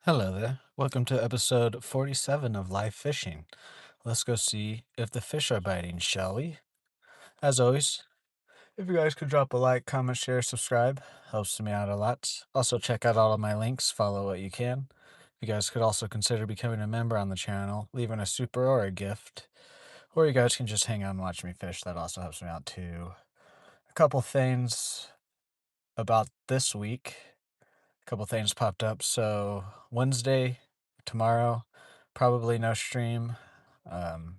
Hello there. Welcome to episode 47 of Live Fishing. Let's go see if the fish are biting, shall we? As always, if you guys could drop a like, comment, share, subscribe, helps me out a lot. Also, check out all of my links, follow what you can. You guys could also consider becoming a member on the channel, leaving a super or a gift. Or you guys can just hang out and watch me fish. That also helps me out too. A couple things about this week. Couple things popped up. So Wednesday, tomorrow, probably no stream. Um,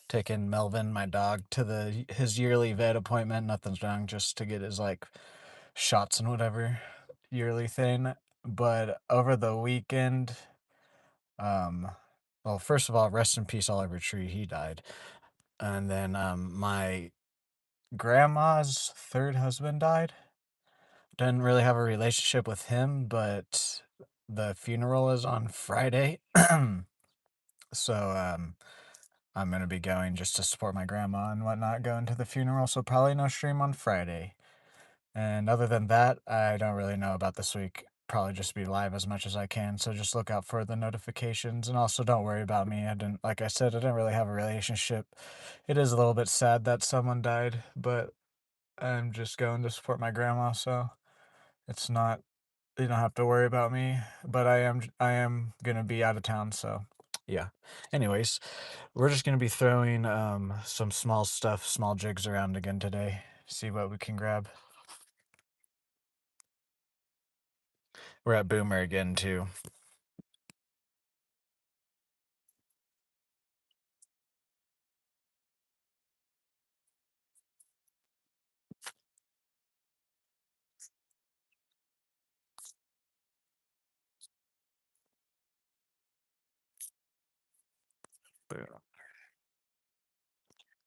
Taking Melvin, my dog, to his yearly vet appointment. Nothing's wrong, just to get his shots and whatever yearly thing. But over the weekend, um, well, first of all, rest in peace, Oliver Tree. He died, and then my grandma's third husband died. Didn't really have a relationship with him, but the funeral is on Friday. So I'm gonna be going just to support my grandma and whatnot, going to the funeral, so probably no stream on Friday. And other than that, I don't really know about this week. Probably just be live as much as I can, so just look out for the notifications. And also don't worry about me. Like I said, I didn't really have a relationship. It is a little bit sad that someone died, but I'm just going to support my grandma, so it's not, you don't have to worry about me, but I am gonna be out of town, so yeah. Anyways, we're just gonna be throwing some small jigs around again today. See what we can grab. We're at Boomer again too.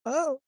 Oh.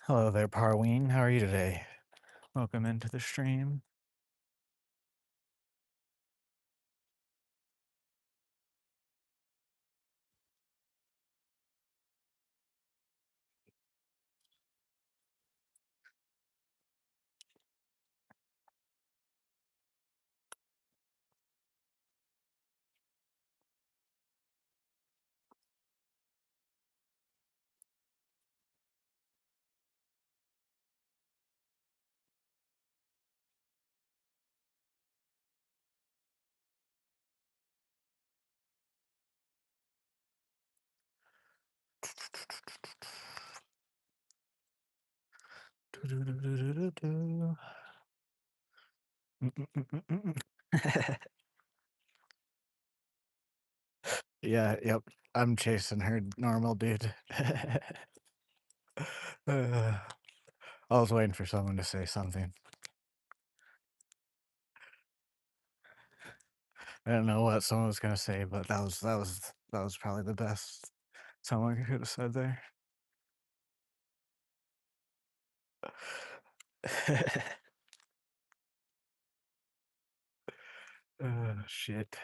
Hello there, Parween. How are you today? Welcome into the stream. Yeah, yep. I'm chasing her normal, dude. Uh, I was waiting for someone to say something. I don't know what someone was gonna say, but that was probably the best someone could have said there. Shit.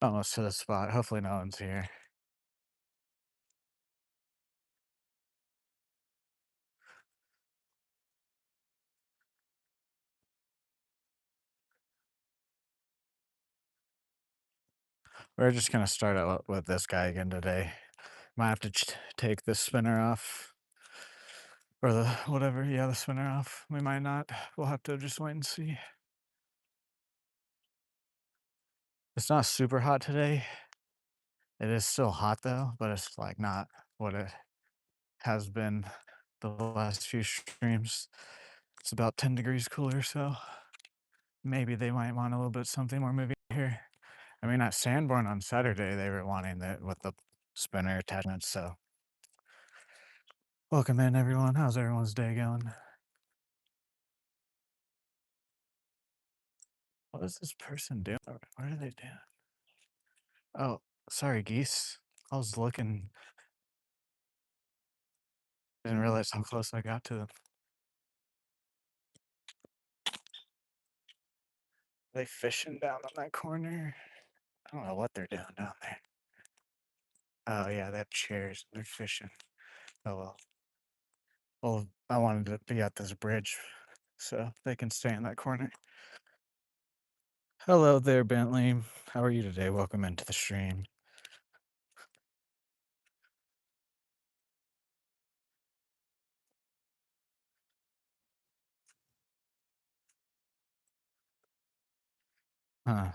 Almost to the spot. Hopefully no one's here. We're just gonna start out with this guy again today. Might have to take the spinner off. Or the whatever, yeah, the spinner off. We might not. We'll have to just wait and see. It's not super hot today. It is still hot though, but it's like not what it has been the last few streams. It's about 10 degrees cooler, so maybe they might want a little bit something more moving here. I mean, at Sanborn on Saturday, they were wanting it with the spinner attachment, so welcome in everyone. How's everyone's day going? What is this person doing? What are they doing? Oh, sorry, geese. I was looking, didn't realize how close I got to them. Are they fishing down on that corner? I don't know what they're doing down there. Oh yeah, they have chairs. They're fishing. Oh well. Well, I wanted to be at this bridge, so they can stay in that corner. Hello there, Bentley. How are you today? Welcome into the stream. Huh.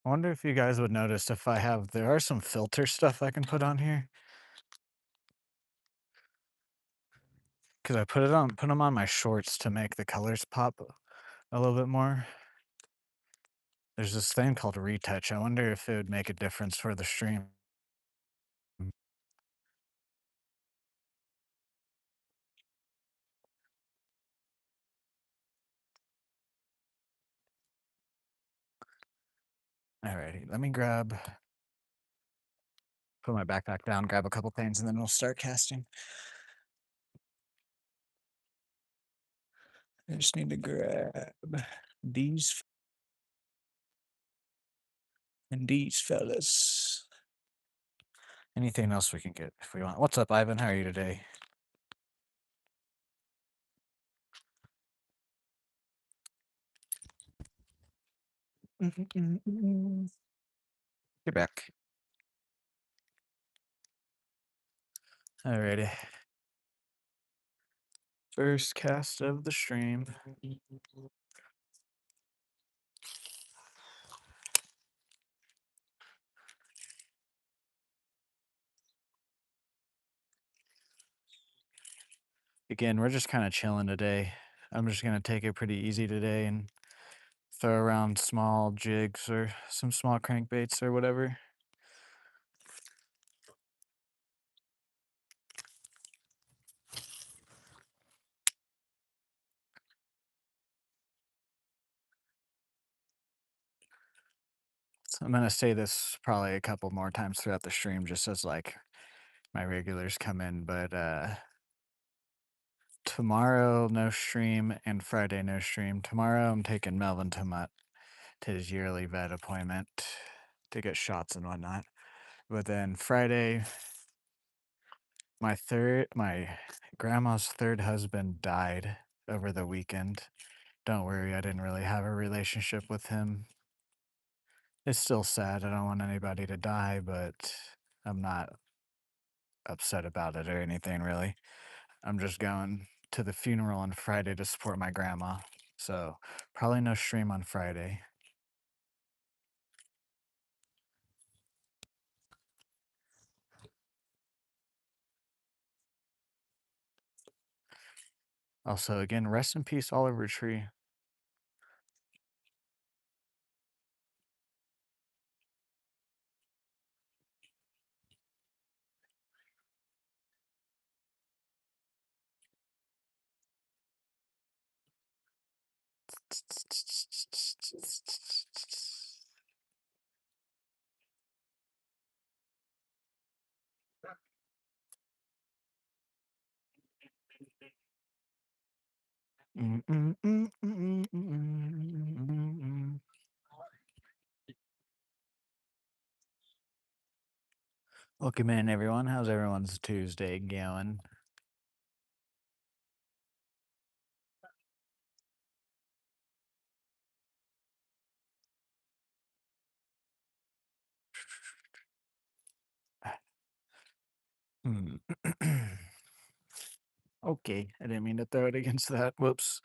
I wonder if you guys would notice if there are some filter stuff I can put on here. Because I put them on my shorts to make the colors pop a little bit more. There's this thing called retouch. I wonder if it would make a difference for the stream. Alrighty, let me put my backpack down, grab a couple things, and then we'll start casting. I just need to grab these and these fellas. Anything else we can get if we want. What's up, Ivan? How are you today? Get back. Alrighty. First cast of the stream. Again, we're just kind of chilling today. I'm just gonna take it pretty easy today and throw around small jigs or some small crankbaits or whatever. So I'm gonna say this probably a couple more times throughout the stream just as like my regulars come in, but tomorrow no stream and Friday no stream. Tomorrow I'm taking Melvin to his yearly vet appointment to get shots and whatnot. But then Friday, my grandma's third husband died over the weekend. Don't worry, I didn't really have a relationship with him. It's still sad. I don't want anybody to die, but I'm not upset about it or anything really. I'm just going to the funeral on Friday to support my grandma. So probably no stream on Friday. Also, again, rest in peace, Oliver Tree. Welcome in, everyone. How's everyone's Tuesday going? Hmm. Okay, I didn't mean to throw it against that. Whoops.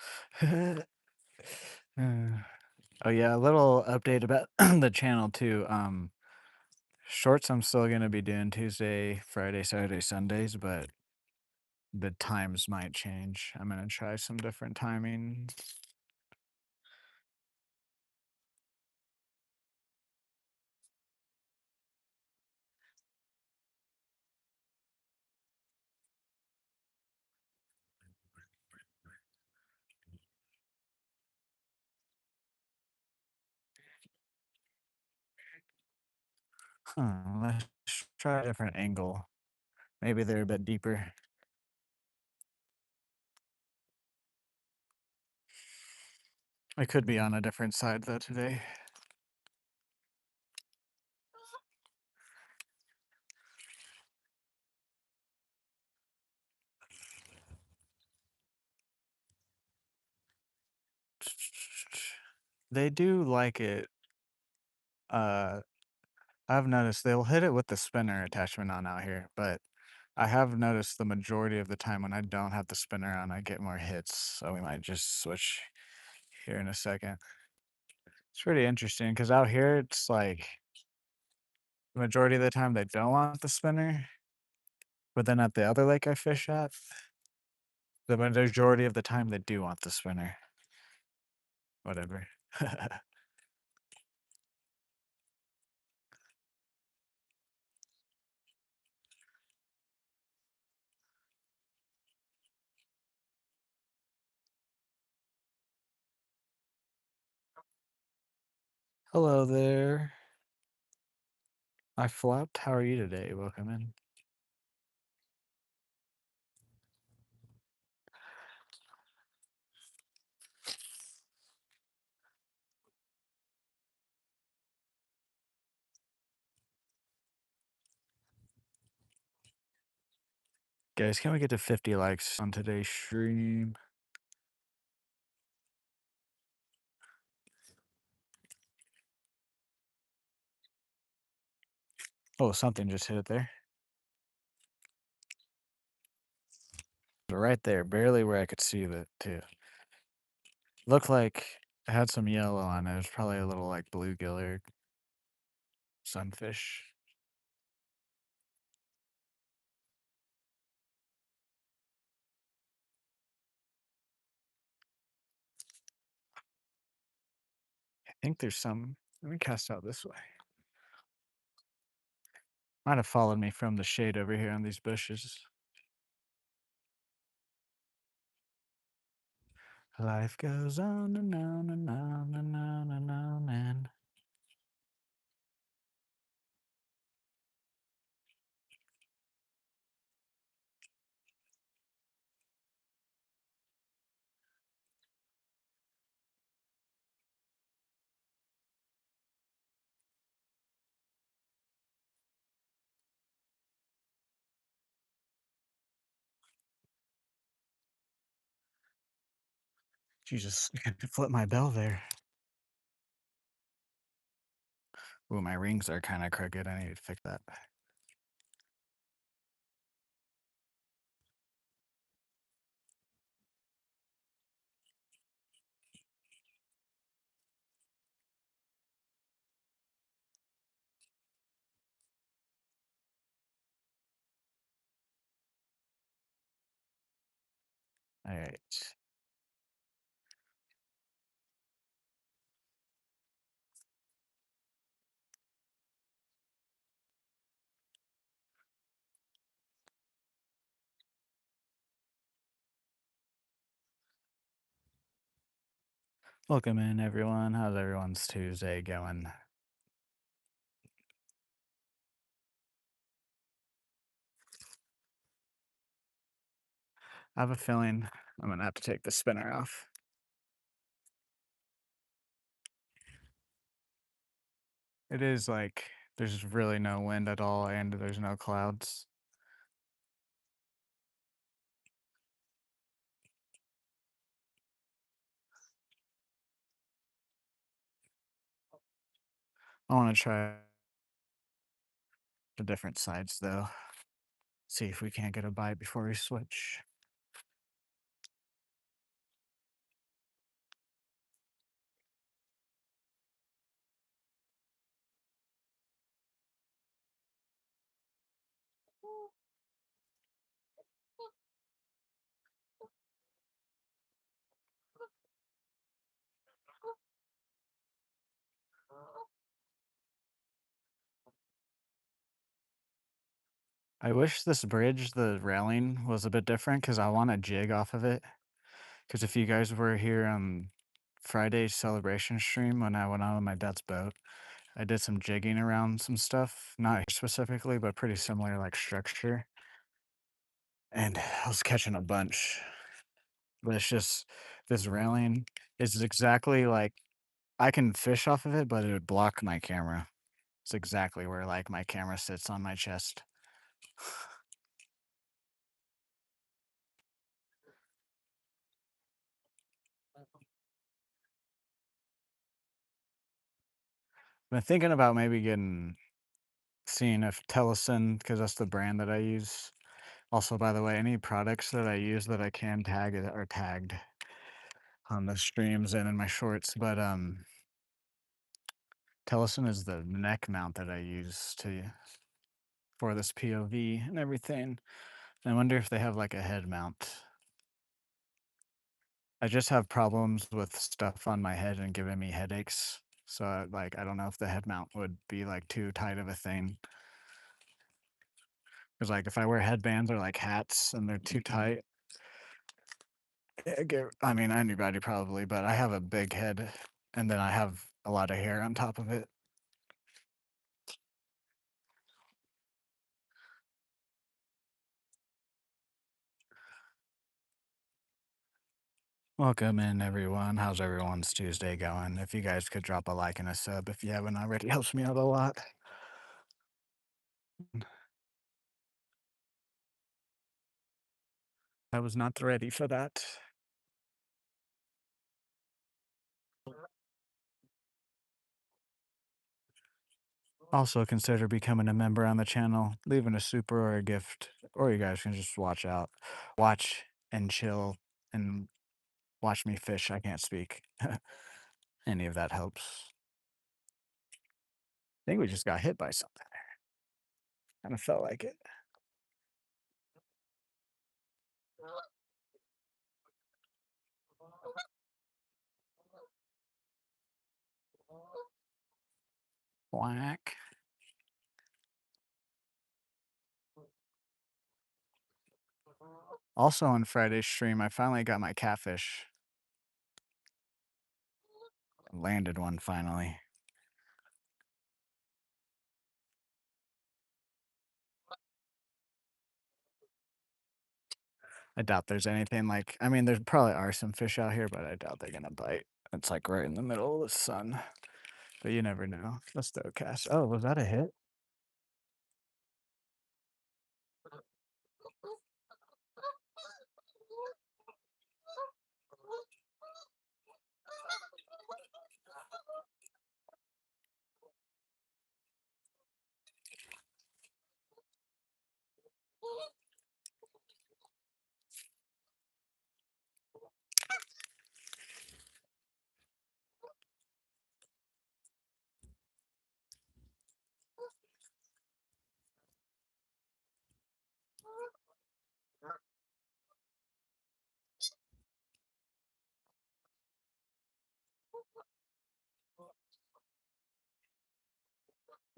Oh yeah, a little update about the channel too. Shorts I'm still gonna be doing Tuesday, Friday, Saturday, Sundays, but the times might change. I'm gonna try some different timing. Let's try a different angle. Maybe they're a bit deeper. I could be on a different side though today. They do like it. Uh, I've noticed they'll hit it with the spinner attachment on out here, but I have noticed the majority of the time when I don't have the spinner on, I get more hits. So we might just switch here in a second. It's pretty interesting because out here it's like the majority of the time they don't want the spinner, but then at the other lake I fish at, the majority of the time they do want the spinner. Whatever. Hello there. I flopped. How are you today? Welcome in. Guys, can we get to 50 likes on today's stream? Oh, something just hit it there. Right there, barely where I could see that too. Looked like it had some yellow on it. It was probably a little like bluegill or sunfish. I think there's some. Let me cast out this way. Might have followed me from the shade over here on these bushes. Life goes on and on and on and on and on and. Jesus, I had to flip my bell there. Ooh, my rings are kind of crooked. I need to fix that. All right. Welcome in, everyone. How's everyone's Tuesday going? I have a feeling I'm gonna have to take the spinner off. It is like There's really no wind at all, and there's no clouds. I want to try the different sides though. See if we can't get a bite before we switch. I wish this bridge, the railing, was a bit different because I want a jig off of it. Because if you guys were here on Friday's celebration stream when I went out on my dad's boat, I did some jigging around some stuff, not specifically, but pretty similar like structure. And I was catching a bunch. But it's just this railing is exactly like I can fish off of it, but it would block my camera. It's exactly where like my camera sits on my chest. Been thinking about maybe seeing if Telesen, because that's the brand that I use. Also, by the way, any products that I use that I can tag are tagged on the streams and in my shorts. But Telesen is the neck mount that I use to for this POV and everything. I wonder if they have like a head mount. I just have problems with stuff on my head and giving me headaches. So like I don't know if the head mount would be like too tight of a thing. Because like if I wear headbands or like hats and they're too tight, I mean anybody probably, but I have a big head and then I have a lot of hair on top of it. Welcome in everyone. How's everyone's Tuesday going? If you guys could drop a like and a sub if you haven't already, helps me out a lot. I was not ready for that. Also consider becoming a member on the channel, leaving a super or a gift, or you guys can just watch and chill and watch me fish. I can't speak. Any of that helps. I think we just got hit by something. Kind of felt like it. Whack. Also on Friday's stream, I finally got my catfish. Landed one finally. I doubt there's anything like, I mean, there probably are some fish out here, but I doubt they're gonna bite. It's like right in the middle of the sun, but you never know. Let's throw a cast. Oh, was that a hit?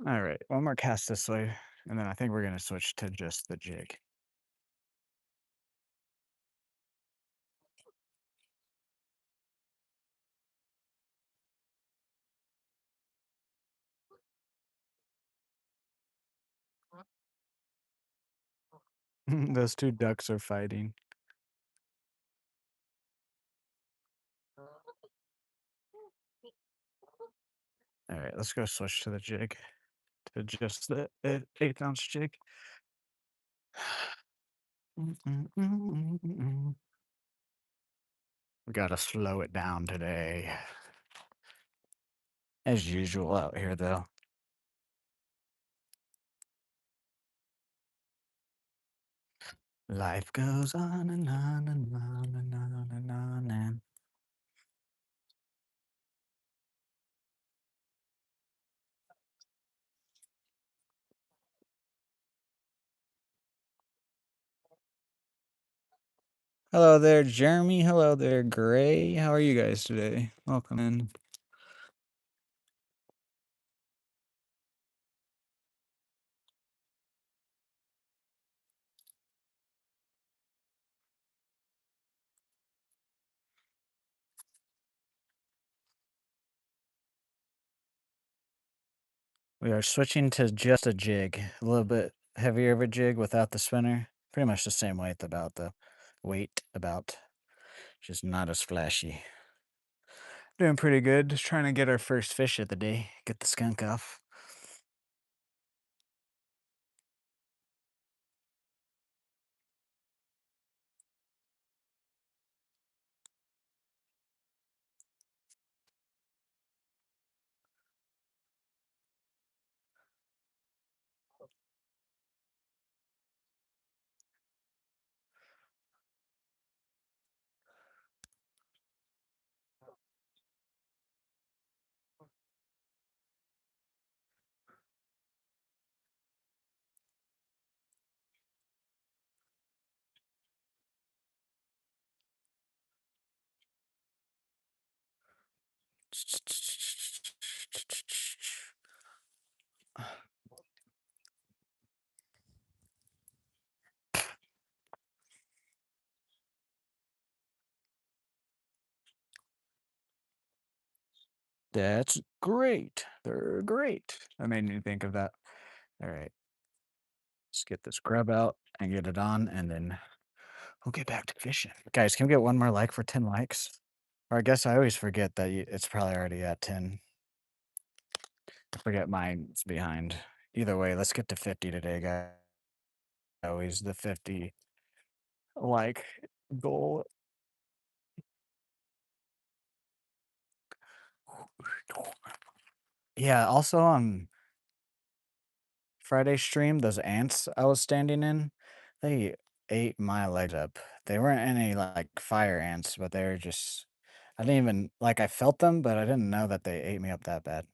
All right, one more cast this way, and then I think we're gonna switch to just the jig. Those two ducks are fighting. All right, let's go switch to the jig. just the eighth ounce jig. We gotta slow it down today. As usual out here, though. Life goes on and on and on and on and on and. Hello there, Jeremy. Hello there, Gray. How are you guys today? Welcome in. We are switching to just a jig, a little bit heavier of a jig without the spinner. Pretty much the same weight about, just not as flashy. Doing pretty good. Just trying to get our first fish of the day. Get the skunk off. That's great. They're great. That made me think of that. All right. Let's get this grub out and get it on, and then we'll get back to fishing. Guys, can we get one more like for 10 likes? Or I guess I always forget that it's probably already at 10. I forget mine's behind. Either way, let's get to 50 today, guys. Always the 50 like goal. Yeah, also on Friday stream, those ants I was standing in, they ate my legs up. They weren't any like fire ants, but they were just, I didn't even like, I felt them, but I didn't know that they ate me up that bad.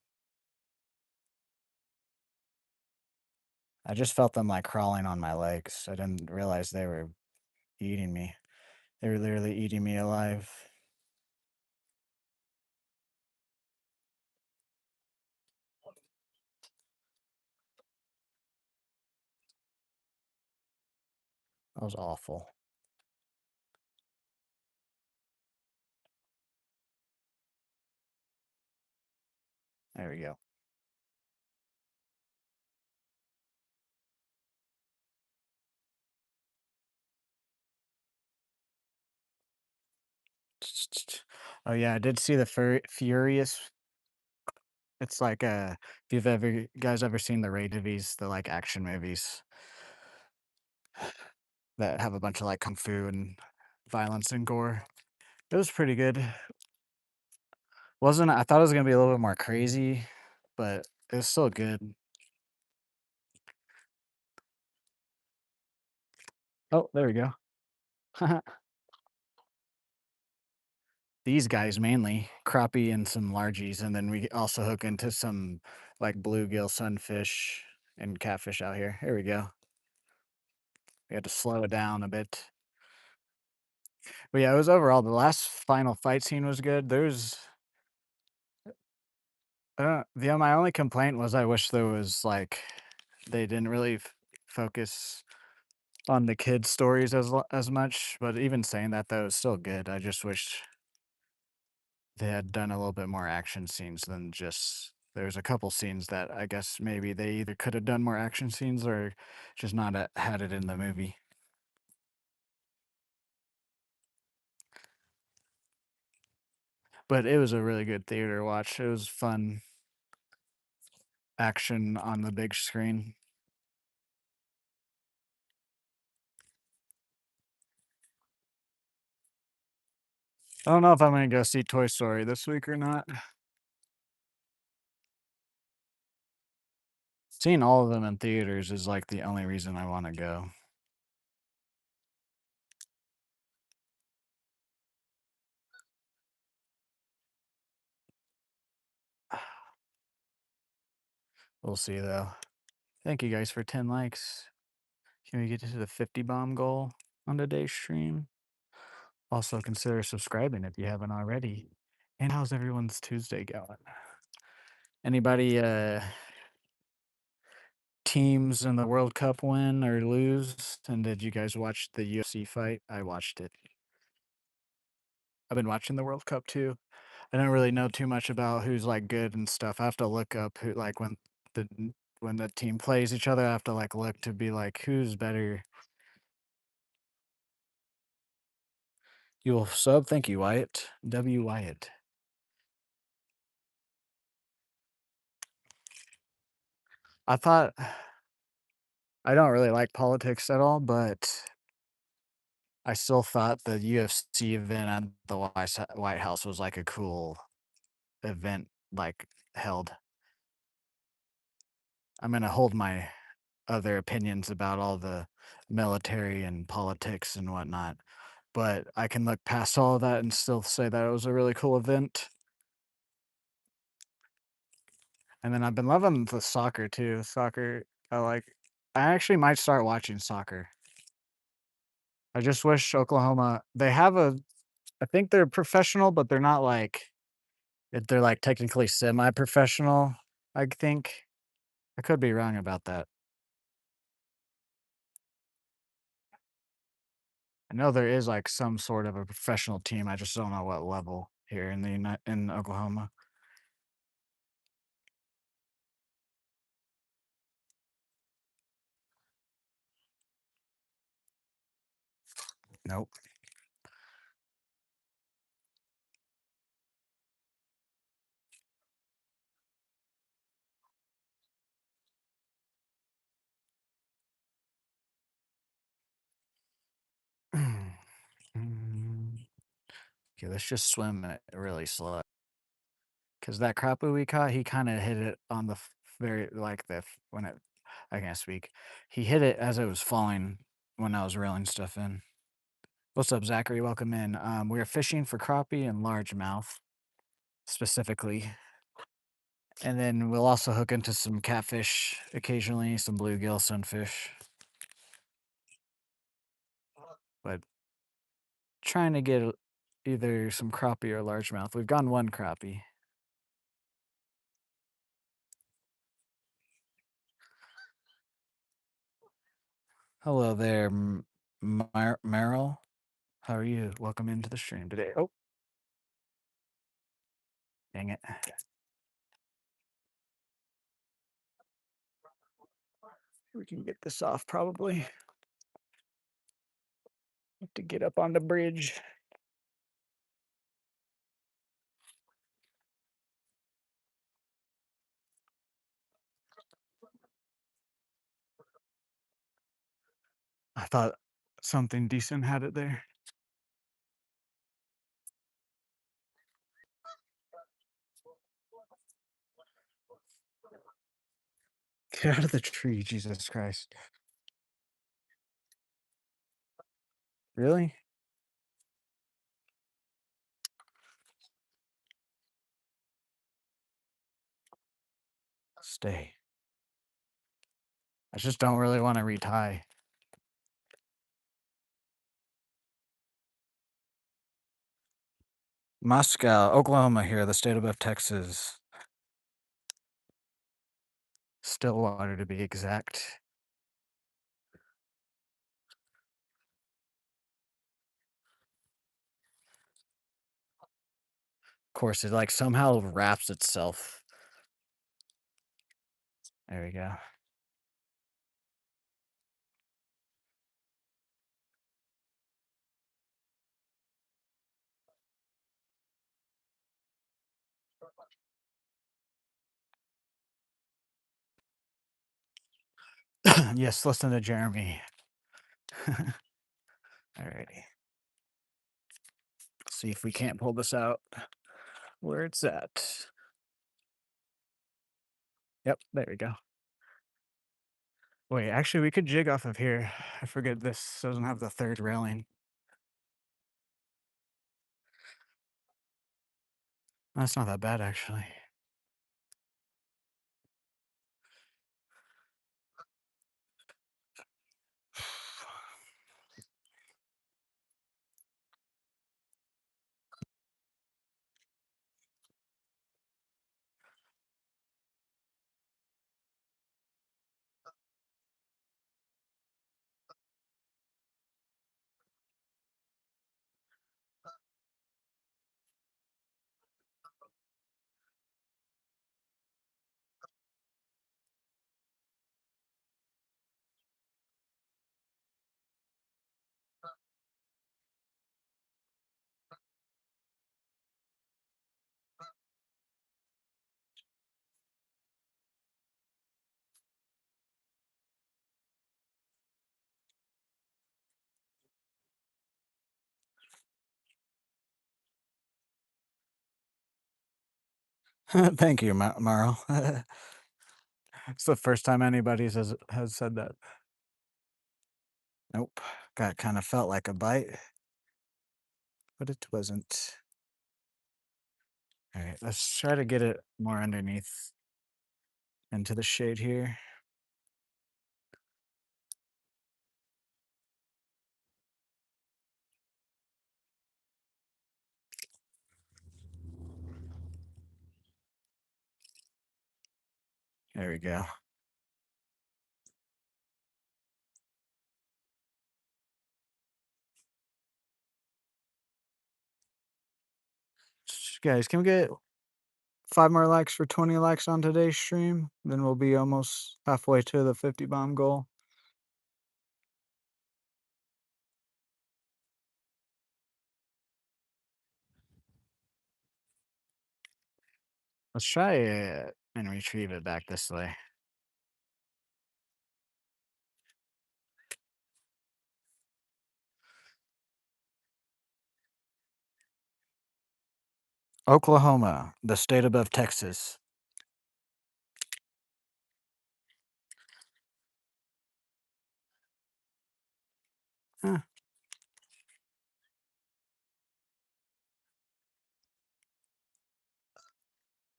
I just felt them like crawling on my legs. I didn't realize they were eating me. They were literally eating me alive. That was awful. There we go. Oh yeah, I did see the Furious. It's like if you've ever guys ever seen the Ray movies, the like action movies that have a bunch of like kung fu and violence and gore. It was pretty good. Wasn't I thought it was gonna be a little bit more crazy, but it was still good. Oh, there we go. These guys mainly, crappie and some largies, and then we also hook into some like bluegill, sunfish, and catfish out here. Here we go. We had to slow it down a bit. But yeah, it was overall the last final fight scene was good. There's the my only complaint was I wish there was like they didn't really focus on the kids' stories as much. But even saying that, though, it's still good. I just wish they had done a little bit more action scenes than just. There's a couple scenes that I guess maybe they either could have done more action scenes or just not had it in the movie. But it was a really good theater watch. It was fun. action on the big screen. I don't know if I'm gonna go see Toy Story this week or not. Seeing all of them in theaters is like the only reason I want to go. We'll see though. Thank you guys for 10 likes. Can we get to the 50 bomb goal on today's stream? Also consider subscribing if you haven't already. And how's everyone's Tuesday going? Anybody teams in the World Cup win or lose? And did you guys watch the UFC fight? I watched it. I've been watching the World Cup too. I don't really know too much about who's like good and stuff. I have to look up who like the when the team plays each other, I have to like look to be like who's better. You will sub, thank you, Wyatt. W Wyatt. I thought I don't really like politics at all, but I still thought the UFC event at the White House was like a cool event, like held. I'm gonna hold my other opinions about all the military and politics and whatnot, but I can look past all of that and still say that it was a really cool event. And then I've been loving the soccer too. Soccer, I actually might start watching soccer. I just wish Oklahoma, they have I think they're professional, but they're not like, they're like technically semi-professional, I think. I could be wrong about that. I know there is like some sort of a professional team. I just don't know what level here in in Oklahoma. Nope. Okay, let's just swim it really slow. Cause that crappie we caught, he kind of hit it on the very like when it. I can't speak. He hit it as it was falling when I was reeling stuff in. What's up, Zachary? Welcome in. We are fishing for crappie and largemouth specifically, and then we'll also hook into some catfish occasionally, some bluegill, sunfish. But trying to get either some crappie or largemouth. We've gotten one crappie. Hello there, Meryl. How are you? Welcome into the stream today. Oh, dang it. We can get this off probably. Have to get up on the bridge. I thought something decent had it there. Get out of the tree, Jesus Christ. Really? Stay. I just don't really want to retie. Moscow, Oklahoma here, the state above Texas. Stillwater to be exact. Of course, it like somehow wraps itself. There we go. Yes, listen to Jeremy. Alrighty. See if we can't pull this out where it's at. Yep, there we go. Wait, actually, we could jig off of here. I forget this doesn't have the third railing. That's not that bad, actually. Thank you, Marl. It's the first time anybody has said that. Nope. Got kind of felt like a bite, but it wasn't. All right, let's try to get it more underneath into the shade here. There we go. Guys, can we get 5 more likes for 20 likes on today's stream? Then we'll be almost halfway to the 50 bomb goal. Let's try it and retrieve it back this way. Oklahoma, the state above Texas. Huh,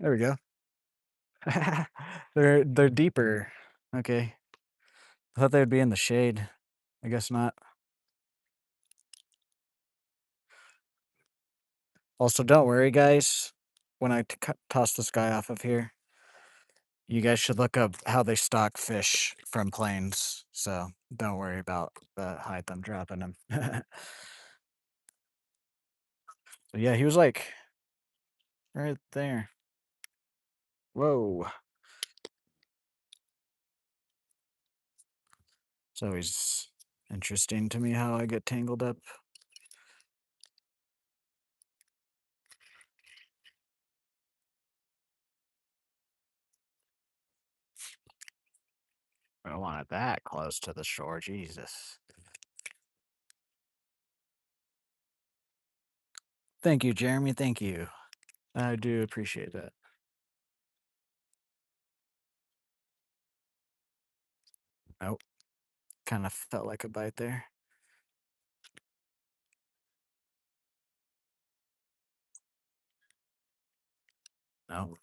there we go. They're deeper. Okay. I thought they'd be in the shade. I guess not. Also, don't worry, guys. When I toss this guy off of here, you guys should look up how they stock fish from planes. So don't worry about the height I'm dropping him. So yeah, he was like right there. Whoa. It's always interesting to me how I get tangled up. I don't want it that close to the shore. Jesus. Thank you, Jeremy. Thank you. I do appreciate that. Nope. Kind of felt like a bite there. No.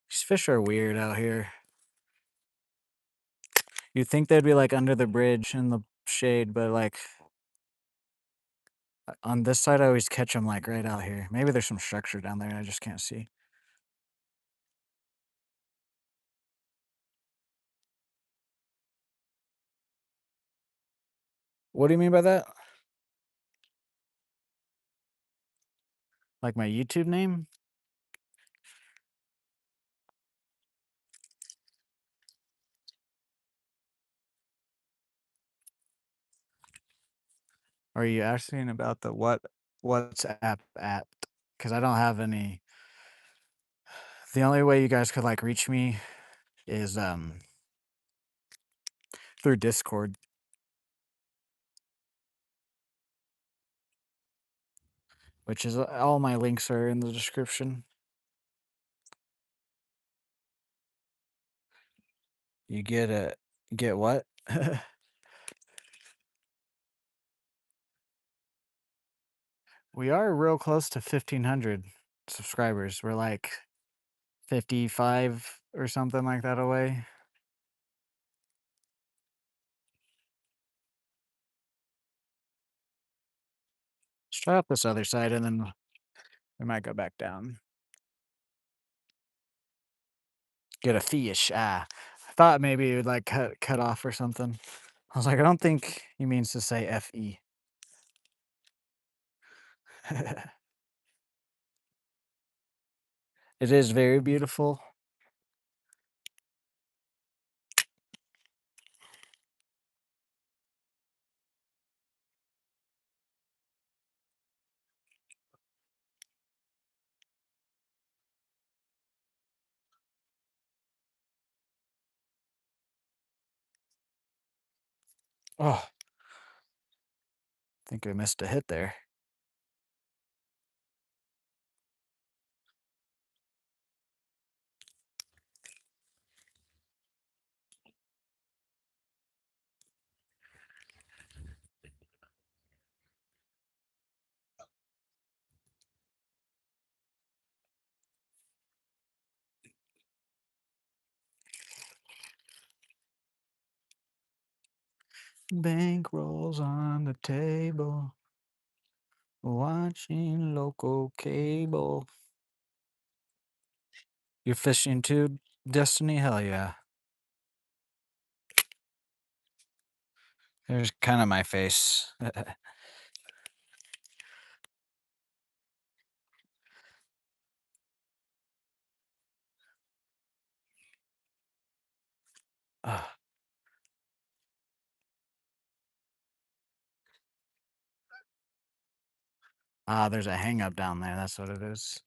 These fish are weird out here. You'd think they'd be like under the bridge in the shade, but like on this side, I always catch them like right out here. Maybe there's some structure down there I just can't see. What do you mean by that? Like my YouTube name? Are you asking about the WhatsApp app? Because I don't have any. The only way you guys could like reach me is through Discord, which is all my links are in the description. You get what? We are real close to 1,500 subscribers. We're like 55 or something like that away. Let's try out this other side and then we might go back down. Get a fish. I thought maybe it would like cut off or something. I was like, I don't think he means to say FE. It is very beautiful. Oh, I think I missed a hit there. Bank rolls on the table, watching local cable. You're fishing too, Destiny? Hell yeah. There's kind of my face. Ah, there's a hang up down there. That's what it is.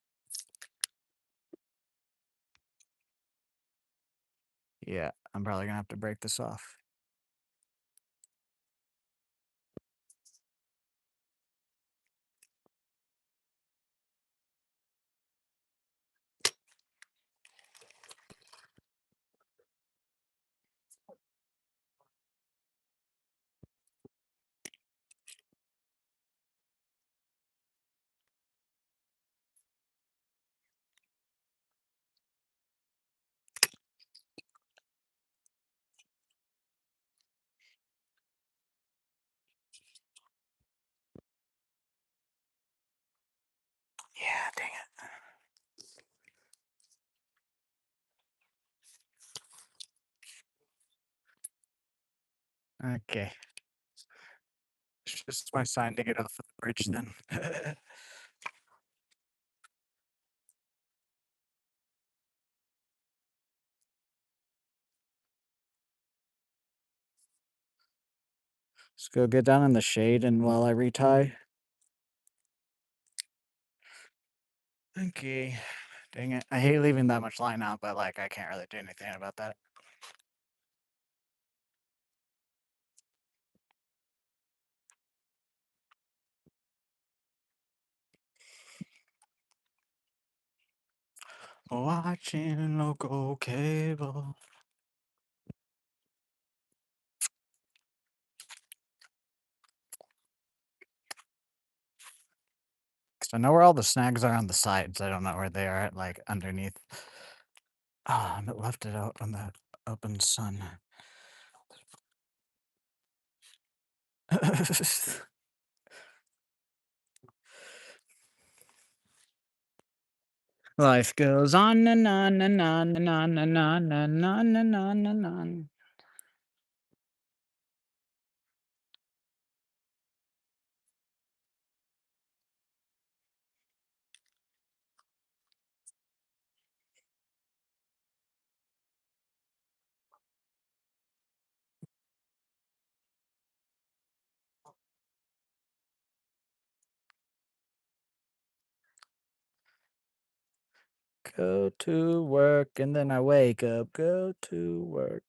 Yeah, I'm probably gonna have to break this off. Yeah, dang it. Okay. It's just my sign to get off of the bridge then. Let's go get down in the shade and while I retie. Okay. Dang it. I hate leaving that much line out, but like I can't really do anything about that. Watching local cable. Cause I know where all the snags are on the sides. I don't know where they are, like underneath. Ah, I left it out on the open sun. Life goes on and on and on and on and on and on and on and on. Go to work, and then I wake up. Go to work.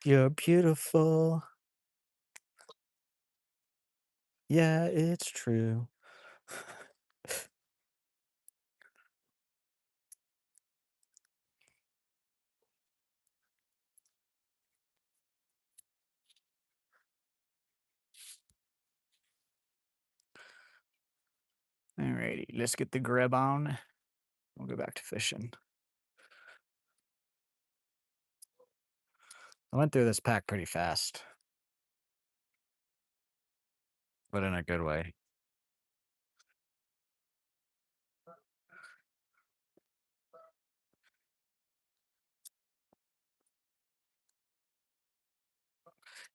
You're beautiful. Yeah, it's true. Alrighty, let's get the grub on. We'll go back to fishing. I went through this pack pretty fast, but in a good way.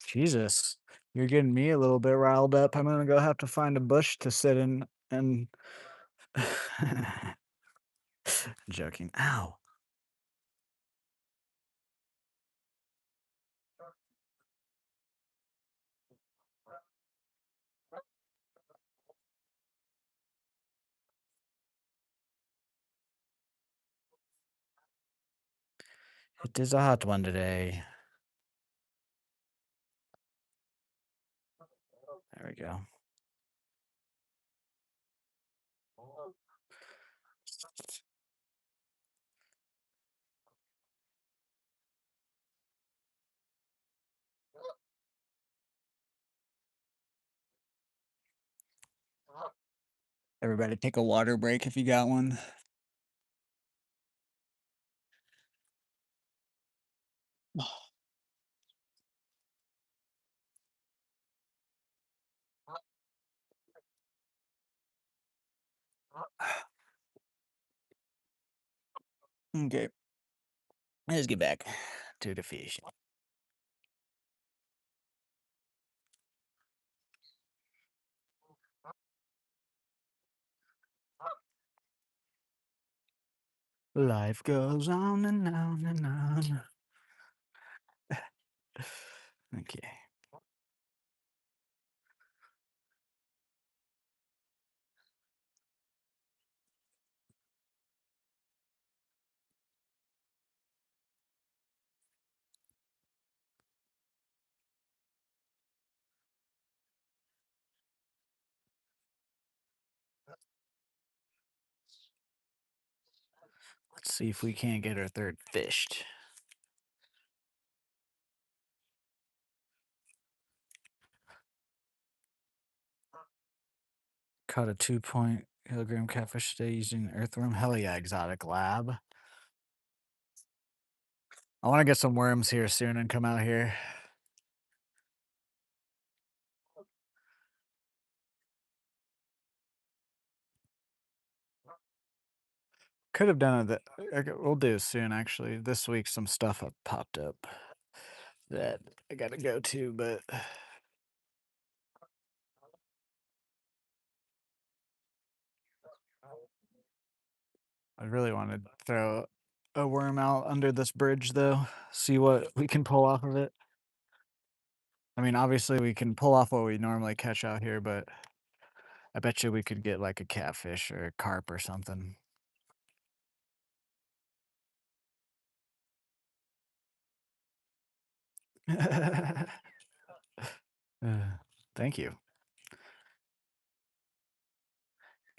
Jesus, you're getting me a little bit riled up. I'm gonna go have to find a bush to sit in and joking. Ow. It is a hot one today. There we go. Everybody take a water break if you got one. Okay, let's get back to the fish. Life goes on and on and on. Okay. Let's see if we can't get our third fished. Caught a 2-kilogram catfish today using earthworm. Hell yeah, exotic lab. I want to get some worms here soon and come out here. Could have done it. We'll do it soon, actually. This week, some stuff have popped up that I got to go to, but I really want to throw a worm out under this bridge, though. See what we can pull off of it. I mean, obviously, we can pull off what we normally catch out here, but I bet you we could get like a catfish or a carp or something. Thank you.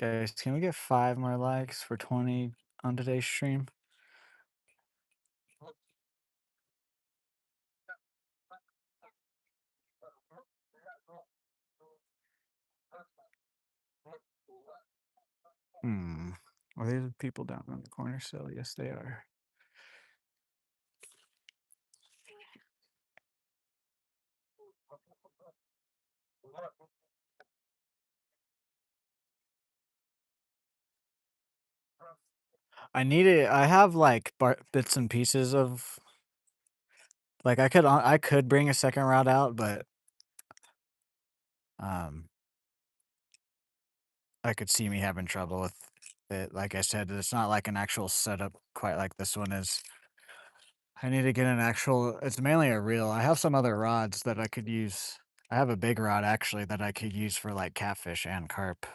Guys, can we get 5 more likes for 20 on today's stream? Are they the people down on the corner still? Yes, they are. I have, like, bits and pieces of like, I could bring a second rod out, but, um, I could see me having trouble with it. Like I said, it's not like an actual setup quite like this one is. I need to get an actual it's mainly a reel. I have some other rods that I could use. I have a big rod actually that I could use for, like, catfish and carp.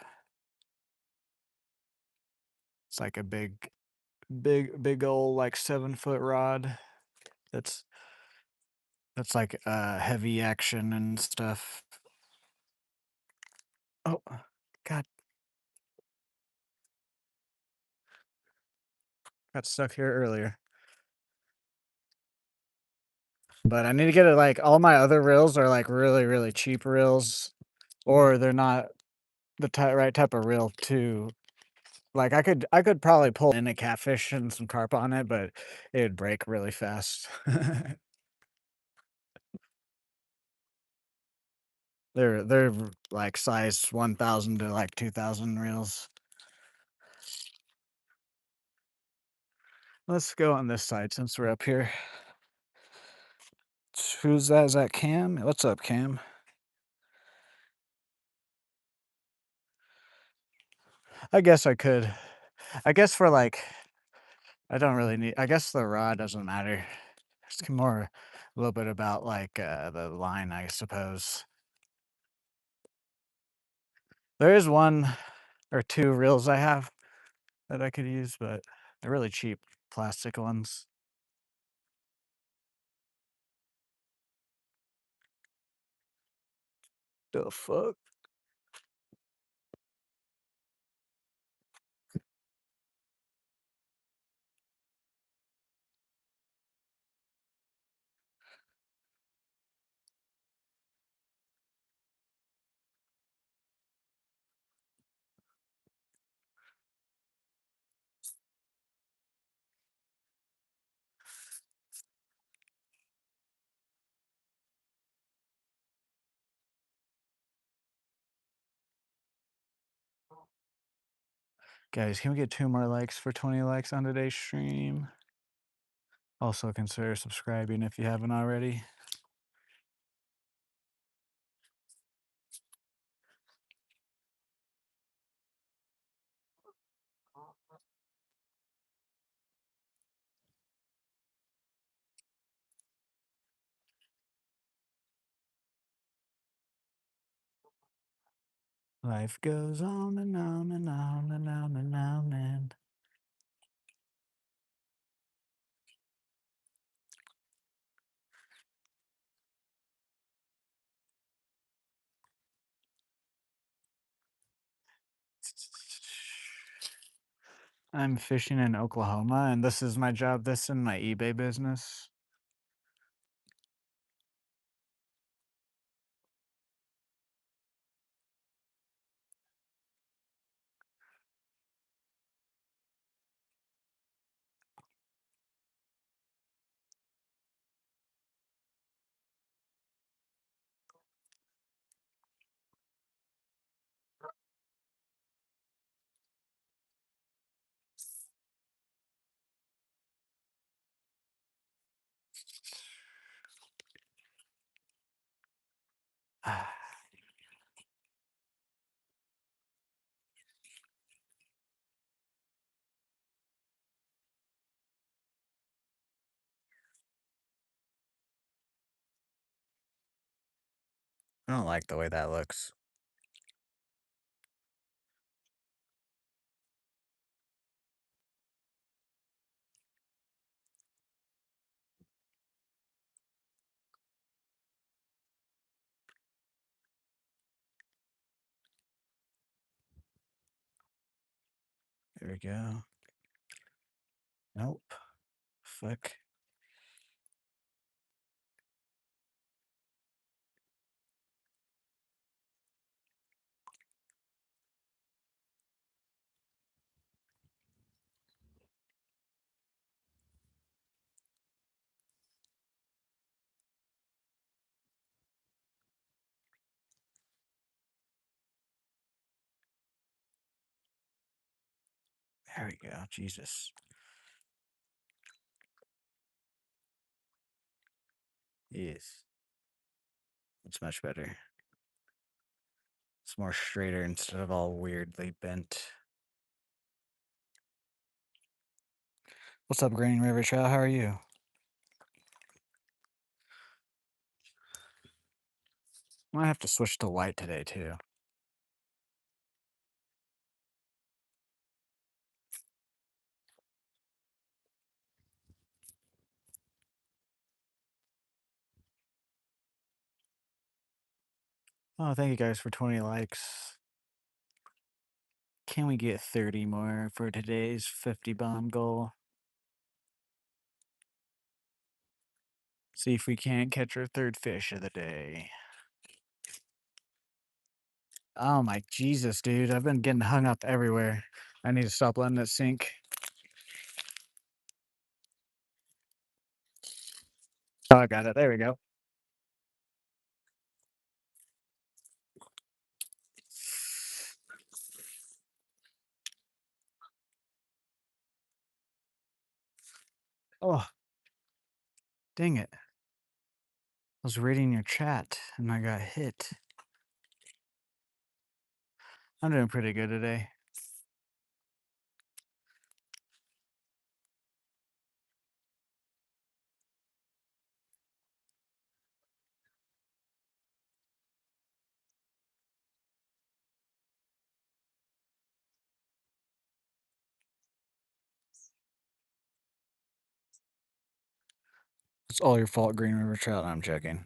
It's like a big old, like, 7-foot rod that's like, heavy action and stuff. Oh, god, got stuck here earlier. But I need to get it like all my other reels are, like, really, really cheap reels, or they're not the right type of reel to like, I could probably pull in a catfish and some carp on it, but it'd break really fast. They're, like, size 1,000 to, like, 2,000 reels. Let's go on this side since we're up here. Who's that? Is that Cam? What's up, Cam? I guess I could. I guess for, like I don't really need I guess the rod doesn't matter. It's more a little bit about, like, the line, I suppose. There is 1 or 2 reels I have that I could use, but they're really cheap plastic ones. The fuck? Guys, can we get 2 more likes for 20 likes on today's stream? Also, consider subscribing if you haven't already. Life goes on and on and on and on and on and I'm fishing in Oklahoma, and this is my job. This and my eBay business. I don't like the way that looks. There we go. Nope. Fuck. There we go. Jesus. Yes. It's much better. It's more straighter instead of all weirdly bent. What's up, Green River Trail? How are you? Might have to switch to white today, too. Oh, thank you guys for 20 likes. Can we get 30 more for today's 50 bomb goal? See if we can't catch our third fish of the day. Oh my Jesus, dude. I've been getting hung up everywhere. I need to stop letting it sink. Oh, I got it. There we go. Oh, dang it. I was reading your chat and I got hit. I'm doing pretty good today. It's all your fault, Green River Trout. I'm joking.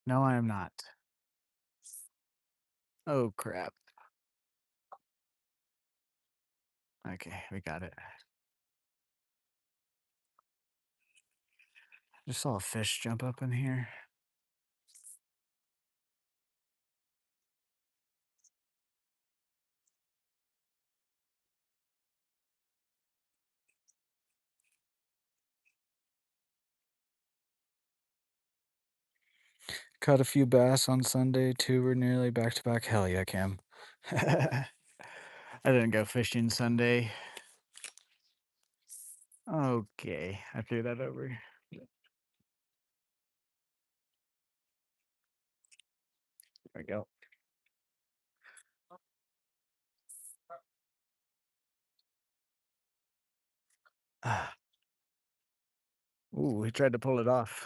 No, I am not. Oh, crap. Okay, we got it. Just saw a fish jump up in here. Caught a few bass on Sunday. 2 were nearly back to back. Hell yeah, Cam. I didn't go fishing Sunday. Okay, I threw that over. There we go. Ah. Ooh, he tried to pull it off.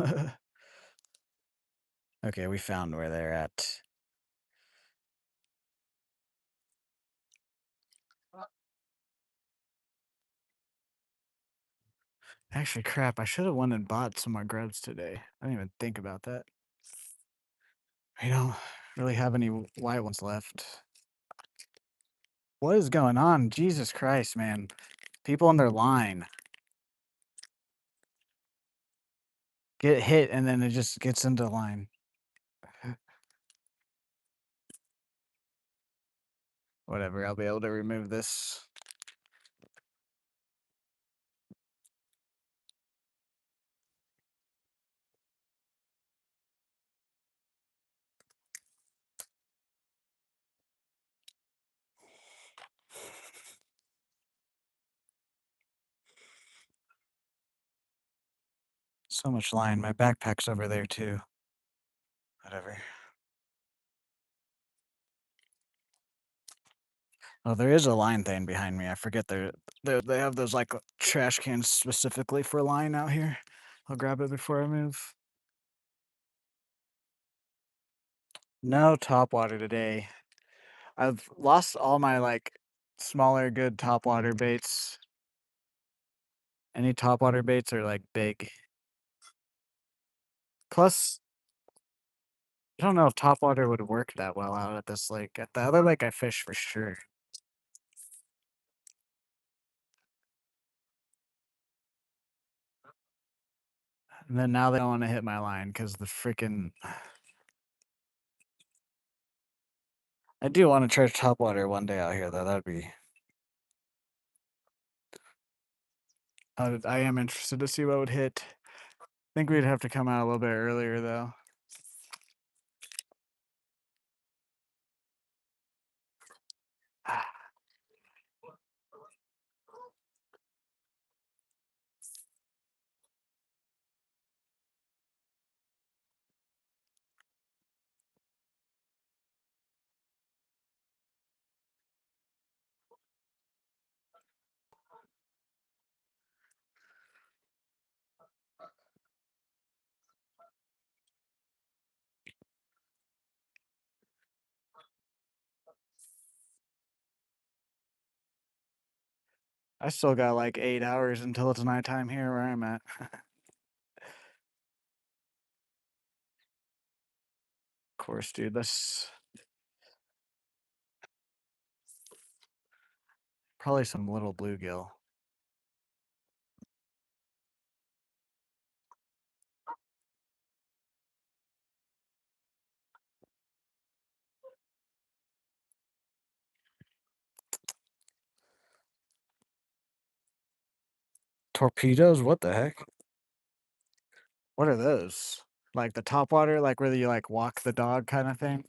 Okay, we found where they're at. Actually, crap, I should have went and bought some more grubs today. I didn't even think about that. I don't really have any white ones left. What is going on? Jesus Christ, man. People on their line get hit and then it just gets into line. Whatever, I'll be able to remove this. So much line. My backpack's over there too. Whatever. Oh, there is a line thing behind me. I forget they have those like trash cans specifically for line out here. I'll grab it before I move. No topwater today. I've lost all my like smaller good topwater baits. Any topwater baits are like big. Plus, I don't know if topwater would work that well out at this lake. At the other lake I fish for sure. And then now they don't want to hit my line because the freaking. I do want to try topwater one day out here though. That'd be. I am interested to see what would hit. I think we'd have to come out a little bit earlier though. I still got like 8 hours until it's nighttime here where I'm at. Of course, dude, that's probably some little bluegill. Torpedoes? What the heck? What are those? Like the top water, like where you like walk the dog kind of thing?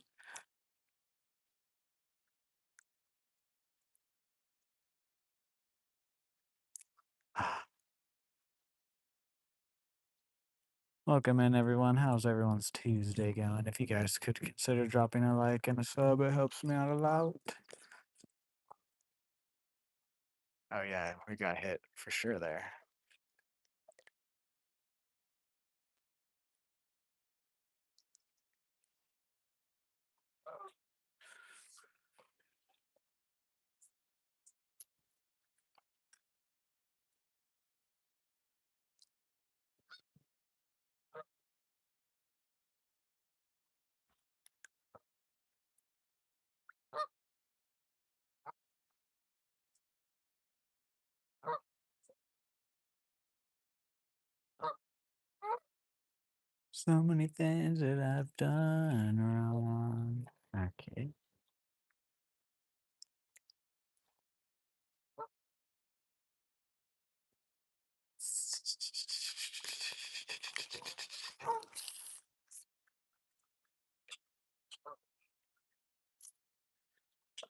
Welcome in, everyone. How's everyone's Tuesday going? If you guys could consider dropping a like and a sub, it helps me out a lot. Oh, yeah, we got hit for sure there. So many things that I've done wrong. Okay.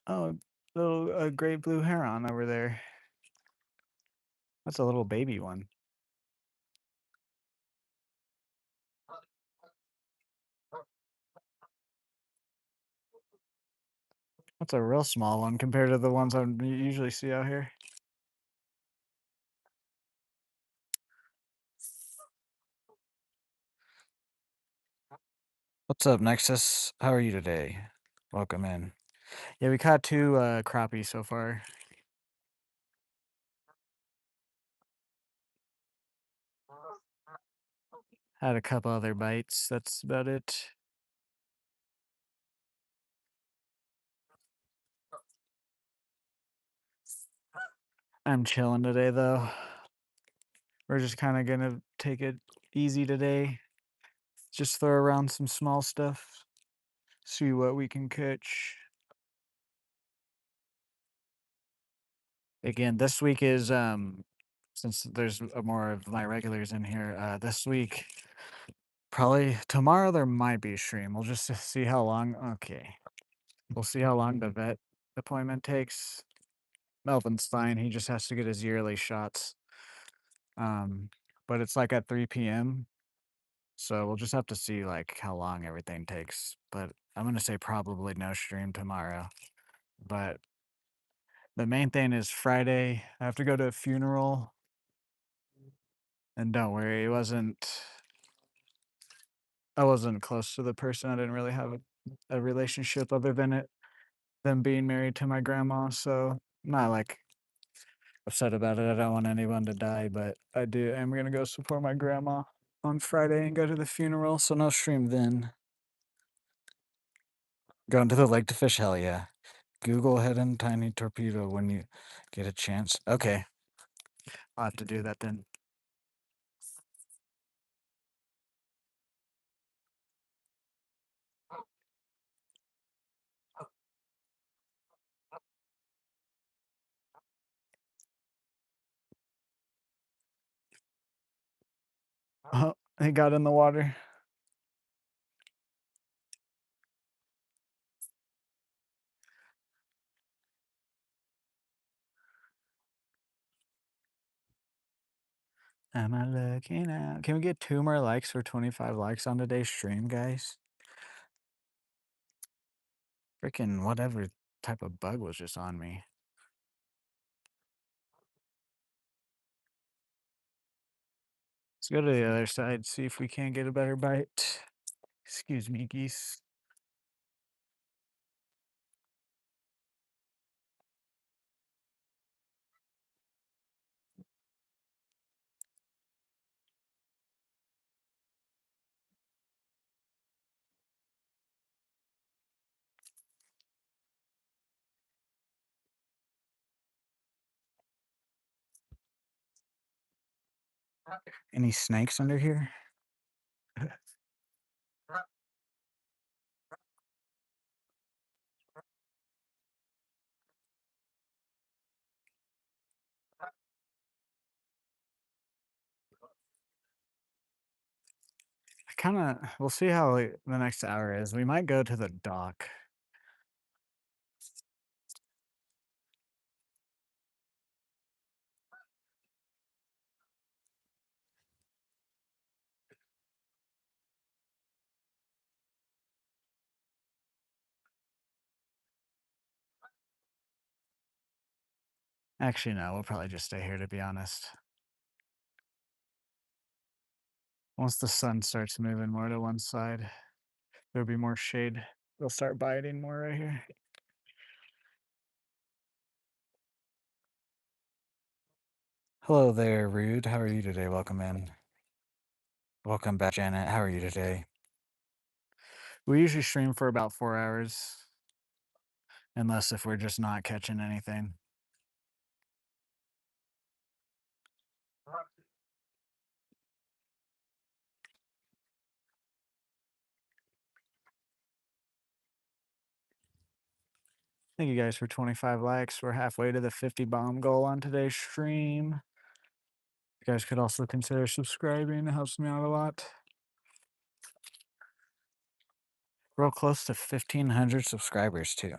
Oh, little great blue heron over there. That's a little baby one. That's a real small one compared to the ones I usually see out here. What's up, Nexus? How are you today? Welcome in. Yeah, we caught 2 crappie so far. Had a couple other bites. That's about it. I'm chilling today, though. We're just kind of gonna take it easy today. Just throw around some small stuff. See what we can catch. Again, this week is since there's more of my regulars in here, this week probably tomorrow there might be a stream. We'll just see how long. Okay. We'll see how long the vet appointment takes. Melvin's fine. He just has to get his yearly shots. But it's like at 3 p.m. So we'll just have to see like how long everything takes. But I'm gonna say probably no stream tomorrow. But the main thing is Friday. I have to go to a funeral. And don't worry, I wasn't close to the person. I didn't really have a relationship other than them being married to my grandma. So I'm not like upset about it. I don't want anyone to die, but I do. I'm gonna go support my grandma on Friday and go to the funeral. So no stream then. Going to the lake to fish, hell yeah. Google hidden tiny torpedo when you get a chance. Okay. I'll have to do that then. Oh, he got in the water. Am I looking out? Can we get 2 more likes for 25 likes on today's stream, guys? Freaking whatever type of bug was just on me. Let's go to the other side, see if we can't get a better bite. Excuse me, geese. Any snakes under here? We'll see how the next hour is. We might go to the dock. Actually, no, we'll probably just stay here to be honest. Once the sun starts moving more to one side, there'll be more shade. They'll start biting more right here. Hello there, Rude. How are you today? Welcome in. Welcome back, Janet. How are you today? We usually stream for about 4 hours, unless if we're just not catching anything. Thank you guys for 25 likes. We're halfway to the 50 bomb goal on today's stream. You guys could also consider subscribing. It helps me out a lot. Real close to 1,500 subscribers, too.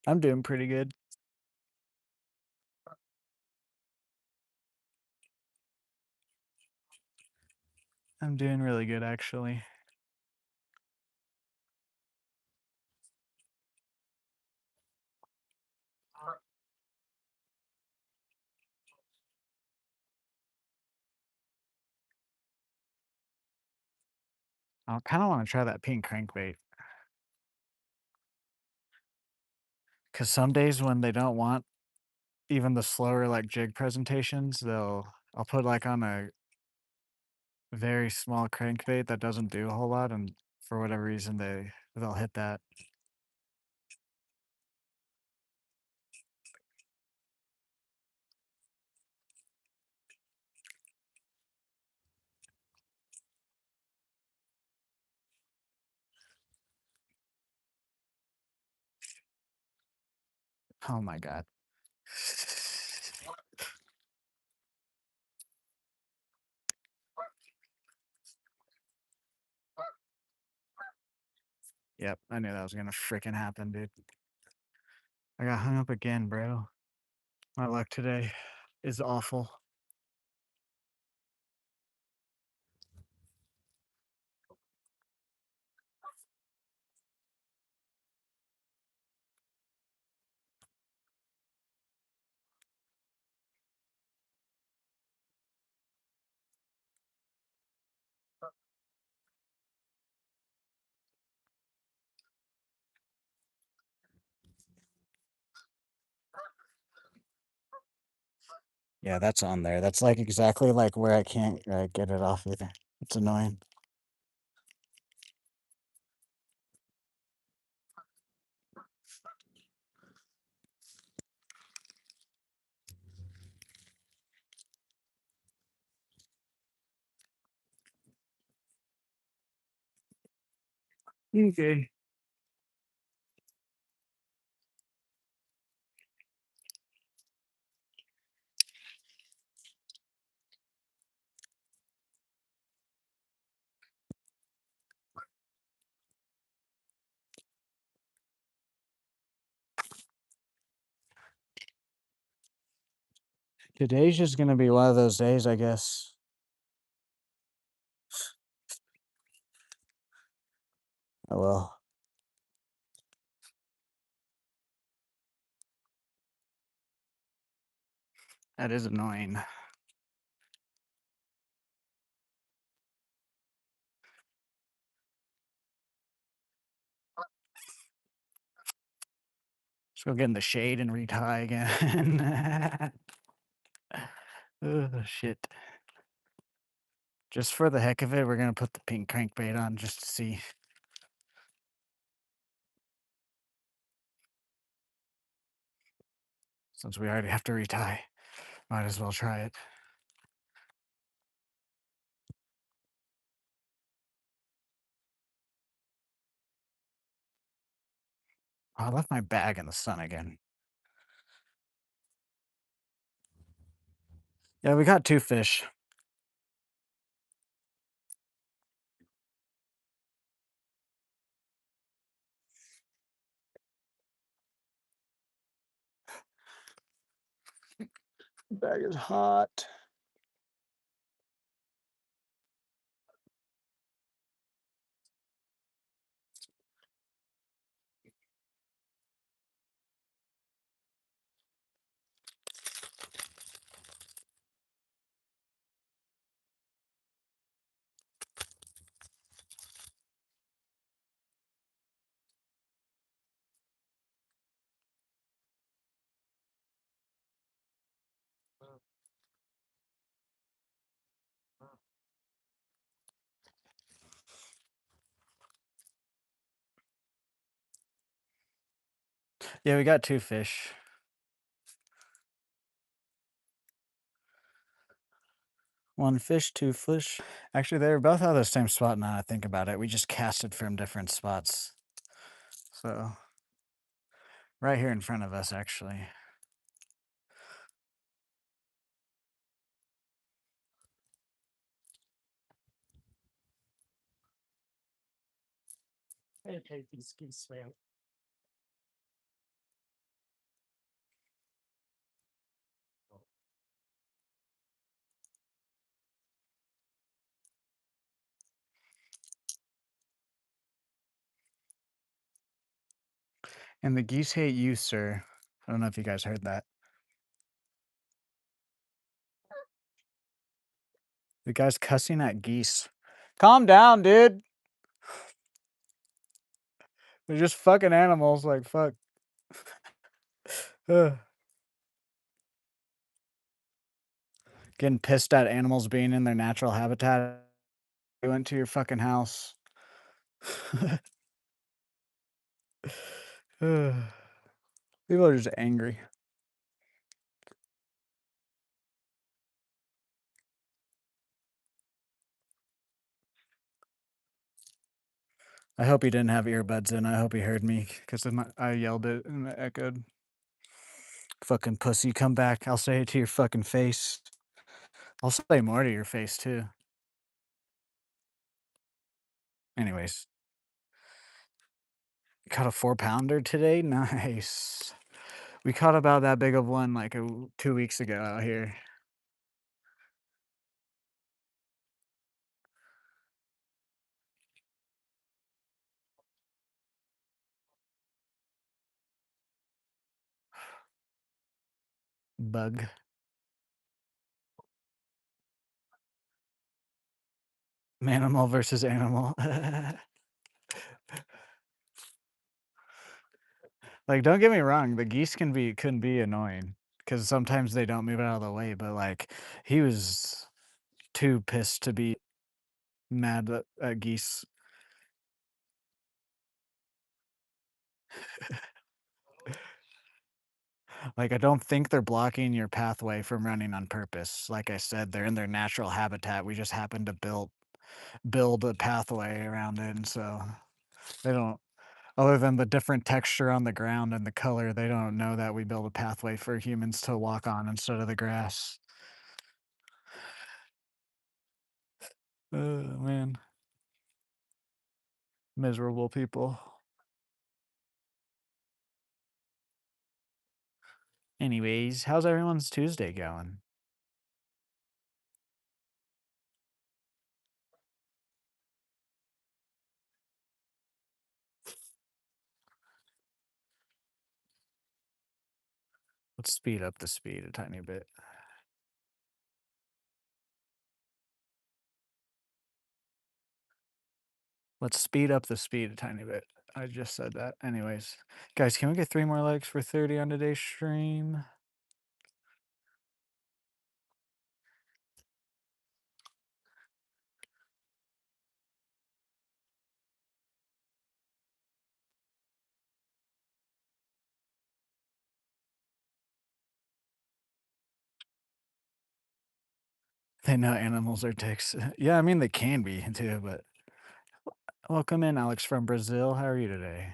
I'm doing pretty good. I'm doing really good, actually. I kind of want to try that pink crankbait. Because some days when they don't want even the slower like jig presentations, I'll put like on a very small crankbait that doesn't do a whole lot, and for whatever reason they'll hit that. Oh my god. Yep, I knew that was gonna freaking happen, dude. I got hung up again, bro. My luck today is awful. Yeah, that's on there. That's like exactly like where I can't get it off either. It's annoying. Okay. Today's just gonna be one of those days, I guess. Oh well. That is annoying. Let's go get in the shade and retie again. Oh shit. Just for the heck of it, we're gonna put the pink crankbait on just to see. Since we already have to retie, might as well try it. Oh, I left my bag in the sun again. Yeah, we got 2 fish. Bag is hot. Yeah, we got 2 fish. 1 fish, 2 fish. Actually, they were both out of the same spot now I think about it. We just casted from different spots. So, right here in front of us, actually. Okay, these geese, man. And the geese hate you, sir. I don't know if you guys heard that. The guy's cussing at geese. Calm down, dude. They're just fucking animals, like, fuck. Ugh. Getting pissed at animals being in their natural habitat. They went to your fucking house. Ugh. People are just angry. I hope he didn't have earbuds in. I hope he heard me because I yelled it and it echoed. Fucking pussy, come back. I'll say it to your fucking face. I'll say more to your face too. Anyways, caught a 4-pounder today. Nice. We caught about that big of one like 2 weeks ago out here. Bug. Manimal versus animal. Like, don't get me wrong, the geese can be annoying because sometimes they don't move out of the way, but like he was too pissed to be mad at geese. Like, I don't think they're blocking your pathway from running on purpose. Like I said, they're in their natural habitat. We just happen to build a pathway around it, and so they don't. Other than the different texture on the ground and the color, they don't know that we build a pathway for humans to walk on instead of the grass. Oh man, miserable people. Anyways, how's everyone's Tuesday going? Let's speed up the speed a tiny bit. Let's speed up the speed a tiny bit. I just said that. Anyways, guys, can we get 3 more likes for 30 on today's stream? They know animals are ticks. Yeah, I mean, they can be too, but welcome in, Alex from Brazil. How are you today?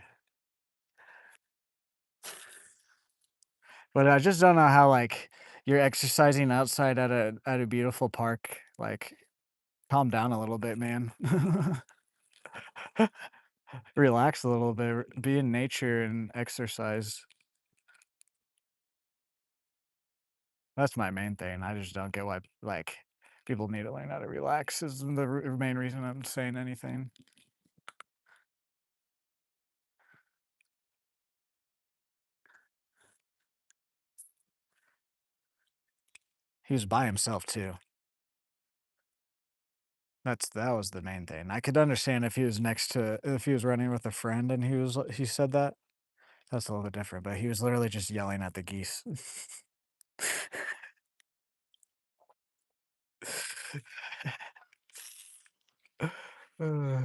But I just don't know how, like, you're exercising outside at a beautiful park, like, calm down a little bit, man. Relax a little bit, be in nature and exercise. That's my main thing. I just don't get why, like, people need to learn how to relax is the main reason I'm saying anything. He was by himself too. That was the main thing. I could understand if he was if he was running with a friend and he said that. That's a little bit different, but he was literally just yelling at the geese. Uh,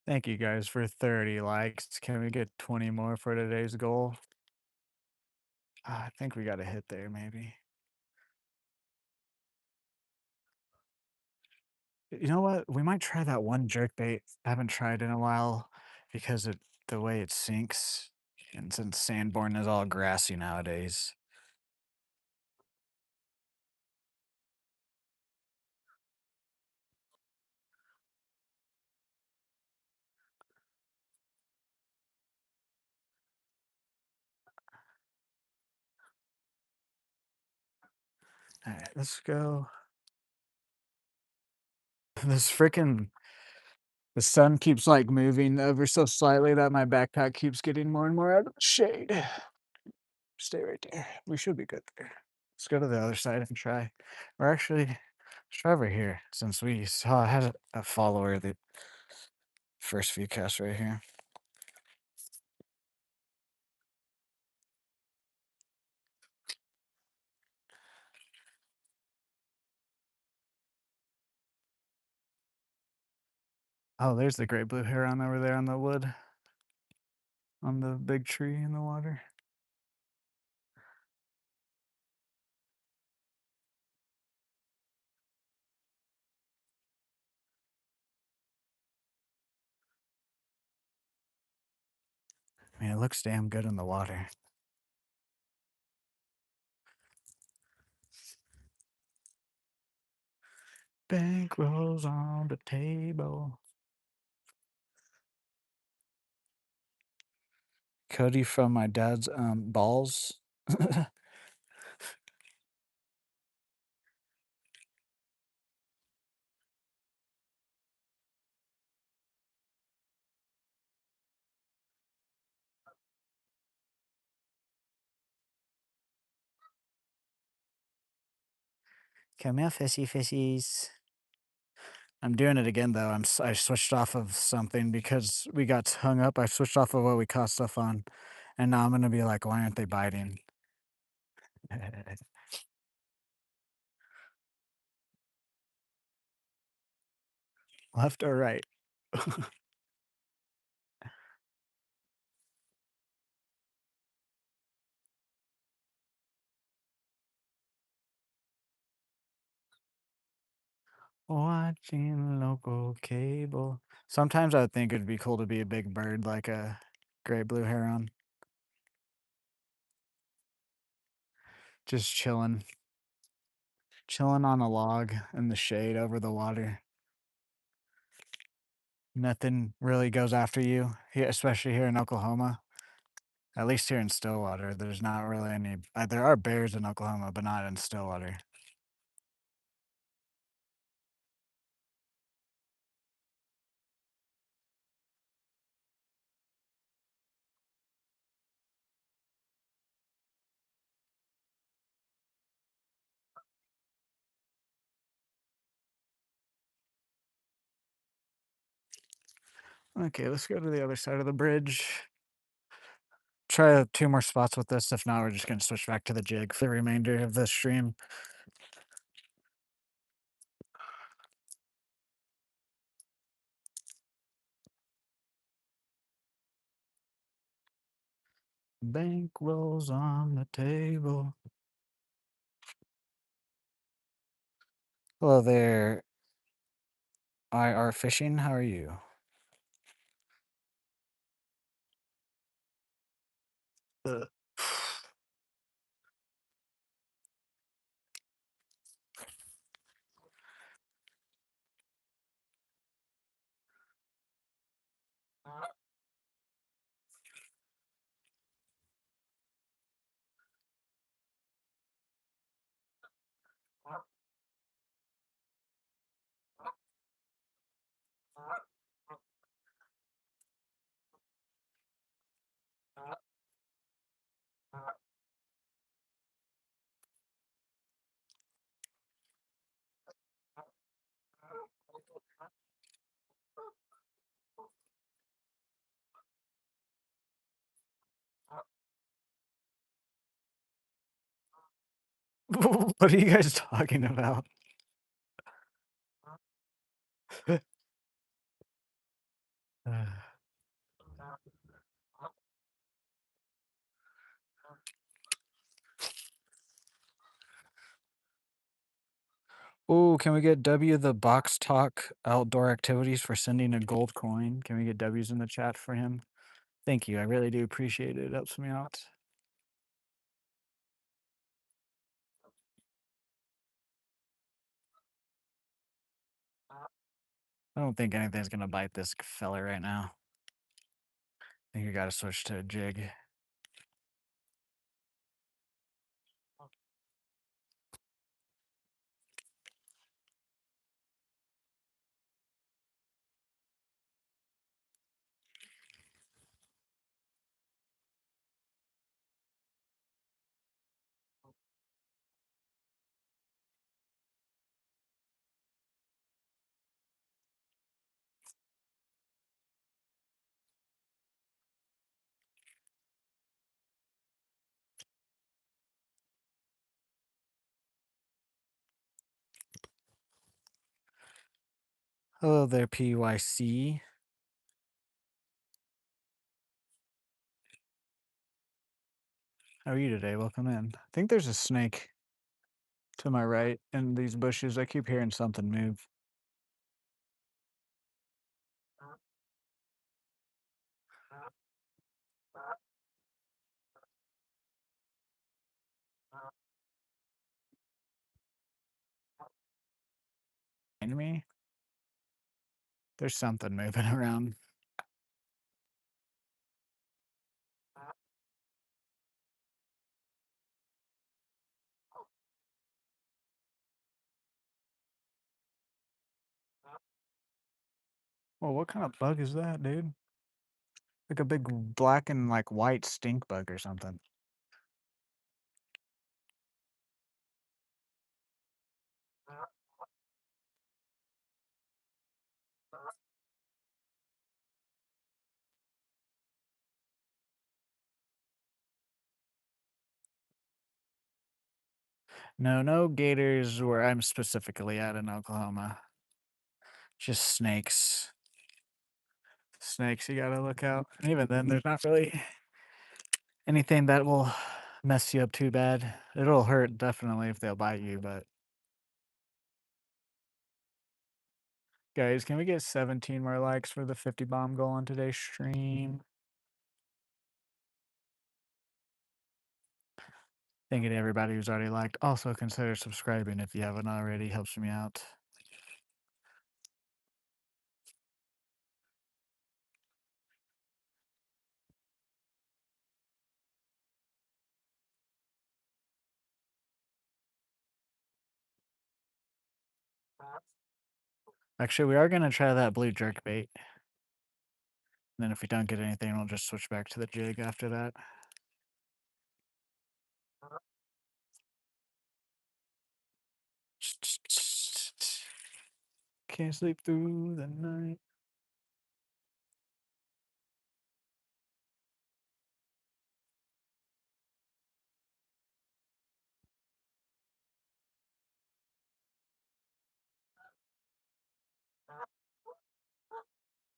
Thank you guys for 30 likes. Can we get 20 more for today's goal? I think we got to hit there maybe. You know what? We might try that one jerk bait. I haven't tried in a while because the way it sinks. And since Sanborn is all grassy nowadays. All right, let's go. This freaking the sun keeps like moving ever so slightly that my backpack keeps getting more and more out of the shade. Stay right there. We should be good there. Let's go to the other side and try. Or actually, let's try over here since we saw I had a follower the first few casts right here. Oh, there's the great blue heron over there on the wood, on the big tree in the water. I mean, it looks damn good in the water. Bankrolls on the table. Cody from my dad's balls. Come here, fishy fishies. I'm doing it again though. I switched off of something because we got hung up. I switched off of what we caught stuff on, and now I'm gonna be like, why aren't they biting? Left or right? Watching local cable. Sometimes I would think it'd be cool to be a big bird like a great blue heron, just chilling on a log in the shade over the water. Nothing really goes after you here, especially here in Oklahoma. At least here in Stillwater, there's not really any. There are bears in Oklahoma, but not in Stillwater. Okay, let's go to the other side of the bridge. Try two more spots with this. If not, we're just gonna switch back to the jig for the remainder of the stream. Bank rolls on the table. Hello there, IR Fishing. How are you? Uh, What are you guys talking about? Oh, can we get W the Box Talk Outdoor Activities for sending a gold coin? Can we get W's in the chat for him? Thank you. I really do appreciate it. It helps me out. I don't think anything's gonna bite this fella right now. I think we gotta switch to a jig. Hello there, PYC. How are you today? Welcome in. I think there's a snake to my right in these bushes. I keep hearing something move. Behind me? There's something moving around. Well, what kind of bug is that, dude? Like a big black and like white stink bug or something. No, no gators where I'm specifically at in Oklahoma. Just snakes. Snakes you gotta look out. And even then, there's not really anything that will mess you up too bad. It'll hurt definitely if they'll bite you, but guys, can we get 17 more likes for the 50 bomb goal on today's stream? Thank you to everybody who's already liked. Also consider subscribing if you haven't already. Helps me out. Actually, we are gonna try that blue jerk bait. And then if we don't get anything, we'll just switch back to the jig after that. Can't sleep through the night.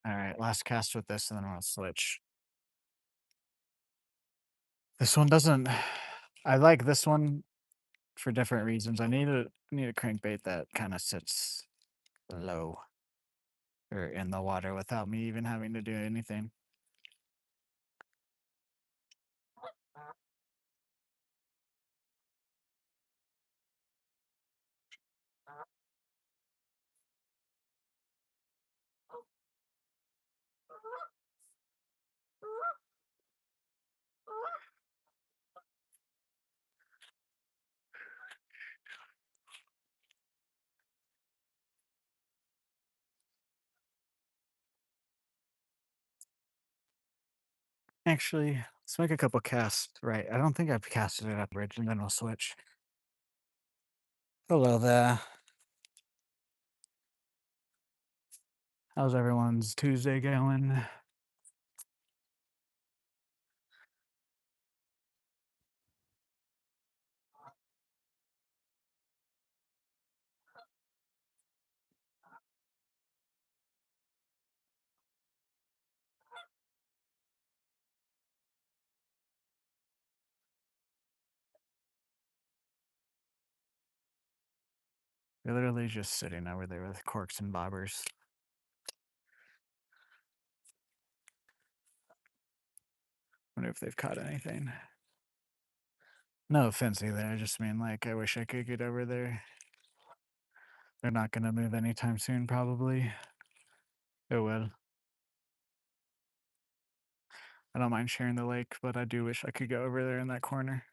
All right, last cast with this, and then I'll switch. This one doesn't. I like this one for different reasons. I need a crankbait that kind of sits low or in the water without me even having to do anything. Actually, let's make a couple casts. Right. I don't think I've casted it up bridge and then we'll switch. Hello there. How's everyone's Tuesday going? They're literally just sitting over there with corks and bobbers. Wonder if they've caught anything. No offense either. I just mean, like, I wish I could get over there. They're not going to move anytime soon, probably. It will. I don't mind sharing the lake, but I do wish I could go over there in that corner.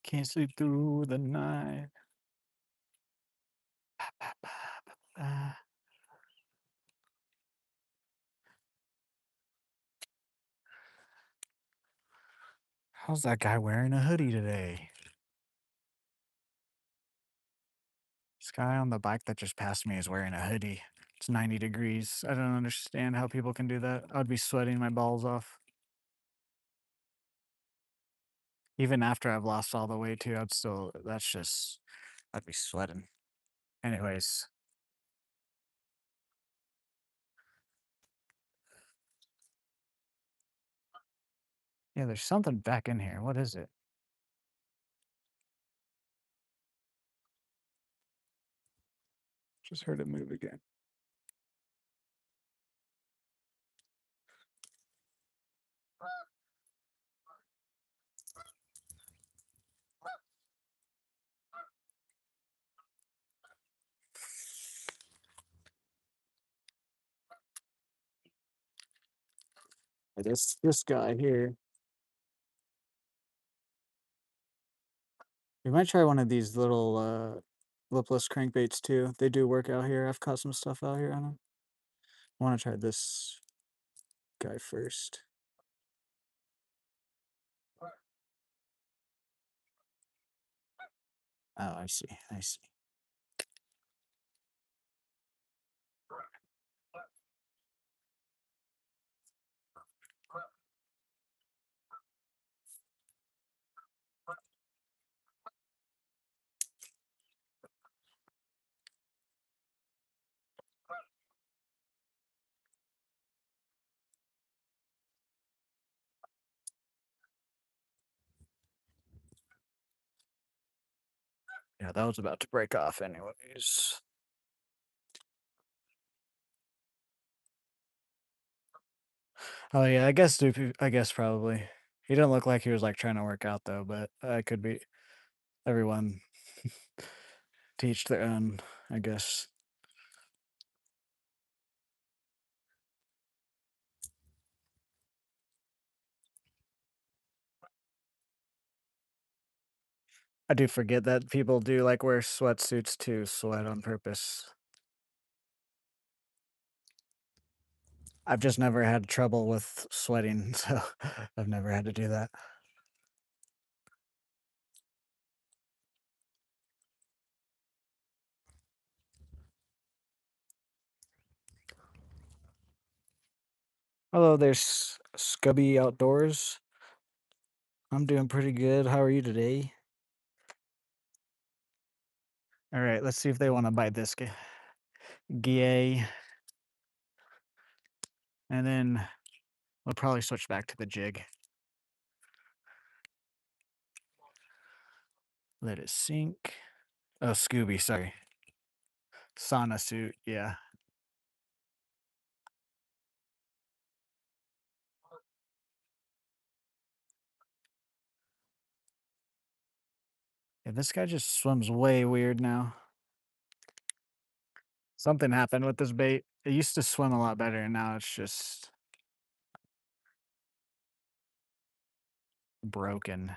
Can't sleep through the night. How's that guy wearing a hoodie today? This guy on the bike that just passed me is wearing a hoodie. It's 90 degrees. I don't understand how people can do that. I'd be sweating my balls off. Even after I've lost all the weight too, I'd be sweating. Anyways. Yeah, there's something back in here. What is it? Just heard it move again. This guy here. We might try one of these little lipless crankbaits too. They do work out here. I've caught some stuff out here on them. I want to try this guy first. Oh, I see. I see. Yeah, that was about to break off anyways. Oh yeah, I guess probably. He didn't look like he was, like, trying to work out though, but I could be everyone teach their own, I guess. I do forget that people do, like, wear sweatsuits to sweat on purpose. I've just never had trouble with sweating, so I've never had to do that. Hello, there's Scubby Outdoors. I'm doing pretty good. How are you today? All right, let's see if they want to buy this GA, and then we'll probably switch back to the jig. Let it sink. Oh, Scooby, sorry. Sauna suit, yeah. Yeah, this guy just swims way weird now. Something happened with this bait. It used to swim a lot better, and now it's just broken.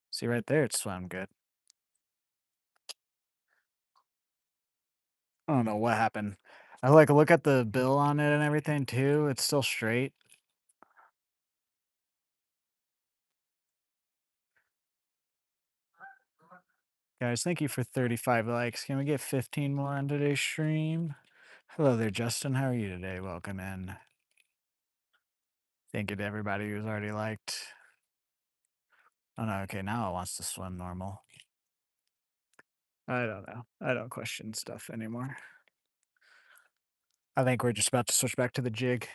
See right there, it swam good. I don't know what happened. I like look at the bill on it and everything too. It's still straight. Guys, thank you for 35 likes. Can we get 15 more on today's stream? Hello there, Justin. How are you today? Welcome in. Thank you to everybody who's already liked. Oh no, okay, now it wants to swim normal. I don't know. I don't question stuff anymore. I think we're just about to switch back to the jig.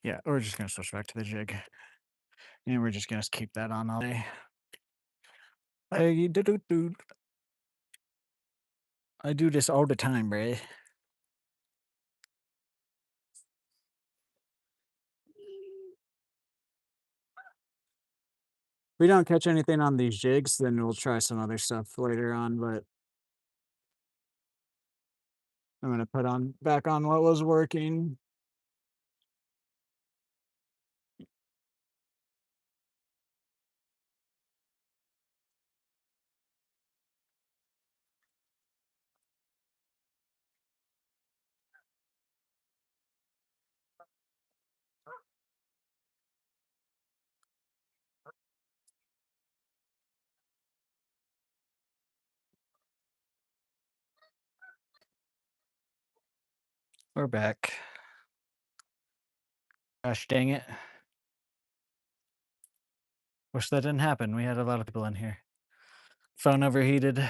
Yeah, we're just gonna switch back to the jig. And we're just gonna keep that on all day. I do this all the time, bruh. We don't catch anything on these jigs, then we'll try some other stuff later on, but I'm gonna put on back on what was working. We're back. Gosh dang it. Wish that didn't happen. We had a lot of people in here. Phone overheated.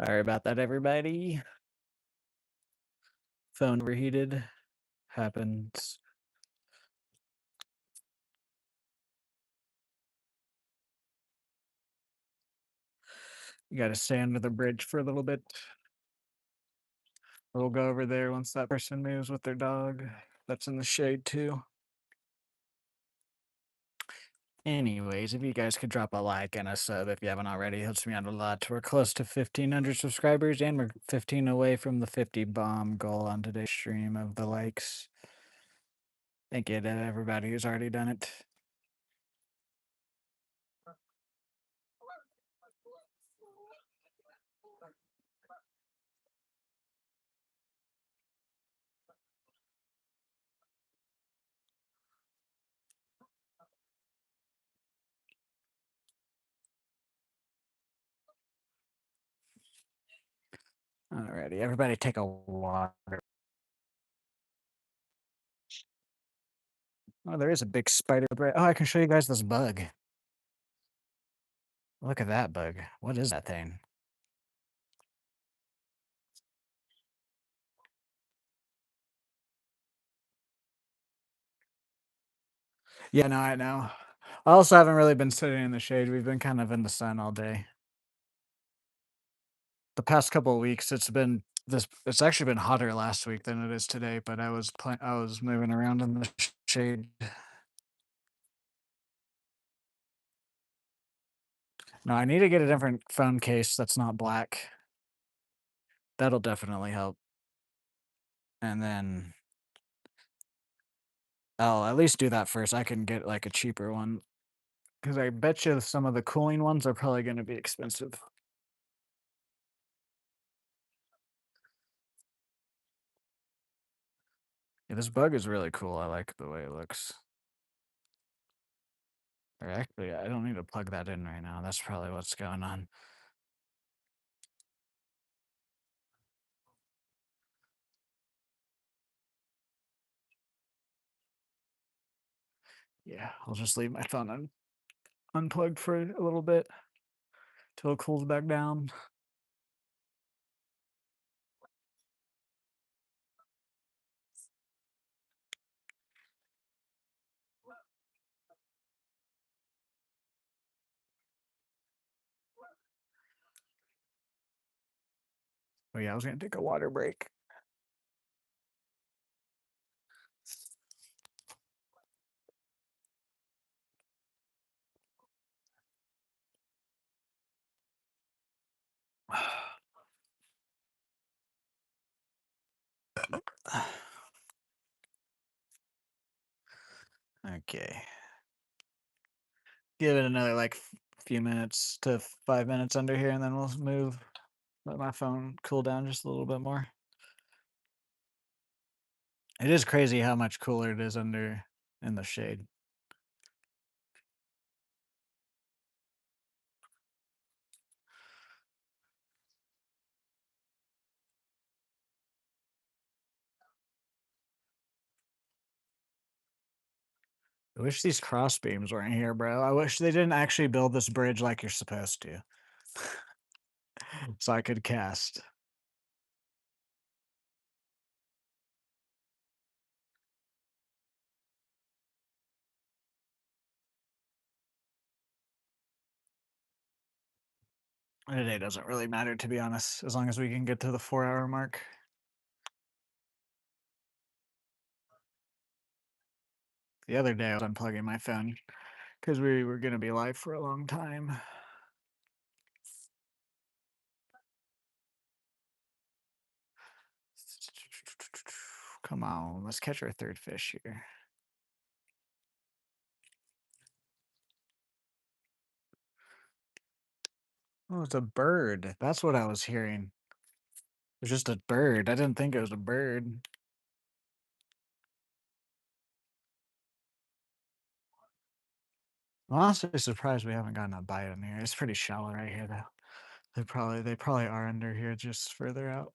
Sorry about that, everybody. Phone overheated. Happens. You gotta stay under the bridge for a little bit. We'll go over there once that person moves with their dog. That's in the shade too. Anyways, if you guys could drop a like and a sub if you haven't already, it helps me out a lot. We're close to 1,500 subscribers, and we're 15 away from the 50 bomb goal on today's stream of the likes. Thank you to everybody who's already done it. Alrighty, everybody take a water. Oh, there is a big spider. Oh, I can show you guys this bug. Look at that bug. What is that thing? Yeah, no, I know. I also haven't really been sitting in the shade. We've been kind of in the sun all day. The past couple of weeks, it's actually been hotter last week than it is today, but I was moving around in the shade. No, I need to get a different phone case that's not black. That'll definitely help. And then I'll at least do that first. I can get like a cheaper one because I bet you some of the cooling ones are probably going to be expensive. Yeah, this bug is really cool. I like the way it looks. Or actually, I don't need to plug that in right now. That's probably what's going on. Yeah, I'll just leave my phone unplugged for a little bit till it cools back down. Oh yeah, I was gonna take a water break. Okay. Give it another like few minutes to 5 minutes under here, and then we'll move. Let my phone cool down just a little bit more. It is crazy how much cooler it is under in the shade. I wish these cross beams weren't here, bro. I wish they didn't actually build this bridge like you're supposed to. So I could cast. Today doesn't really matter, to be honest, as long as we can get to the 4-hour mark. The other day I was unplugging my phone because we were going to be live for a long time. Come on, let's catch our third fish here. Oh, it's a bird. That's what I was hearing. It was just a bird. I didn't think it was a bird. I'm honestly surprised we haven't gotten a bite in here. It's pretty shallow right here, though. They probably are under here, just further out.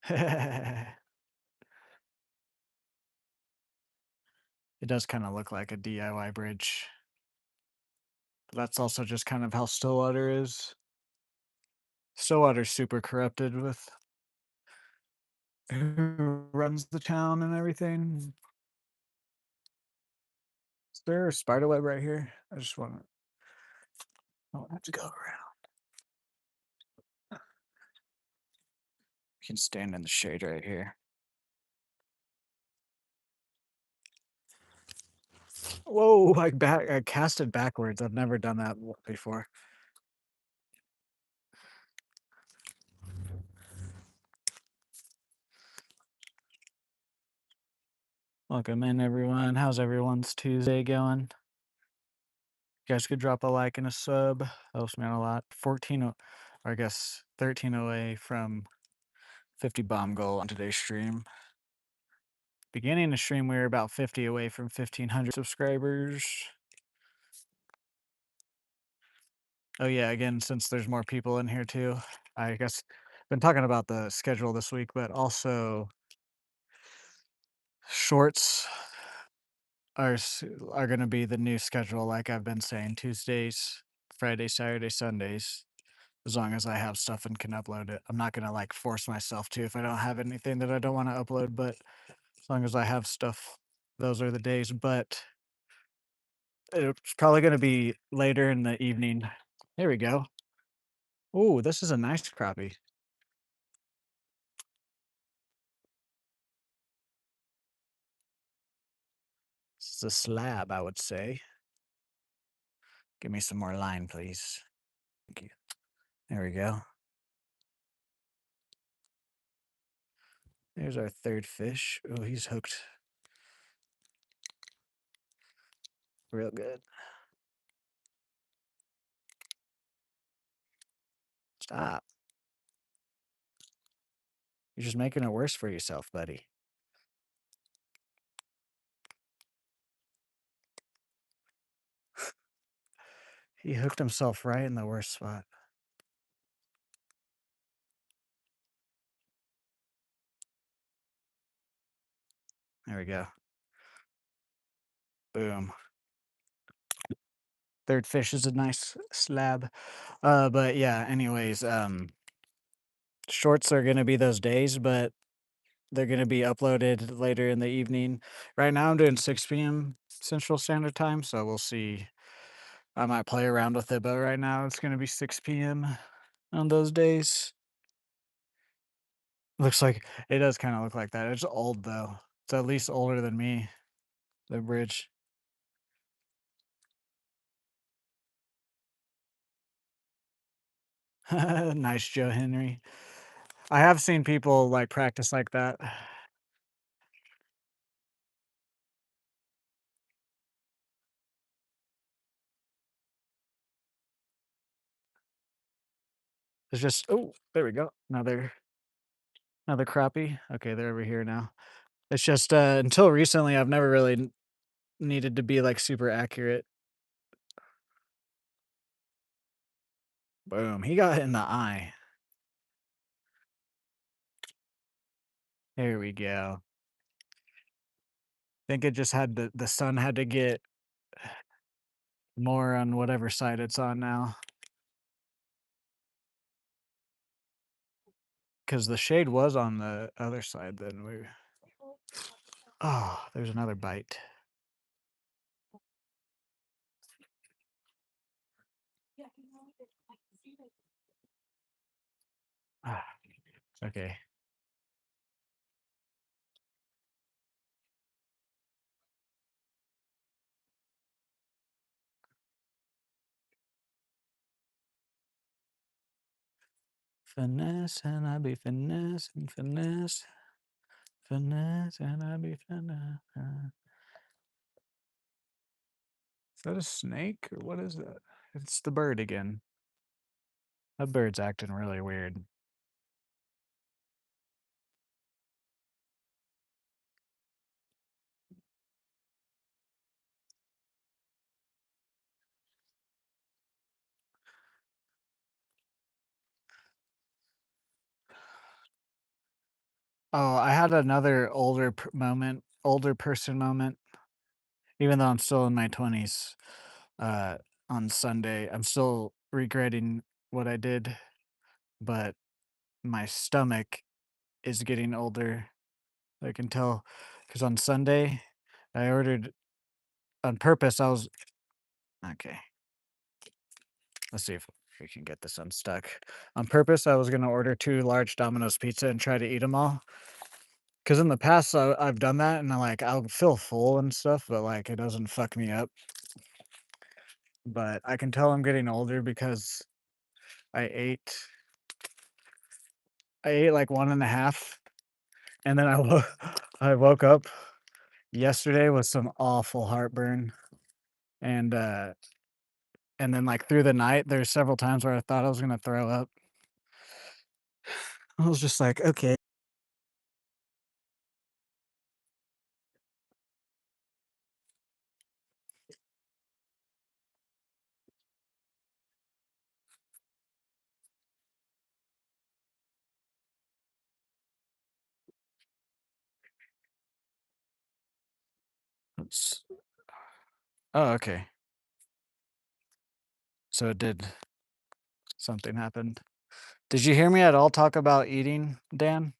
It does kind of look like a DIY bridge. But that's also just kind of how Stillwater is. Stillwater's super corrupted with who runs the town and everything. Is there a spider web right here? I just want to. I don't have to go around. You can stand in the shade right here. Whoa, I cast it backwards. I've never done that before. Welcome in, everyone. How's everyone's Tuesday going? You guys could drop a like and a sub. Helps me out a lot. 14, or I guess 13 away from 50 bomb goal on today's stream. Beginning the stream, we were about 50 away from 1,500 subscribers. Oh yeah, again, since there's more people in here too, I guess been talking about the schedule this week, but also shorts are going to be the new schedule, like I've been saying, Tuesdays, Friday, Saturday, Sundays. As long as I have stuff and can upload it, I'm not gonna like force myself to if I don't have anything that I don't want to upload. But as long as I have stuff, those are the days. But it's probably gonna be later in the evening. There we go. Oh, this is a nice crappie. This is a slab, I would say. Give me some more line, please. Thank you. There we go. There's our third fish. Oh, he's hooked real good. Stop. You're just making it worse for yourself, buddy. He hooked himself right in the worst spot. There we go. Boom. Third fish is a nice slab. But yeah, anyways, shorts are gonna be those days, but they're gonna be uploaded later in the evening. Right now I'm doing 6 p.m. Central Standard Time, so we'll see. I might play around with it, but right now it's gonna be 6 p.m. on those days. Looks like it does kind of look like that. It's old though. It's at least older than me. The bridge. Nice, Joe Henry. I have seen people like practice like that. It's just oh, there we go. Another crappie. Okay, they're over here now. It's just until recently I've never really needed to be like super accurate. Boom. He got hit in the eye. There we go. Think it just had the sun had to get more on whatever side it's on now. Cause the shade was on the other side then we oh, there's another bite. Ah, okay. Finesse and I be finesse and finesse. Finesse and I be finesse. Is that a snake or what is that? It's the bird again. That bird's acting really weird. Oh, I had another older person moment, even though I'm still in my 20s. Uh, on Sunday, I'm still regretting what I did, but my stomach is getting older. I can tell because on Sunday, I ordered on purpose. I was okay. Let's see if we can get this unstuck. On purpose, I was gonna order 2 large Domino's pizza and try to eat them all. Cause in the past, I've done that and I'll feel full and stuff, but, like, it doesn't fuck me up. But I can tell I'm getting older because I ate I ate, like, 1.5, and then I woke up yesterday with some awful heartburn, and, uh and then, like, through the night, there's several times where I thought I was gonna throw up. I was just like, "Okay." It's Oh, okay. So it did something happened. Did you hear me at all talk about eating, Dan,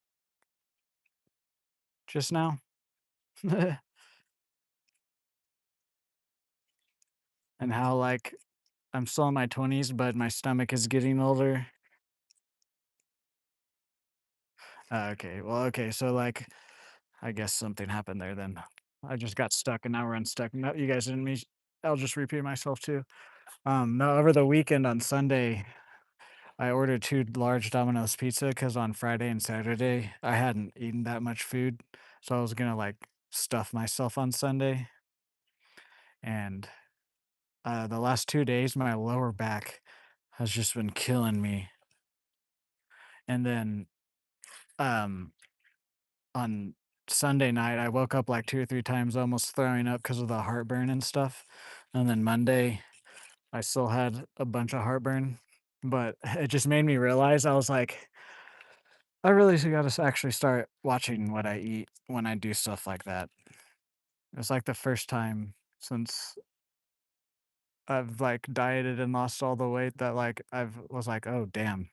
just now? And how, like, I'm still in my 20s, but my stomach is getting older? Okay, well, okay, so, like, I guess something happened there then. I just got stuck and now we're unstuck. No, you guys didn't me I'll just repeat myself too. No, over the weekend on Sunday, I ordered 2 large Domino's pizza because on Friday and Saturday, I hadn't eaten that much food, so I was gonna, like, stuff myself on Sunday, and, the last 2 days, my lower back has just been killing me, and then, um, on Sunday night, I woke up, like, 2 or 3 times almost throwing up because of the heartburn and stuff, and then Monday, I still had a bunch of heartburn, but it just made me realize, I was like, "I really gotta actually start watching what I eat when I do stuff like that." It's like the first time since I've, like, dieted and lost all the weight that, like, I've was like, "Oh, damn."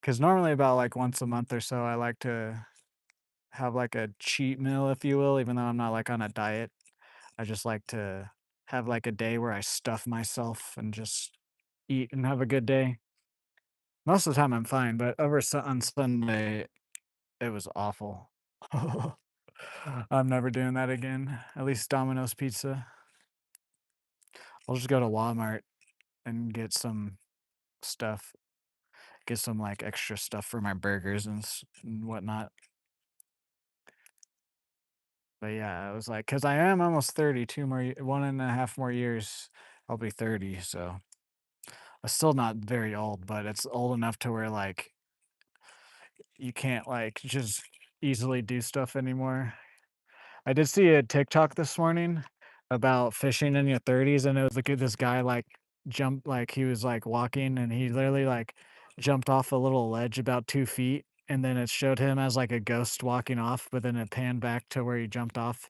'Cause normally about, like, once a month or so, I like to have, like, a cheat meal, if you will, even though I'm not, like, on a diet. I just like to have, like, a day where I stuff myself and just eat and have a good day. Most of the time, I'm fine, but on Sunday, it was awful. I'm never doing that again, at least Domino's Pizza. I'll just go to Walmart and get some stuff, get some, like, extra stuff for my burgers and whatnot. But, yeah, I was like, cause I am almost 30, 2 more ye 1.5 more years, I'll be 30, so still not very old, but it's old enough to where, like, you can't, like, just easily do stuff anymore. I did see a TikTok this morning about fishing in your 30s, and it was like this guy like jumped like he was like walking and he literally like jumped off a little ledge about 2 feet, and then it showed him as like a ghost walking off, but then it panned back to where he jumped off,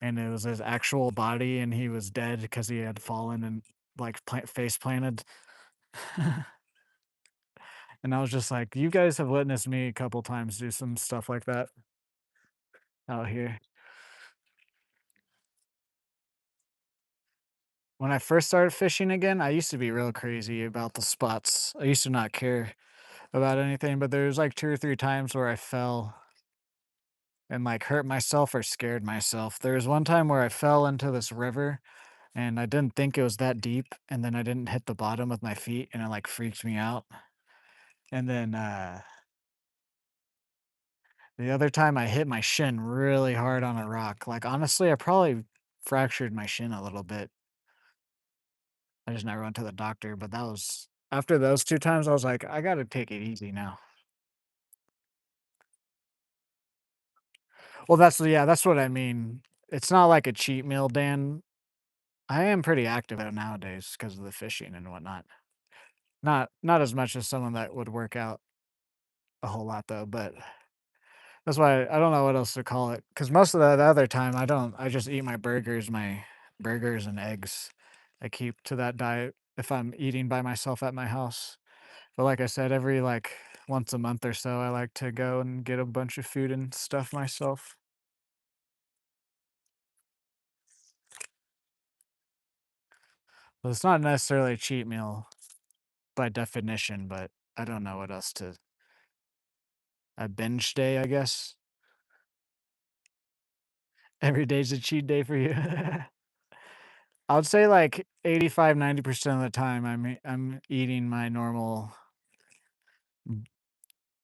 and it was his actual body, and he was dead because he had fallen and like face planted. And I was just like, you guys have witnessed me a couple times do some stuff like that out here. When I first started fishing again, I used to be real crazy about the spots. I used to not care about anything, but there was like 2 or 3 times where I fell and, like, hurt myself or scared myself. There was one time where I fell into this river, and I didn't think it was that deep, and then I didn't hit the bottom with my feet, and it, like, freaked me out. And then, the other time I hit my shin really hard on a rock. Like, honestly, I probably fractured my shin a little bit. I just never went to the doctor, but that was after those 2 times, I was like, "I gotta take it easy now." Well, that's what I mean. It's not like a cheat meal, Dan. I am pretty active out nowadays because of the fishing and whatnot. Not as much as someone that would work out a whole lot though, but that's why I don't know what else to call it. Because most of the other time, I don't. I just eat my burgers and eggs. I keep to that diet if I'm eating by myself at my house. But like I said, every, like, once a month or so, I like to go and get a bunch of food and stuff myself. Well, it's not necessarily a cheat meal by definition, but I don't know what else to a binge day, I guess. Every day's a cheat day for you. I would say like 85, 90% of the time I'm eating my normal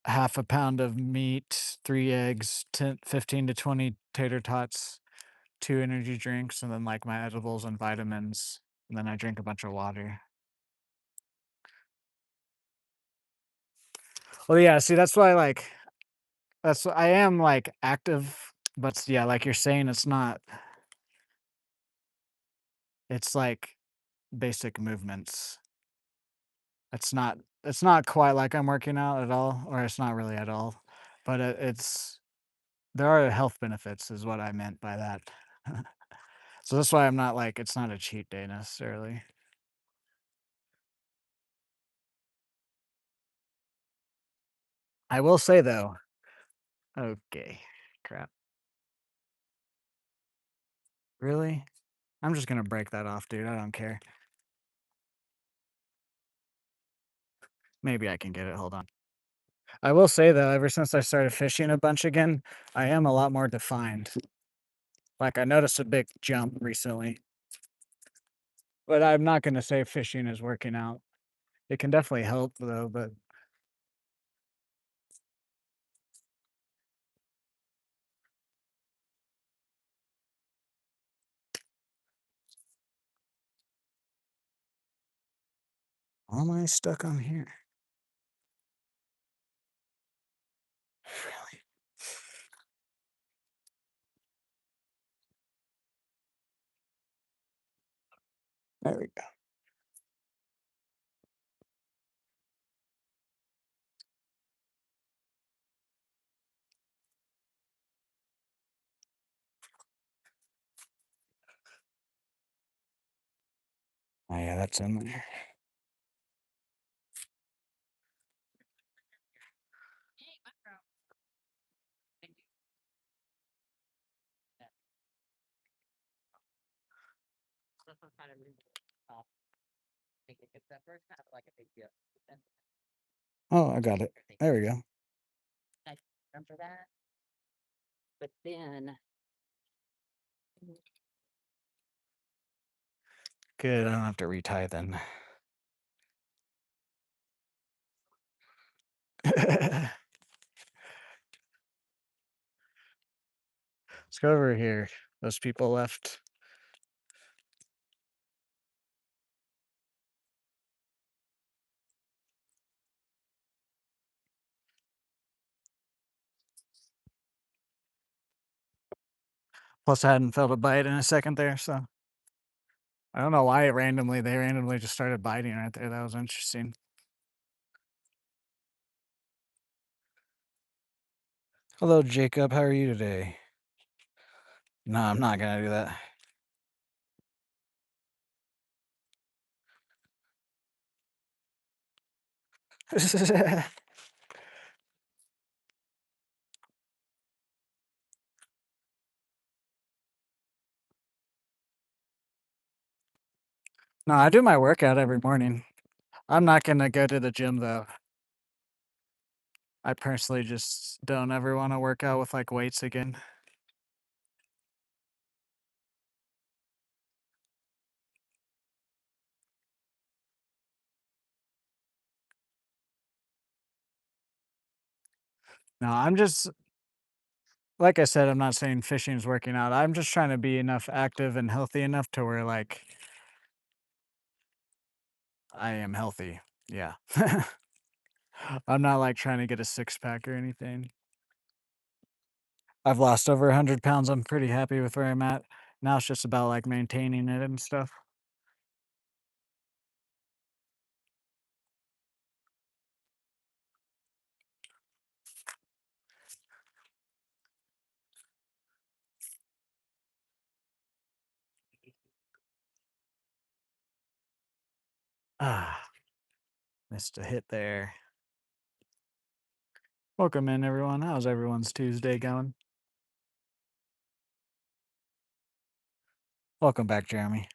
half a pound of meat, 3 eggs, 10, 15 to 20 tater tots, 2 energy drinks, and then like my edibles and vitamins. And then I drink a bunch of water. Well, yeah, see, that's why I am like active, but yeah, like you're saying, it's like basic movements. It's not quite like I'm working out at all, or it's not really at all, but there are health benefits is what I meant by that. So that's why I'm not like it's not a cheat day necessarily. I will say though, okay, crap. Really? I'm just gonna break that off, dude. I don't care. Maybe I can get it. Hold on. I will say though, ever since I started fishing a bunch again, I am a lot more defined. Like I noticed a big jump recently, but I'm not gonna say fishing is working out. It can definitely help though, but why am I stuck on here? Really? There we go. Oh yeah, that's in there. Oh, I got it. There we go. Good. I don't have to retie then. Let's go over here. Those people left. Plus, I hadn't felt a bite in a second there, so I don't know why they randomly just started biting right there. That was interesting. Hello, Jacob. How are you today? No, I'm not gonna do that. No, I do my workout every morning. I'm not gonna go to the gym though. I personally just don't ever want to work out with like weights again. No, I'm just like I said, I'm not saying fishing is working out. I'm just trying to be enough active and healthy enough to where like I am healthy. Yeah. I'm not like trying to get a six pack or anything. I've lost over 100 pounds. I'm pretty happy with where I'm at. Now it's just about like maintaining it and stuff. Ah, missed a hit there. Welcome in, everyone. How's everyone's Tuesday going? Welcome back, Jeremy.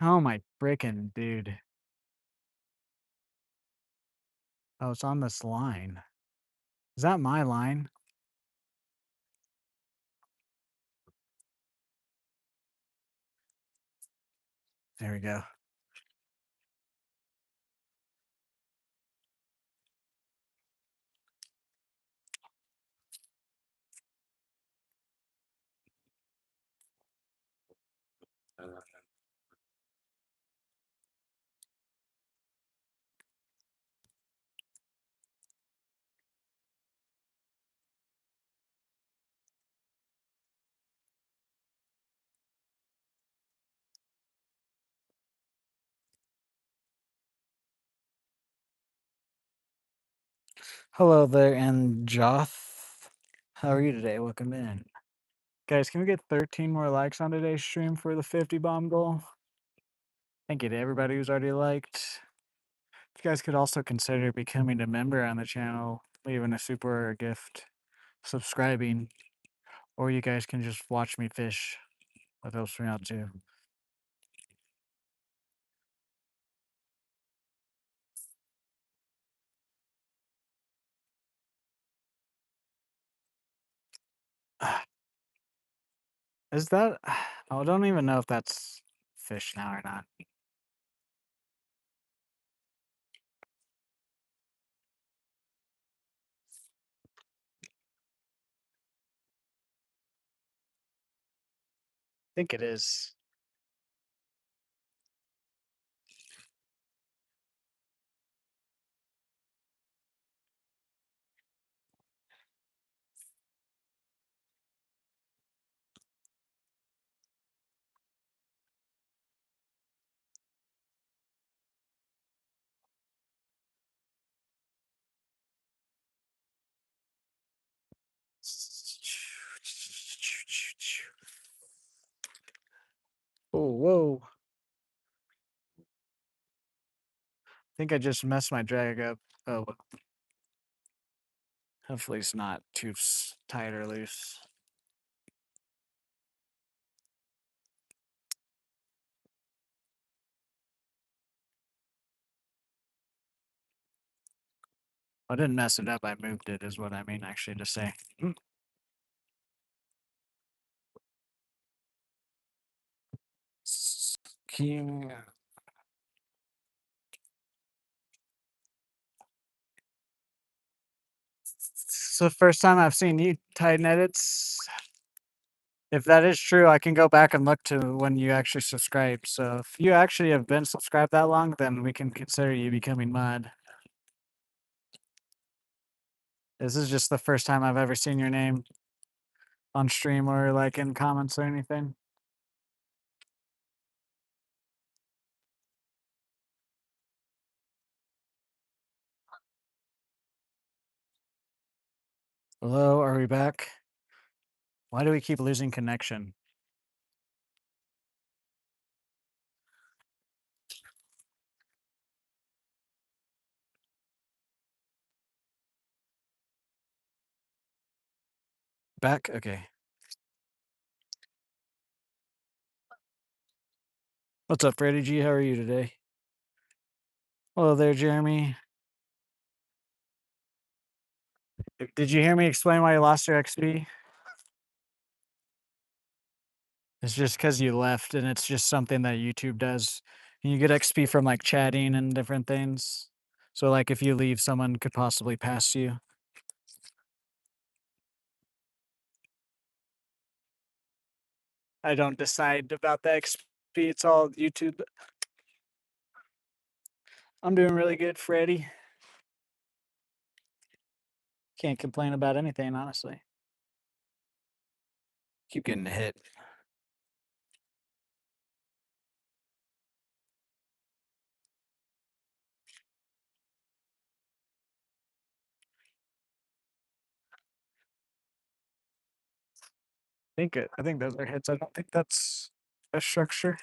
Oh my freaking dude. Oh, it's on this line. Is that my line? There we go. Hello there, and Joth. How are you today? Welcome in. Guys, can we get 13 more likes on today's stream for the 50 bomb goal? Thank you to everybody who's already liked. You guys could also consider becoming a member on the channel, leaving a super or a gift, subscribing, or you guys can just watch me fish. That helps me out too. Is that? Oh, I don't even know if that's fish now or not. I think it is. Oh, whoa. I think I just messed my drag up. Oh, hopefully it's not too tight or loose. I didn't mess it up. I moved it, is what I mean, actually, to say. King. It's the first time I've seen you tighten edits. If that is true, I can go back and look to when you actually subscribed. So if you actually have been subscribed that long, then we can consider you becoming mod. This is just the first time I've ever seen your name on stream or like in comments or anything. Hello, are we back? Why do we keep losing connection? Back? Okay. What's up, Freddie G? How are you today? Hello there, Jeremy. Did you hear me explain why you lost your XP? It's just because you left, and it's just something that YouTube does. And you get XP from like chatting and different things. So, like, if you leave, someone could possibly pass you. I don't decide about the XP. It's all YouTube. I'm doing really good, Freddie. Can't complain about anything, honestly. Keep getting hit. I think those are hits. I don't think that's a structure.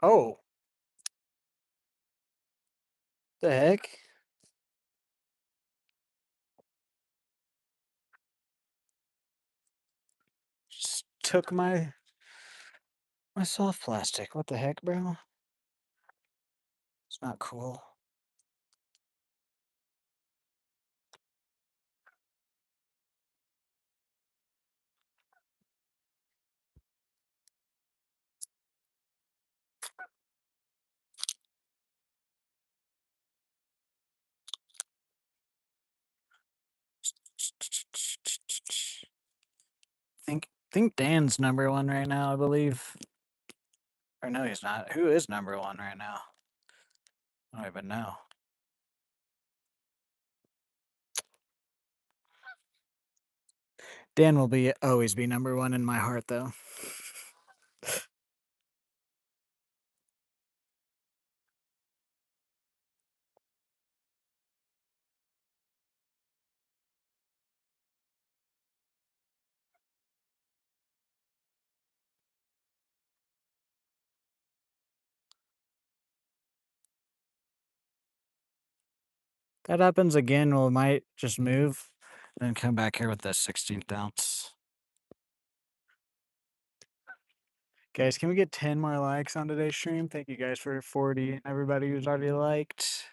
Oh, the heck? Just took my soft plastic. What the heck, bro? It's not cool. Think Dan's number one right now, I believe. Or no, he's not. Who is number one right now? I don't even know. Dan will be always be number one in my heart, though. That happens again, we might just move, then come back here with the 16th ounce. Guys, can we get 10 more likes on today's stream? Thank you guys for 40. Everybody who's already liked.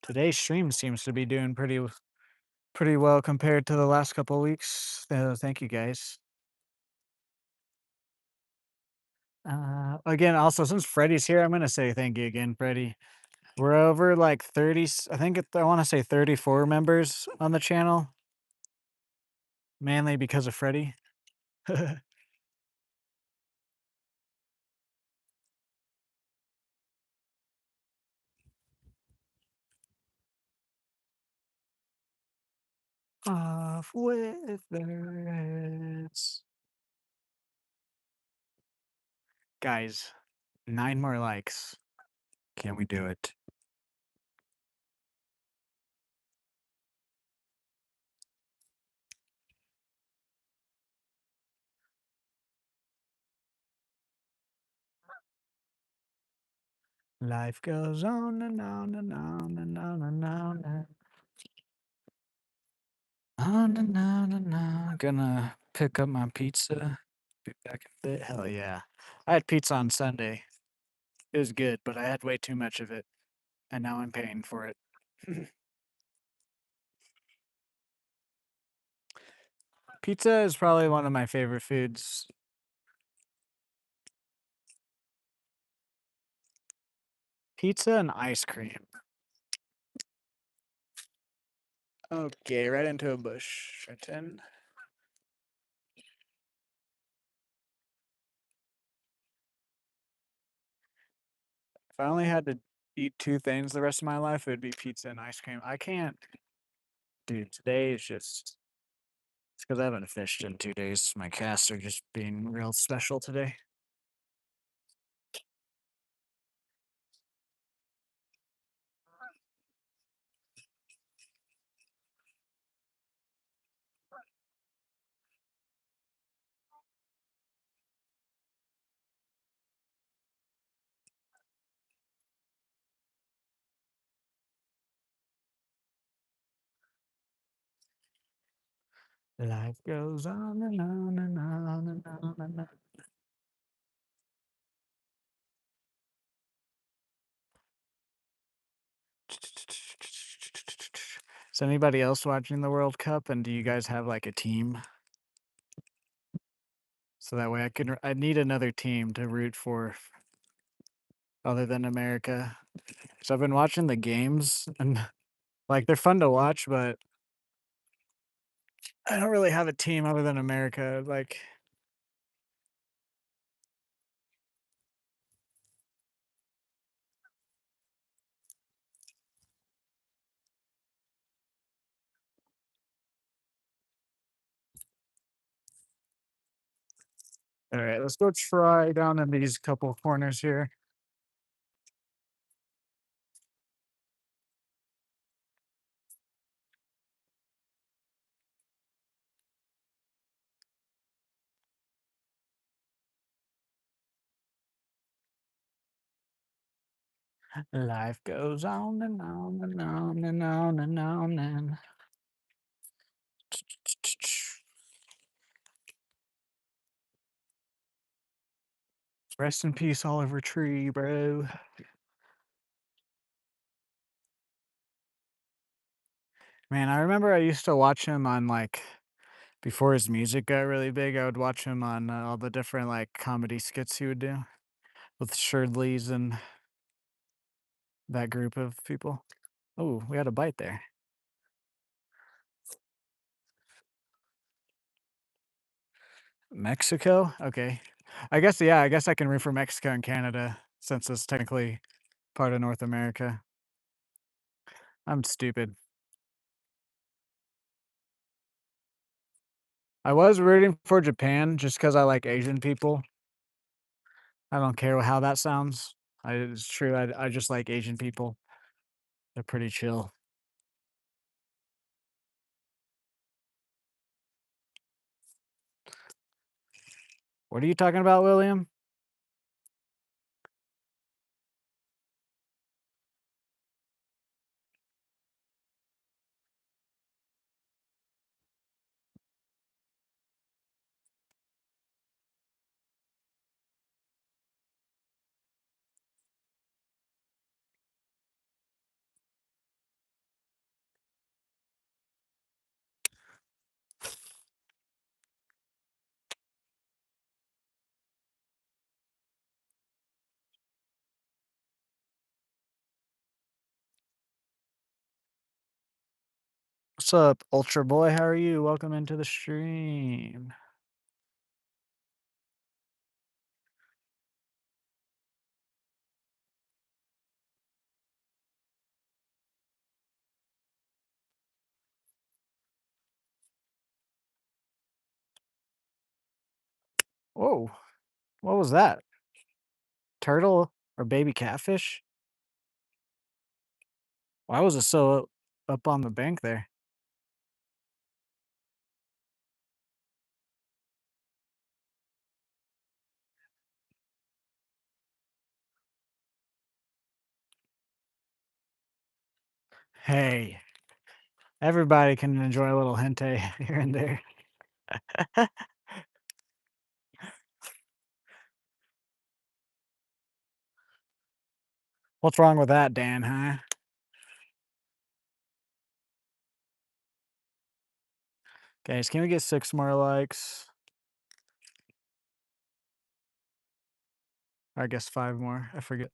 Today's stream seems to be doing pretty well compared to the last couple weeks. Thank you guys. Again, also since Freddie's here, I'm gonna say thank you again, Freddie. We're over like 30. I think I want to say 34 members on the channel, mainly because of Freddie. Off with their heads. Guys, 9 more likes. Can we do it? Life goes on and on and on and on and on and on and on and on. Gonna pick up my pizza. Be back in a bit. Hell yeah. I had pizza on Sunday. It was good, but I had way too much of it, and now I'm paying for it. Pizza is probably one of my favorite foods. Pizza and ice cream. Okay, right into a bush. Right in. If I only had to eat two things the rest of my life, it would be pizza and ice cream. I can't. Dude, today is just. It's because I haven't fished in 2 days. My casts are just being real special today. Life goes on and on and on and on and on. Is anybody else watching the World Cup? And do you guys have like a team? So that way I need another team to root for other than America. So I've been watching the games and like they're fun to watch, but I don't really have a team other than America. Like, all right, let's go try down in these couple corners here. Life goes on and on and on and on and on and. Rest in peace, Oliver Tree, bro. Man, I remember I used to watch him on like before his music got really big. I would watch him on all the different like comedy skits he would do with Sherdleys and that group of people. Oh, we had a bite there. Mexico? Okay. I guess, yeah, I guess I can root for Mexico and Canada since it's technically part of North America. I'm stupid. I was rooting for Japan just because I like Asian people. I don't care how that sounds. It's true. I just like Asian people. They're pretty chill. What are you talking about, William? What's up, Ultra Boy? How are you? Welcome into the stream. Whoa, what was that? Turtle or baby catfish? Why was it so up on the bank there? Hey, everybody can enjoy a little hentai here and there. What's wrong with that, Dan, huh? Guys, can we get 6 more likes? Or I guess 5 more. I forget.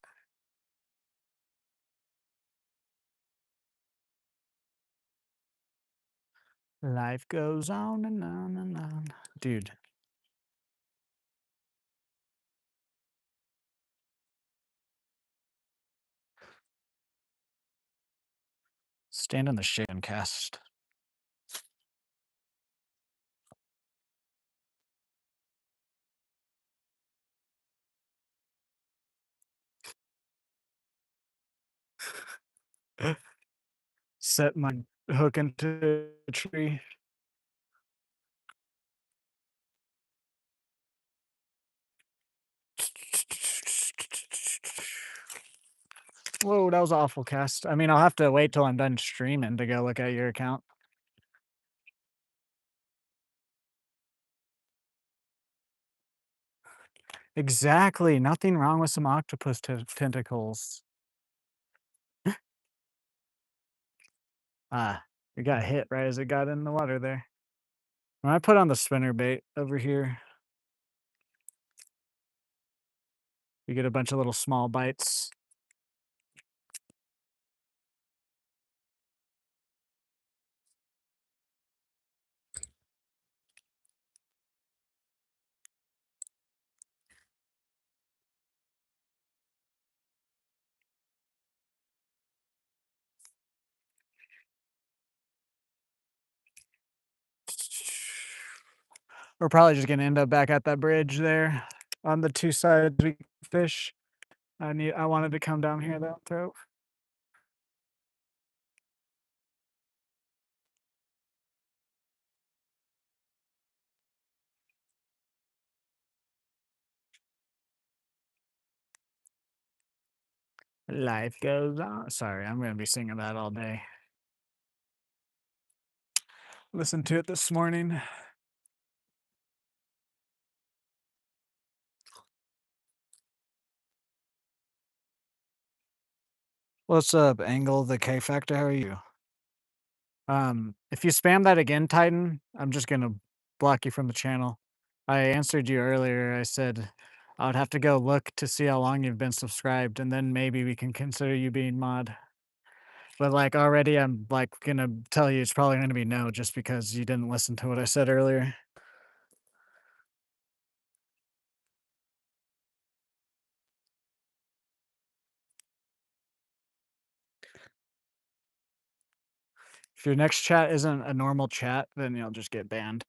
Life goes on and on and on. Dude. Stand in the shade and cast. Set my hook into a tree. Whoa, that was an awful cast. I mean, I'll have to wait till I'm done streaming to go look at your account. Exactly. Nothing wrong with some octopus tentacles. Ah, it got hit right as it got in the water there. When I put on the spinner bait over here, you get a bunch of little small bites. We're probably just gonna end up back at that bridge there on the 2 sides we fish. I wanted to come down here though, throw. Life goes on. Sorry, I'm gonna be singing that all day. Listened to it this morning. What's up, Angle the K Factor? How are you? If you spam that again, Titan, I'm just gonna block you from the channel. I answered you earlier. I said I would have to go look to see how long you've been subscribed, and then maybe we can consider you being mod. But like already, I'm like gonna tell you it's probably gonna be no, just because you didn't listen to what I said earlier. If your next chat isn't a normal chat, then you'll just get banned.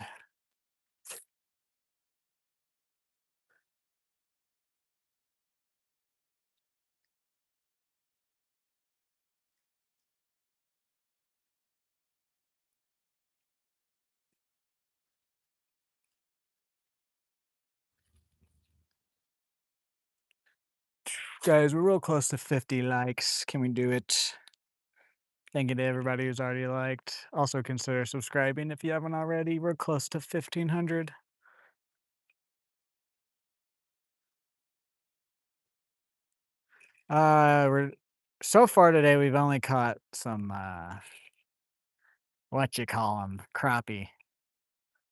Guys, we're real close to 50 likes. Can we do it? Thank you to everybody who's already liked. Also consider subscribing if you haven't already. We're close to 1,500. We're so far today we've only caught some what you call them, crappie.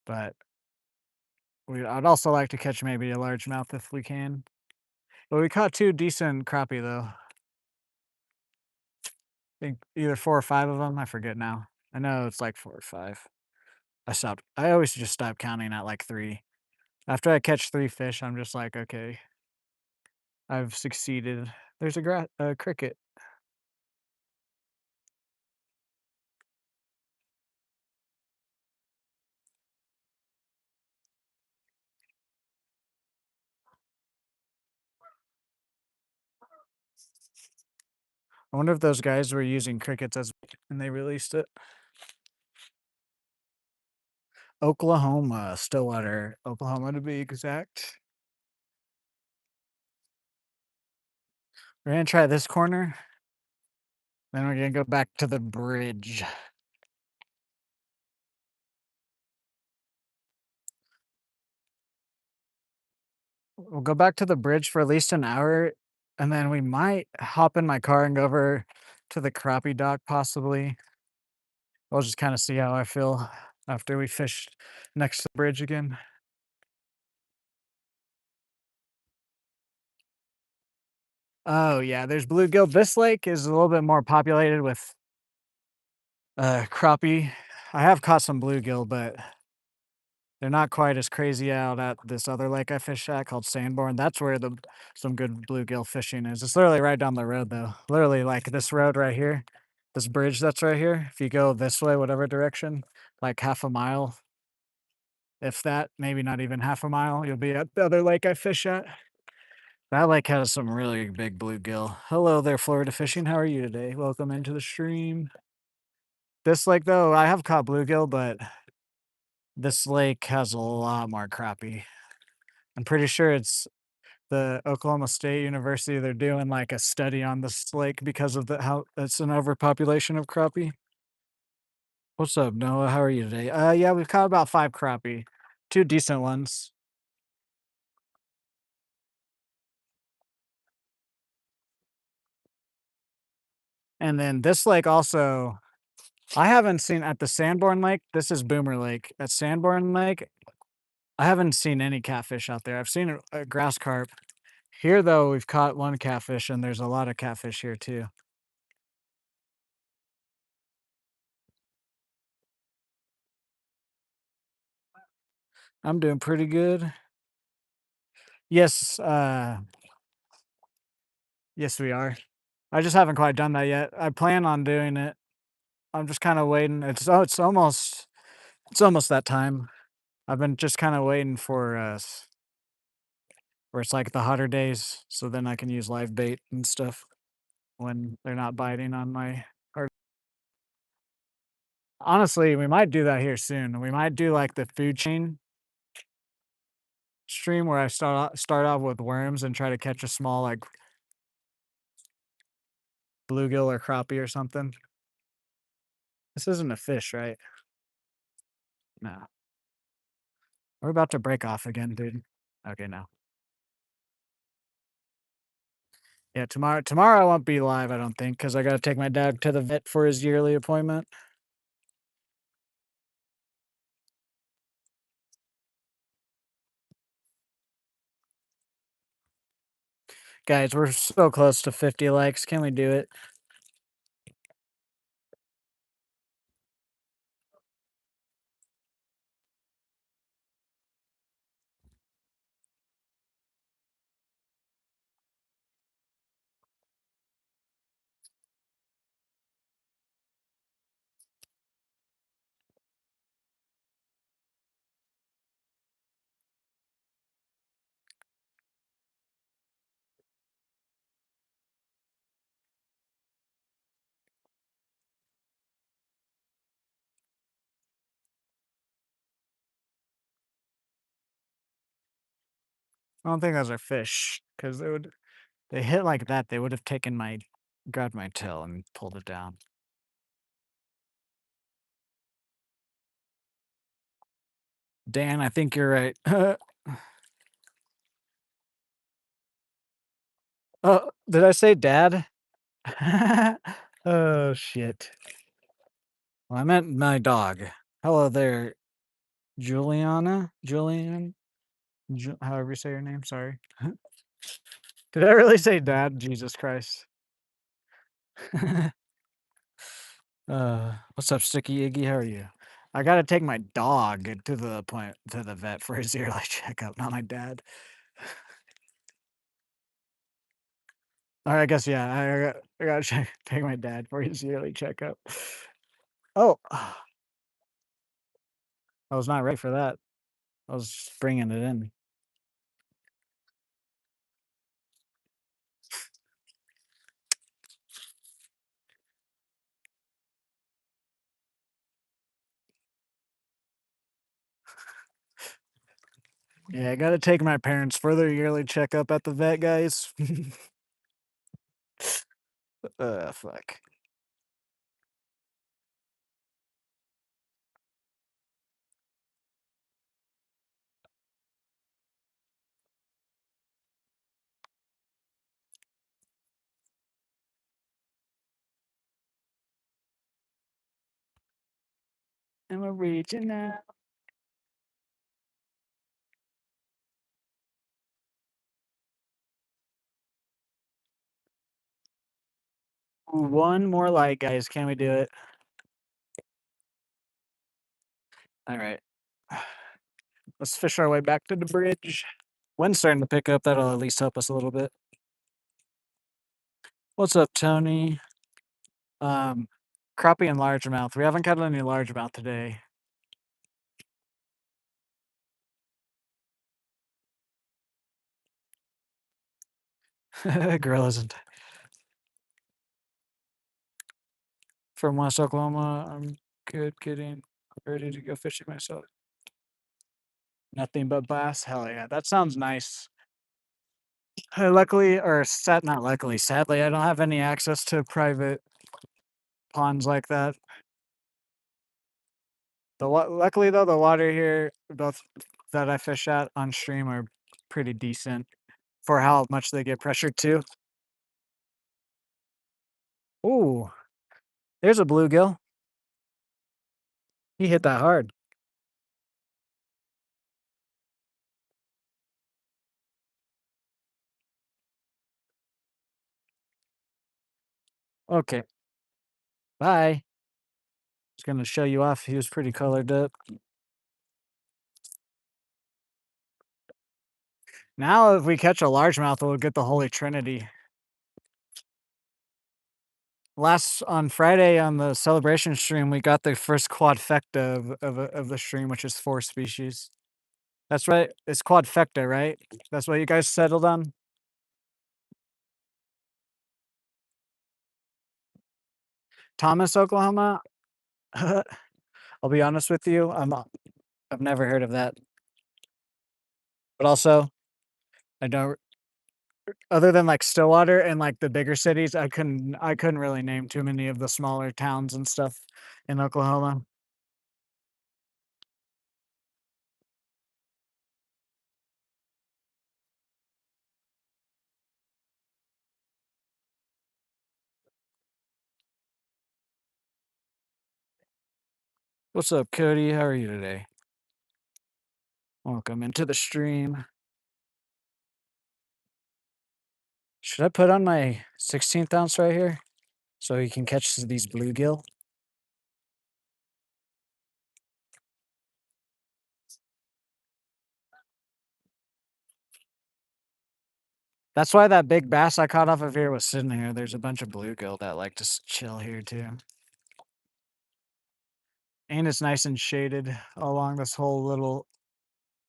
But I'd also like to catch maybe a largemouth if we can. But we caught 2 decent crappie though. I think either 4 or 5 of them. I forget now. I know it's like 4 or 5. I always just stop counting at like 3. After I catch 3 fish, I'm just like, okay, I've succeeded. There's a cricket. I wonder if those guys were using crickets as and they released it. Oklahoma, Stillwater, Oklahoma to be exact. We're gonna try this corner. Then we're gonna go back to the bridge. We'll go back to the bridge for at least an hour, and then we might hop in my car and go over to the crappie dock possibly. We'll just kind of see how I feel after we fish next to the bridge again. Oh yeah, there's bluegill. This lake is a little bit more populated with crappie. I have caught some bluegill, but they're not quite as crazy out at this other lake I fish at called Sanborn. That's where some good bluegill fishing is. It's literally right down the road though. Literally like this road right here, this bridge that's right here. If you go this way, whatever direction, like half a mile, if that, maybe not even half a mile, you'll be at the other lake I fish at. That lake has some really big bluegill. Hello there, Florida Fishing. How are you today? Welcome into the stream. This lake though, I have caught bluegill, but this lake has a lot more crappie. I'm pretty sure it's the Oklahoma State University. They're doing like a study on this lake because of how it's an overpopulation of crappie. What's up, Noah? How are you today? Yeah, we've caught about 5 crappie, 2 decent ones. And then this lake also, I haven't seen at the Sanborn Lake. This is Boomer Lake. At Sanborn Lake, I haven't seen any catfish out there. I've seen a grass carp. Here, though, we've caught 1 catfish, and there's a lot of catfish here too. I'm doing pretty good. Yes, yes, we are. I just haven't quite done that yet. I plan on doing it. I'm just kinda waiting. It's almost that time. I've been just kinda waiting for, where it's like the hotter days, so then I can use live bait and stuff when they're not biting on my or honestly, we might do that here soon. We might do, like, the food chain stream where I start off with worms and try to catch a small, like bluegill or crappie or something. This isn't a fish, right? No. We're about to break off again, dude. Okay, no. Yeah, tomorrow I won't be live, I don't think, because I gotta take my dad to the vet for his yearly appointment. Guys, we're so close to 50 likes. Can we do it? I don't think those are fish, because they hit like that, they would have grabbed my tail and pulled it down. Dan, I think you're right. Oh, did I say dad? Oh, shit. Well, I meant my dog. Hello there, Julian? However you say your name, sorry. Did I really say dad? Jesus Christ. What's up, Sticky Iggy? How are you? I gotta take my dog to the vet for his yearly checkup, not my dad. Or I guess yeah, I gotta take my dad for his yearly checkup. Oh, I was not ready for that. I was just bringing it in. Yeah, I gotta take my parents for their yearly checkup at the vet, guys. Fuck. I'm a reaching out. One more light, guys. Can we do it? All right. Let's fish our way back to the bridge. Wind's starting to pick up. That'll at least help us a little bit. What's up, Tony? Crappie and largemouth. We haven't got any largemouth today. Gorillas and from West Oklahoma. I'm good getting ready to go fishing myself. Nothing but bass. Hell yeah, that sounds nice. Luckily, or not luckily, sadly, I don't have any access to private ponds like that. Luckily though, the water here, both that I fish at on stream, are pretty decent for how much they get pressured to. Ooh, there's a bluegill. He hit that hard. Okay, bye. Just gonna show you off. He was pretty colored up. Now, if we catch a largemouth, we'll get the Holy Trinity. On Friday on the celebration stream, we got the first quadfecta of the stream, which is 4 species. That's right. It's quadfecta, right? That's what you guys settled on? Thomas, Oklahoma? I'll be honest with you, I've never heard of that. But also, I don't Other than, like, Stillwater and, like, the bigger cities, I couldn't really name too many of the smaller towns and stuff in Oklahoma. What's up, Cody? How are you today? Welcome into the stream. Should I put on my 16th ounce right here so you can catch these bluegill? That's why that big bass I caught off of here was sitting here. There's a bunch of bluegill that like to chill here too. And it's nice and shaded along this whole little,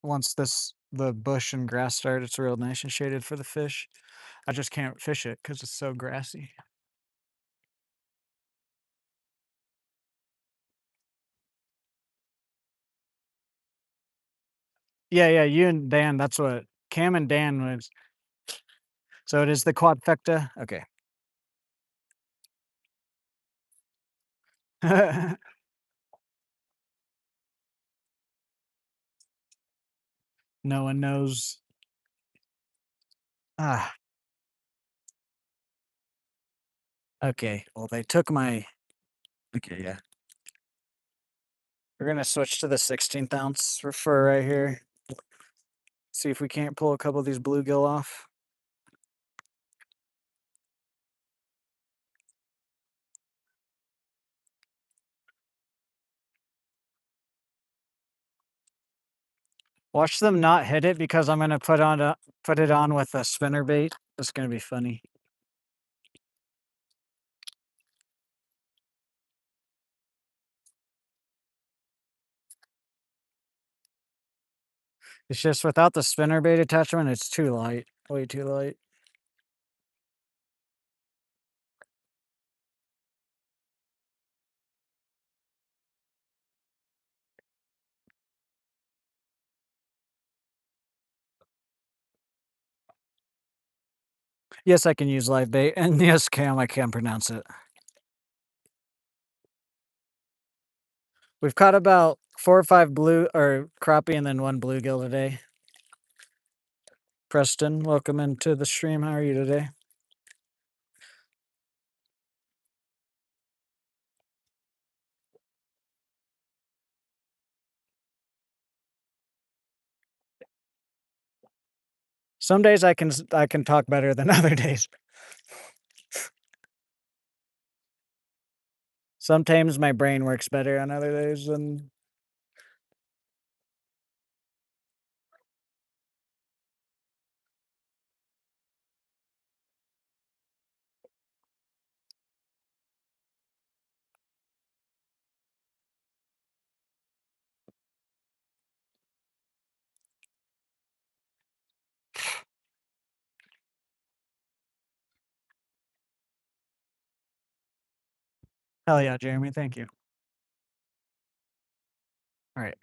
once the bush and grass start, it's real nice and shaded for the fish. I just can't fish it because it's so grassy. Yeah, yeah, you and Dan, that's what Cam and Dan was. So it is the quadfecta? Okay. No one knows. Ah, okay. Well, they took my. Okay, yeah. We're gonna switch to the 16th ounce for right here. See if we can't pull a couple of these bluegill off. Watch them not hit it because I'm gonna put it on with a spinner bait. It's gonna be funny. It's just without the spinner bait attachment, it's too light. Way too light. Yes, I can use live bait, and yes, Cam, I can pronounce it. We've caught about 4 or 5 blue or crappie and then 1 bluegill today. Preston, welcome into the stream. How are you today? Some days I can talk better than other days. Sometimes my brain works better on other days than. Hell yeah, Jeremy, thank you. All right.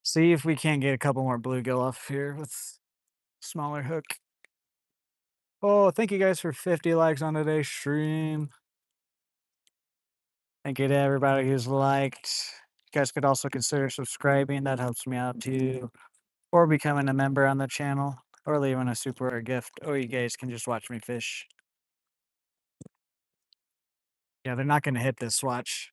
See if we can't get a couple more bluegill off here with smaller hook. Oh, thank you guys for 50 likes on today's stream. Thank you to everybody who's liked. You guys could also consider subscribing. That helps me out too. Or becoming a member on the channel. Or leaving a super rare gift. Or you guys can just watch me fish. Yeah, they're not going to hit this. Watch.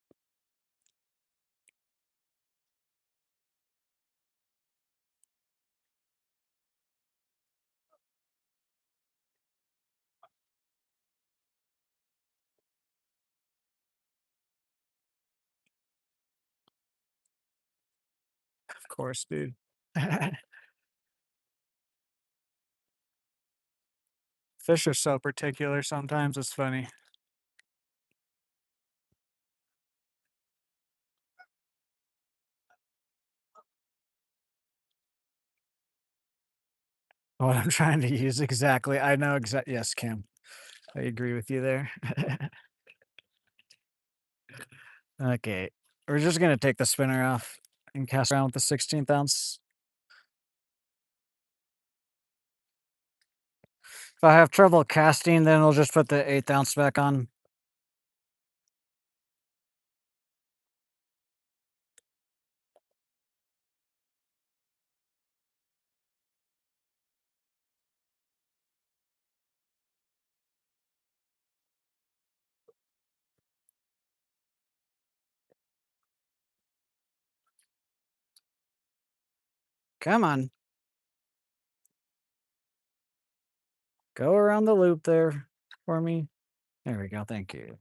Of course, dude. Fish are so particular sometimes. It's funny. What I'm trying to use exactly. I know exactly. Yes, Kim. I agree with you there. Okay. We're just going to take the spinner off and cast around with the 16th ounce. If I have trouble casting, then we'll just put the 1/8 ounce back on. Come on. Go around the loop there for me. There we go, thank you.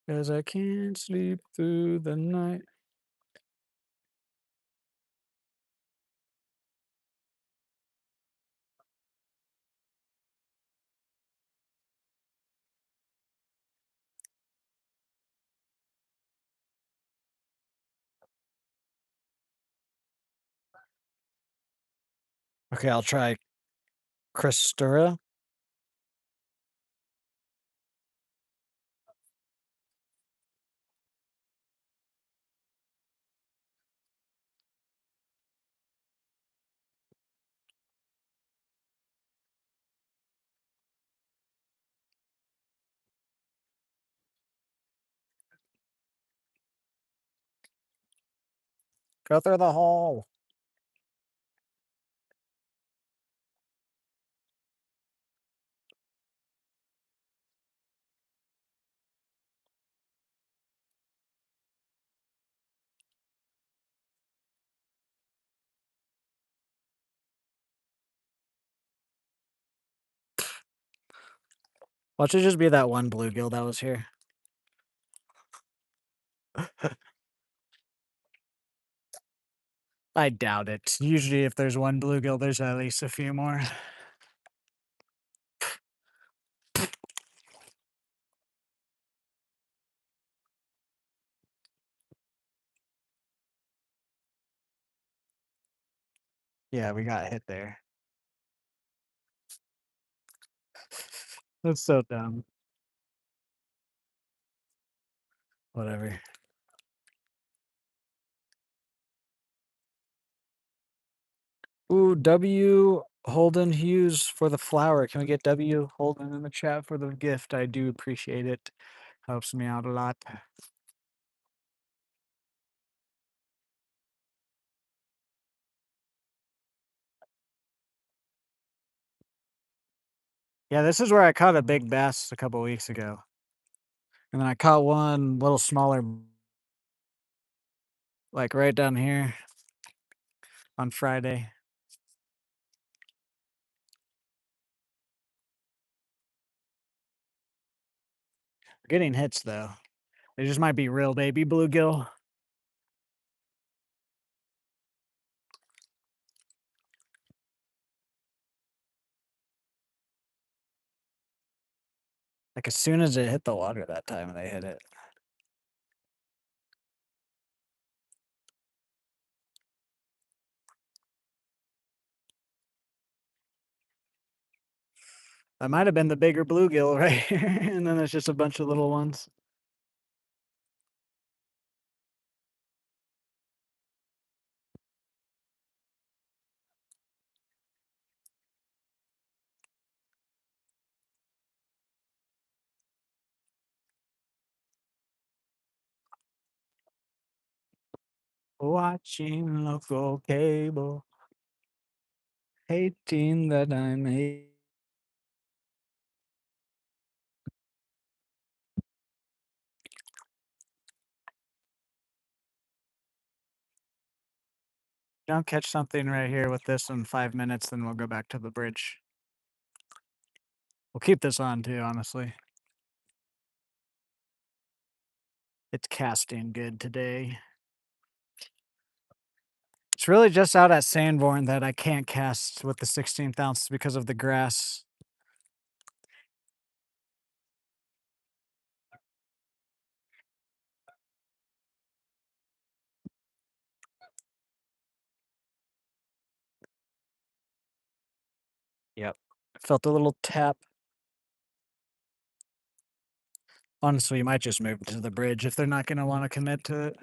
'Cause I can't sleep through the night. Okay, I'll try Christura. Go through the hole. Watch it just be that one bluegill that was here. I doubt it. Usually if there's one bluegill, there's at least a few more. Yeah, we got hit there. That's so dumb. Whatever. Ooh, W Holden Hughes for the flower. Can we get W Holden in the chat for the gift? I do appreciate it. Helps me out a lot. Yeah, this is where I caught a big bass a couple weeks ago. And then I caught one little smaller, like right down here on Friday. Getting hits though. They just might be real baby bluegill. Like as soon as it hit the water that time, they hit it. That might have been the bigger bluegill right here, and then it's just a bunch of little ones. Watching local cable, hating that I'm a. Don't catch something right here with this in 5 minutes, then we'll go back to the bridge. We'll keep this on too, honestly. It's casting good today. It's really just out at Sanborn that I can't cast with the 16th ounce because of the grass. Yep. Felt a little tap. Honestly, you might just move to the bridge if they're not gonna wanna commit to it.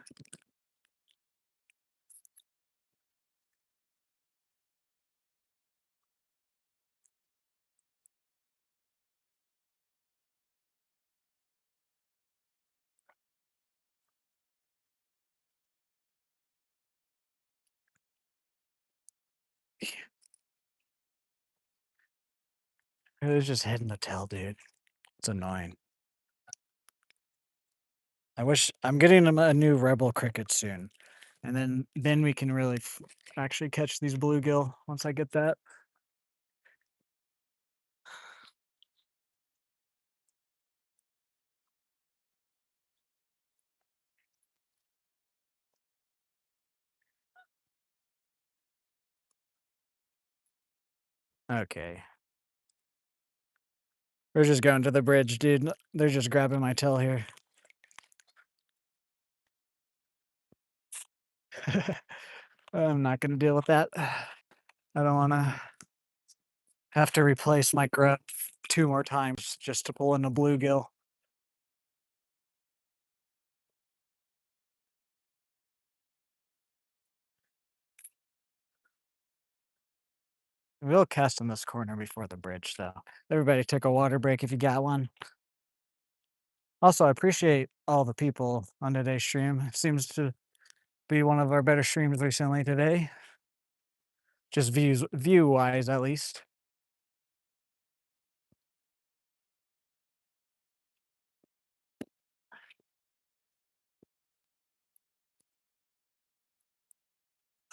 It was just hitting the tail, dude. It's annoying. I wish I'm getting a new rebel cricket soon, and then we can really actually catch these bluegill once I get that. Okay. We're just going to the bridge, dude. They're just grabbing my tail here. I'm not gonna deal with that. I don't wanna have to replace my grunt 2 more times just to pull in a bluegill. We'll cast in this corner before the bridge, though. Everybody take a water break if you got one. Also, I appreciate all the people on today's stream. It seems to be one of our better streams recently today. Just view-wise, at least.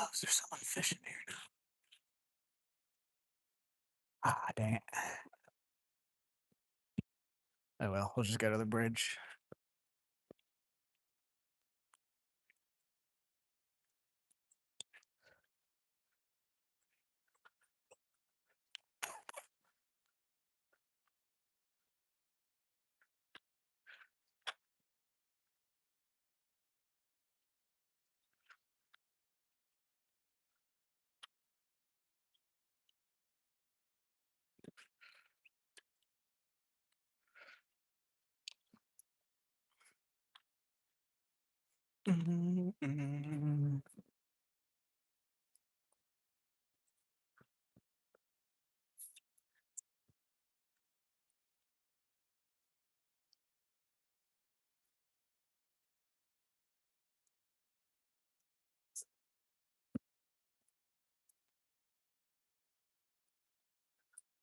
Oh, is there someone fishing here now? Ah, dang it. Oh well, we'll just go to the bridge.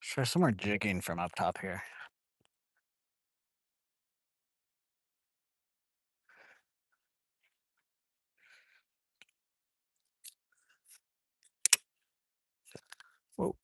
Sure, some more jigging from up top here. Whoa.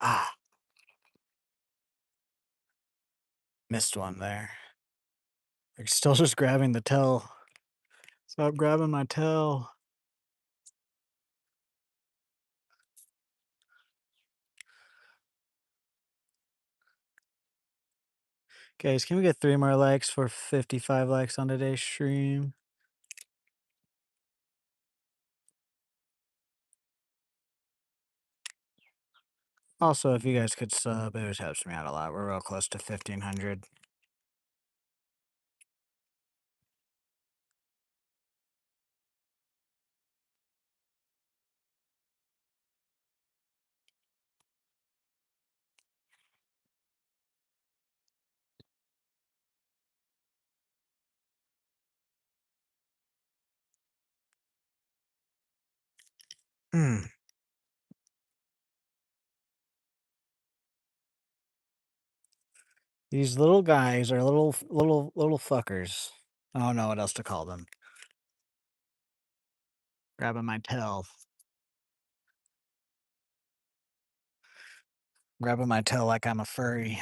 Ah, missed one there. They're still just grabbing the tail. Stop grabbing my tail. Guys, can we get 3 more likes for 55 likes on today's stream? Also, if you guys could sub, it would helps me out a lot. We're real close to 1,500. Hmm. These little guys are little fuckers. I don't know what else to call them. Grabbing my tail. Grabbing my tail like I'm a furry.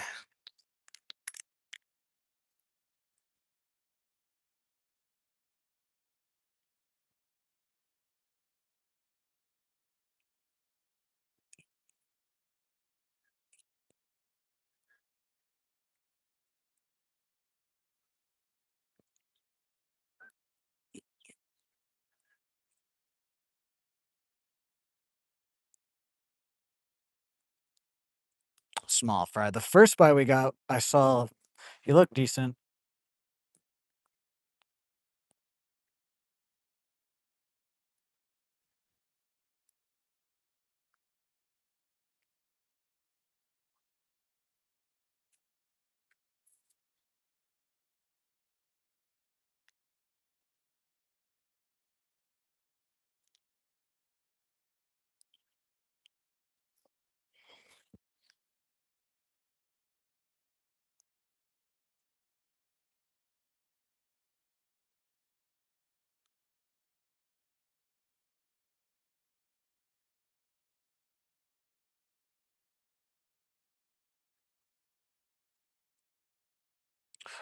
small fry. The first bite we got, I saw he looked decent.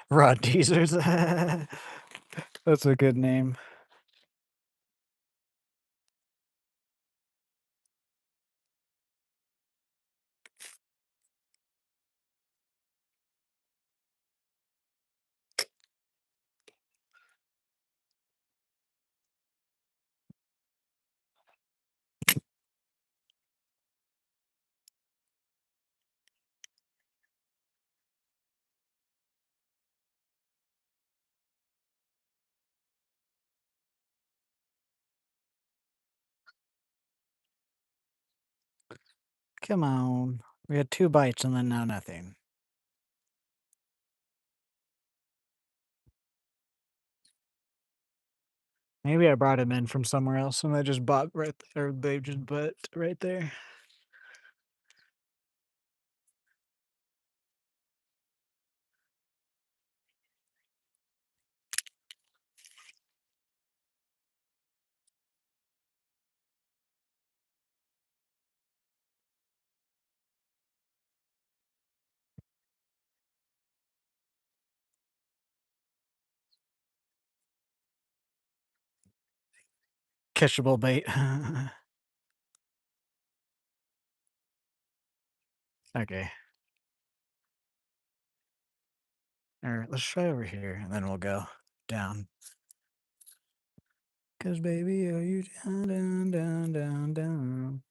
Raw teasers. That's a good name. Come on. We had 2 bites and then now nothing. Maybe I brought him in from somewhere else and they just bought right or they just bought right there. Catchable bait. Okay. Alright, let's try over here and then we'll go down. 'Cause baby, are you down, down, down, down, down?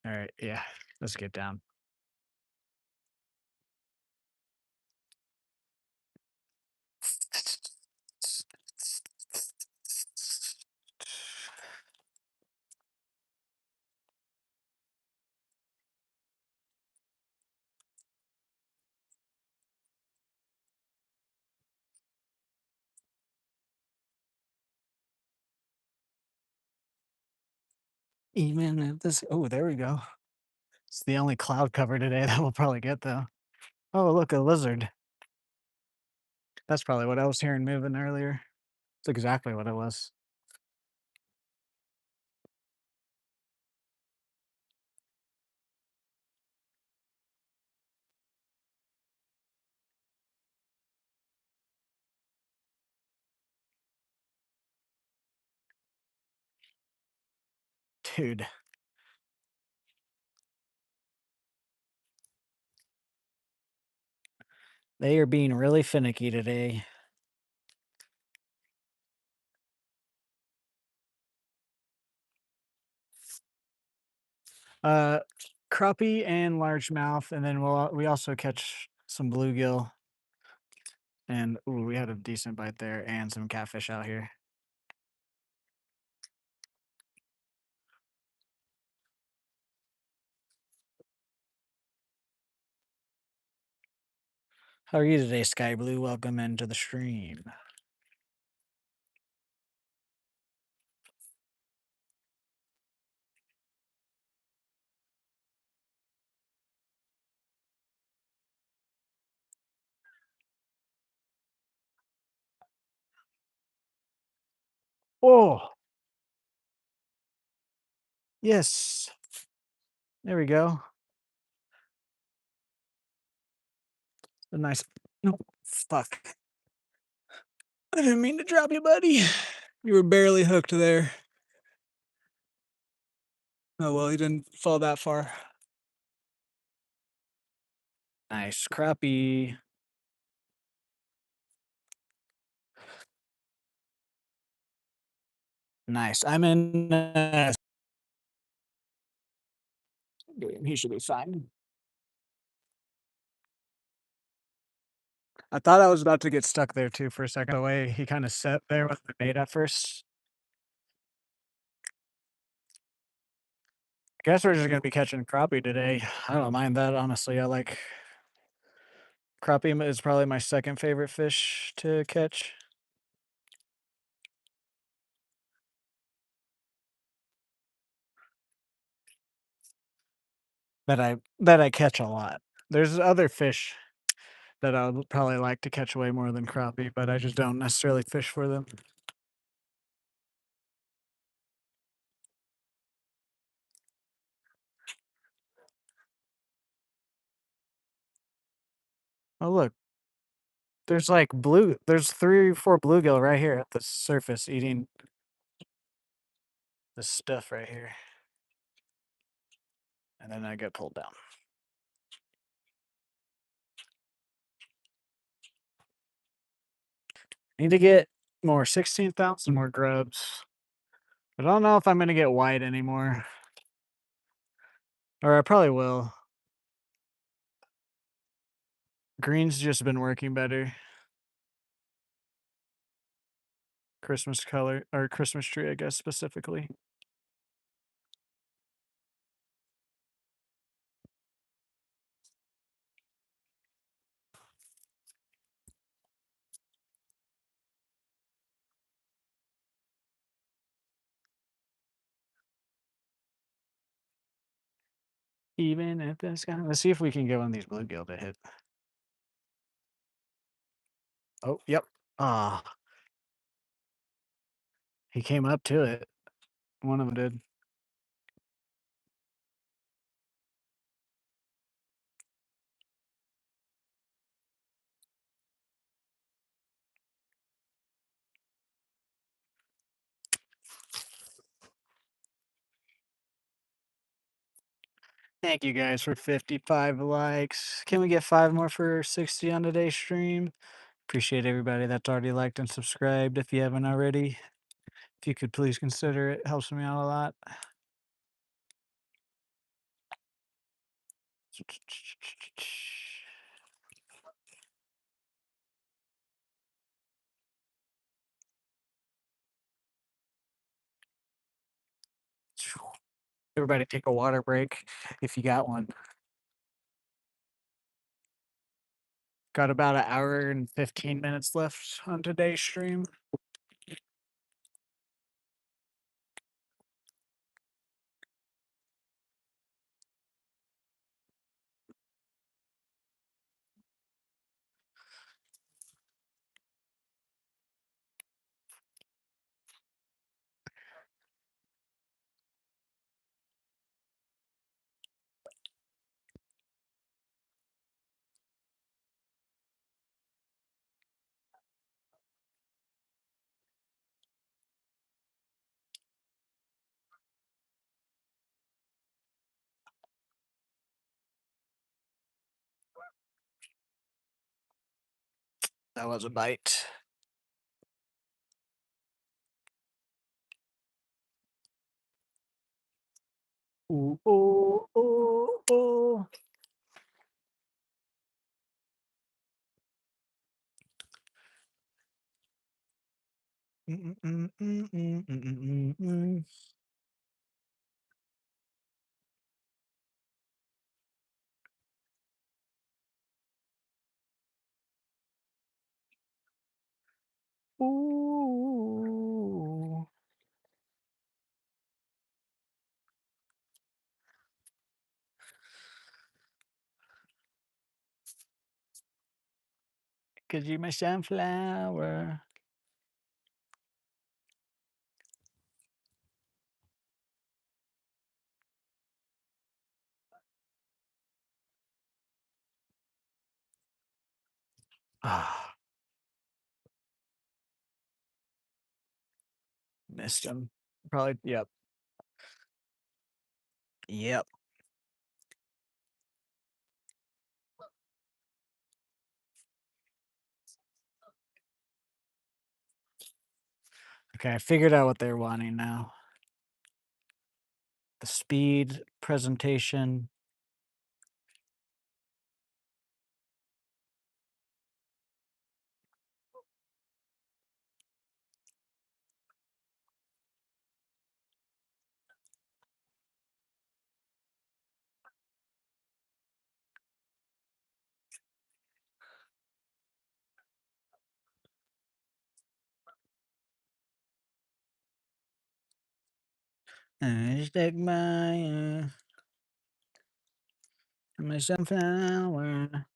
Alright, yeah. Let's get down. Even if this oh, there we go. It's the only cloud cover today that we'll probably get though. Oh, look, a lizard. That's probably what I was hearing moving earlier. It's exactly what it was. Dude, they are being really finicky today. Uh, Crappie and largemouth, and then we also catch some bluegill, and ooh, we had a decent bite there, and some catfish out here. How are you today, Sky Blue? Welcome into the stream. Oh, yes. There we go. A nice. No, fuck. I didn't mean to drop you, buddy. You were barely hooked there. Oh well, he didn't fall that far. Nice crappie. Nice. I'm in. He should be fine. I thought I was about to get stuck there too for a second. The way he kind of sat there with the bait at first. I guess we're just gonna be catching crappie today. I don't mind that honestly. I like crappie is probably my second favorite fish to catch. That I catch a lot. There's other fish that I would probably like to catch way more than crappie, but I just don't necessarily fish for them. Oh look, there's 3 or 4 bluegill right here at the surface eating this stuff right here. And then I get pulled down. Need to get more 16th ounce and more grubs. I don't know if I'm gonna get white anymore. Or I probably will. Green's just been working better. Christmas color or Christmas tree, I guess specifically. Even if this guy, let's see if we can get one of these bluegill to hit. Oh, yep. Ah, he came up to it. One of them did. Thank you guys for 55 likes. Can we get 5 more for 60 on today's stream? Appreciate everybody that's already liked and subscribed. If you haven't already, if you could please consider it, helps me out a lot. Everybody take a water break if you got one. Got about an hour and 15 minutes left on today's stream. That was a bite. Ooh, ooh, ooh, ooh. Mm, mm, mm, mm, mm, mm, mm. Ooh. Cause you're my sunflower. Ah, missed him. Probably, yep. Yep. Okay, I figured out what they're wanting now. The speed, presentation. Stick my sunflower.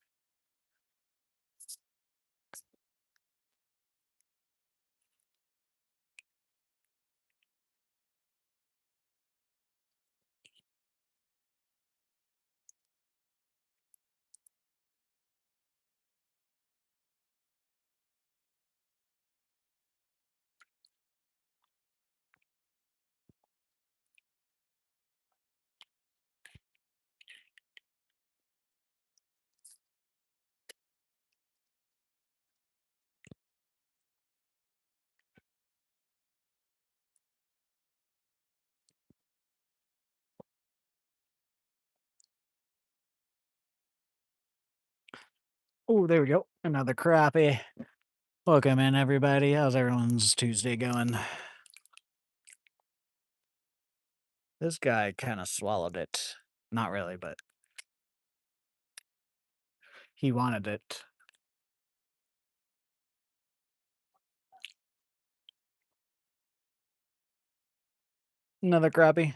Oh, there we go. Another crappie. Welcome in, everybody. How's everyone's Tuesday going? This guy kind of swallowed it. Not really, but he wanted it. Another crappie.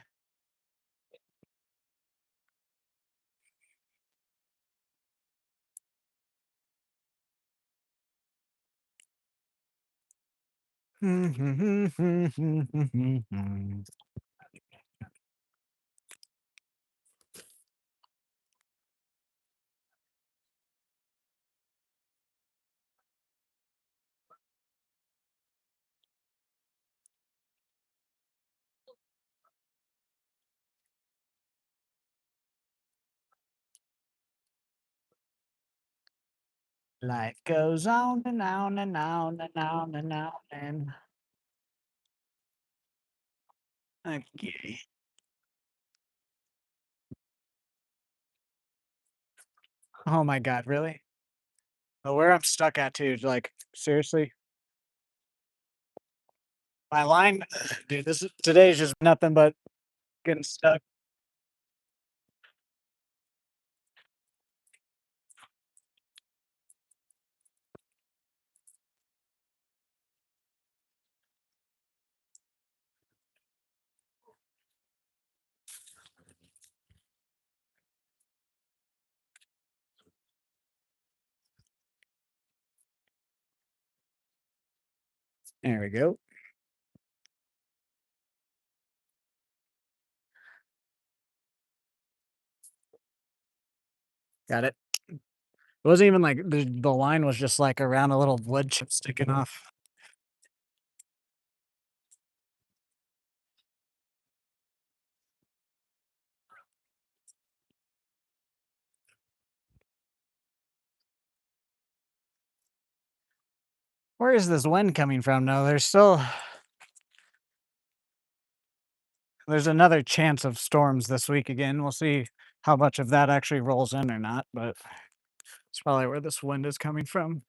Life goes on and on and on and on and on and. Okay. Oh my God, really? Well, where I'm stuck at too, like seriously, my line, dude. Today's just nothing but getting stuck. There we go. Got it. It wasn't even like the line was just like around a little wood chip sticking off. Where is this wind coming from? No, there's another chance of storms this week again. We'll see how much of that actually rolls in or not, but it's probably where this wind is coming from.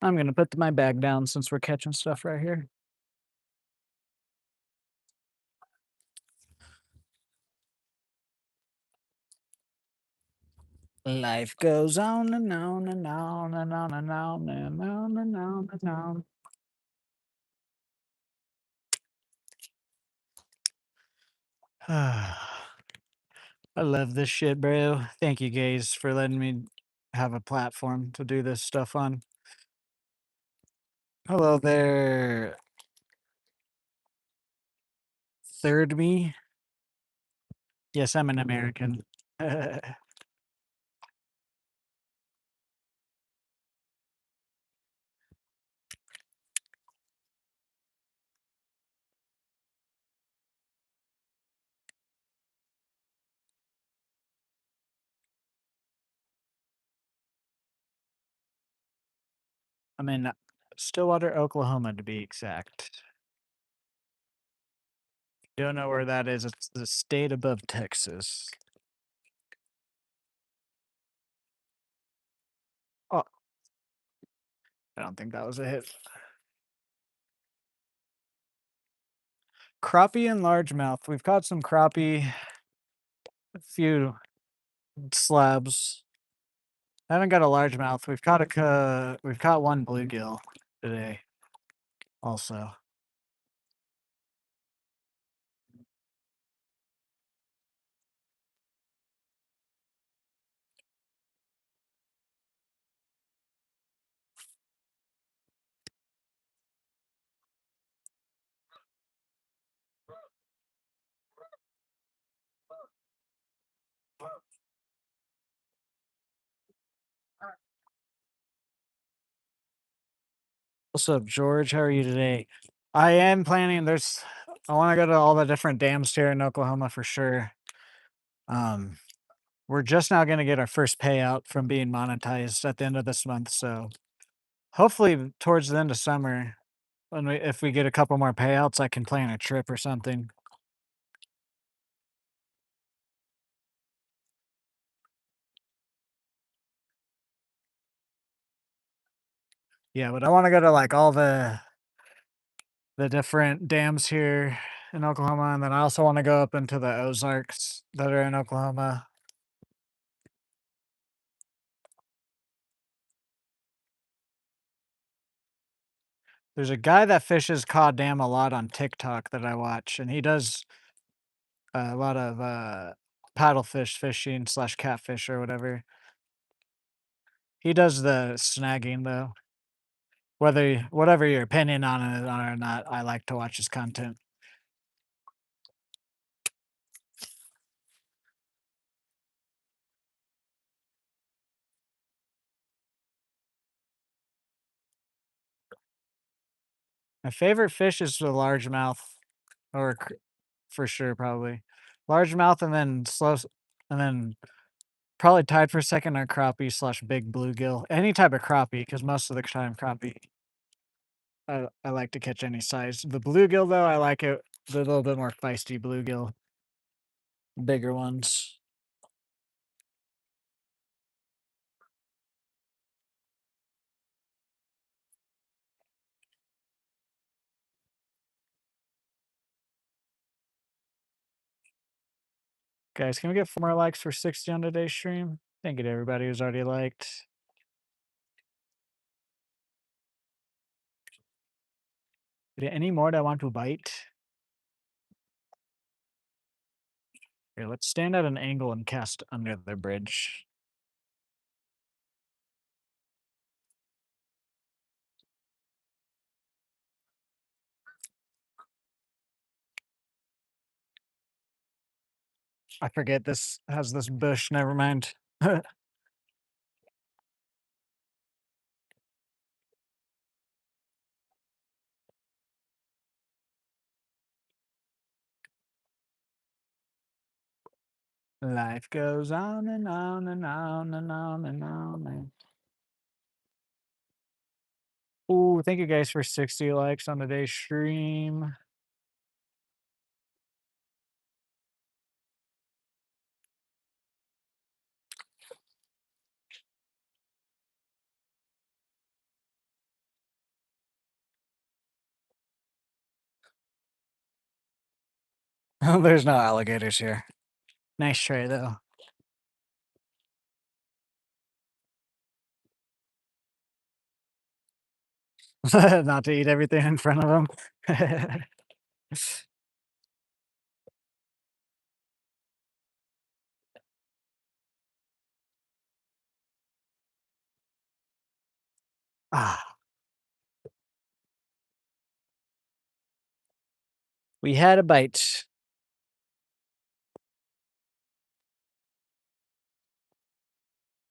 I'm gonna put my bag down since we're catching stuff right here. Life goes on and on and on and on and on and on and on and on. I love this shit, bro. Thank you guys for letting me have a platform to do this stuff on. Hello there, third me. Yes, I'm an American. I am in Stillwater, Oklahoma, to be exact. Don't know where that is. It's the state above Texas. Oh, I don't think that was a hit. Crappie and largemouth. We've caught some crappie, a few slabs. I haven't got a largemouth. We've caught one bluegill today. Also, what's up, George? How are you today? I am planning. I want to go to all the different dams here in Oklahoma for sure. Um, we're just now going to get our first payout from being monetized at the end of this month. So hopefully towards the end of summer, if we get a couple more payouts, I can plan a trip or something. Yeah, but I want to go to like all the different dams here in Oklahoma, and then I also want to go up into the Ozarks that are in Oklahoma. There's a guy that fishes cod dam a lot on TikTok that I watch, and he does a lot of paddlefish fishing slash catfish or whatever. He does the snagging though. Whatever your opinion on it or not, I like to watch his content. My favorite fish is the largemouth, or for sure probably largemouth, and then and then probably tied for second are crappie slash big bluegill. Any type of crappie, because most of the time crappie. I like to catch any size. The bluegill though, I like it the little bit more feisty bluegill, bigger ones. Guys, can we get 4 more likes for 60 on today's stream? Thank you to everybody who's already liked. Any more that want to bite? Here, let's stand at an angle and cast under the bridge. I forget this has this bush, never mind. Life goes on and on and on and on and on. Oh, thank you guys for 60 likes on today's stream. There's no alligators here. Nice try, though. Not to eat everything in front of them. Ah, we had a bite.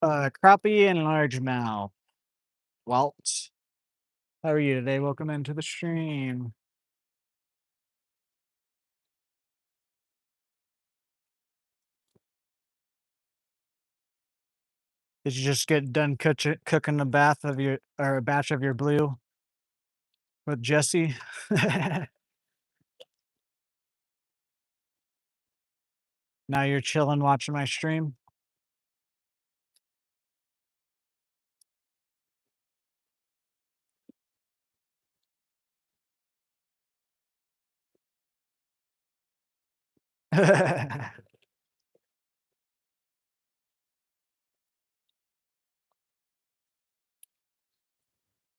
Crappie and largemouth. Walt, how are you today? Welcome into the stream. Did you just get done cooking a bath of your or a batch of your blue with Jesse? Now you're chilling watching my stream?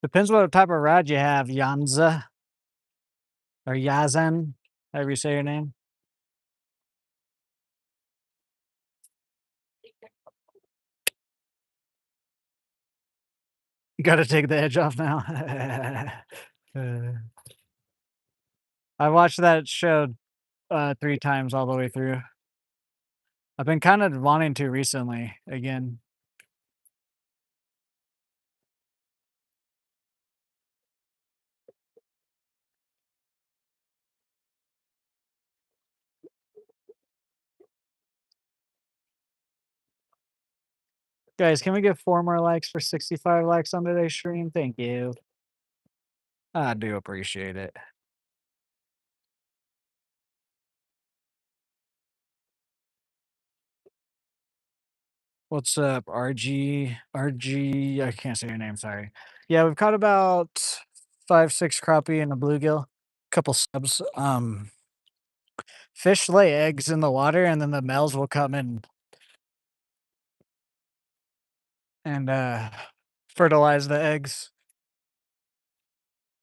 Depends what type of rod you have, Yanza or Yazan, however you say your name. You gotta take the edge off now. Uh, I watched that show 3 times all the way through. I've been kind of wanting to recently again. Guys, can we get 4 more likes for 65 likes on today's stream? Thank you. I do appreciate it. What's up, RG? RG, I can't say your name, sorry. Yeah, we've caught about 5, 6 crappie and a bluegill, couple subs. Fish lay eggs in the water and then the males will come in and fertilize the eggs.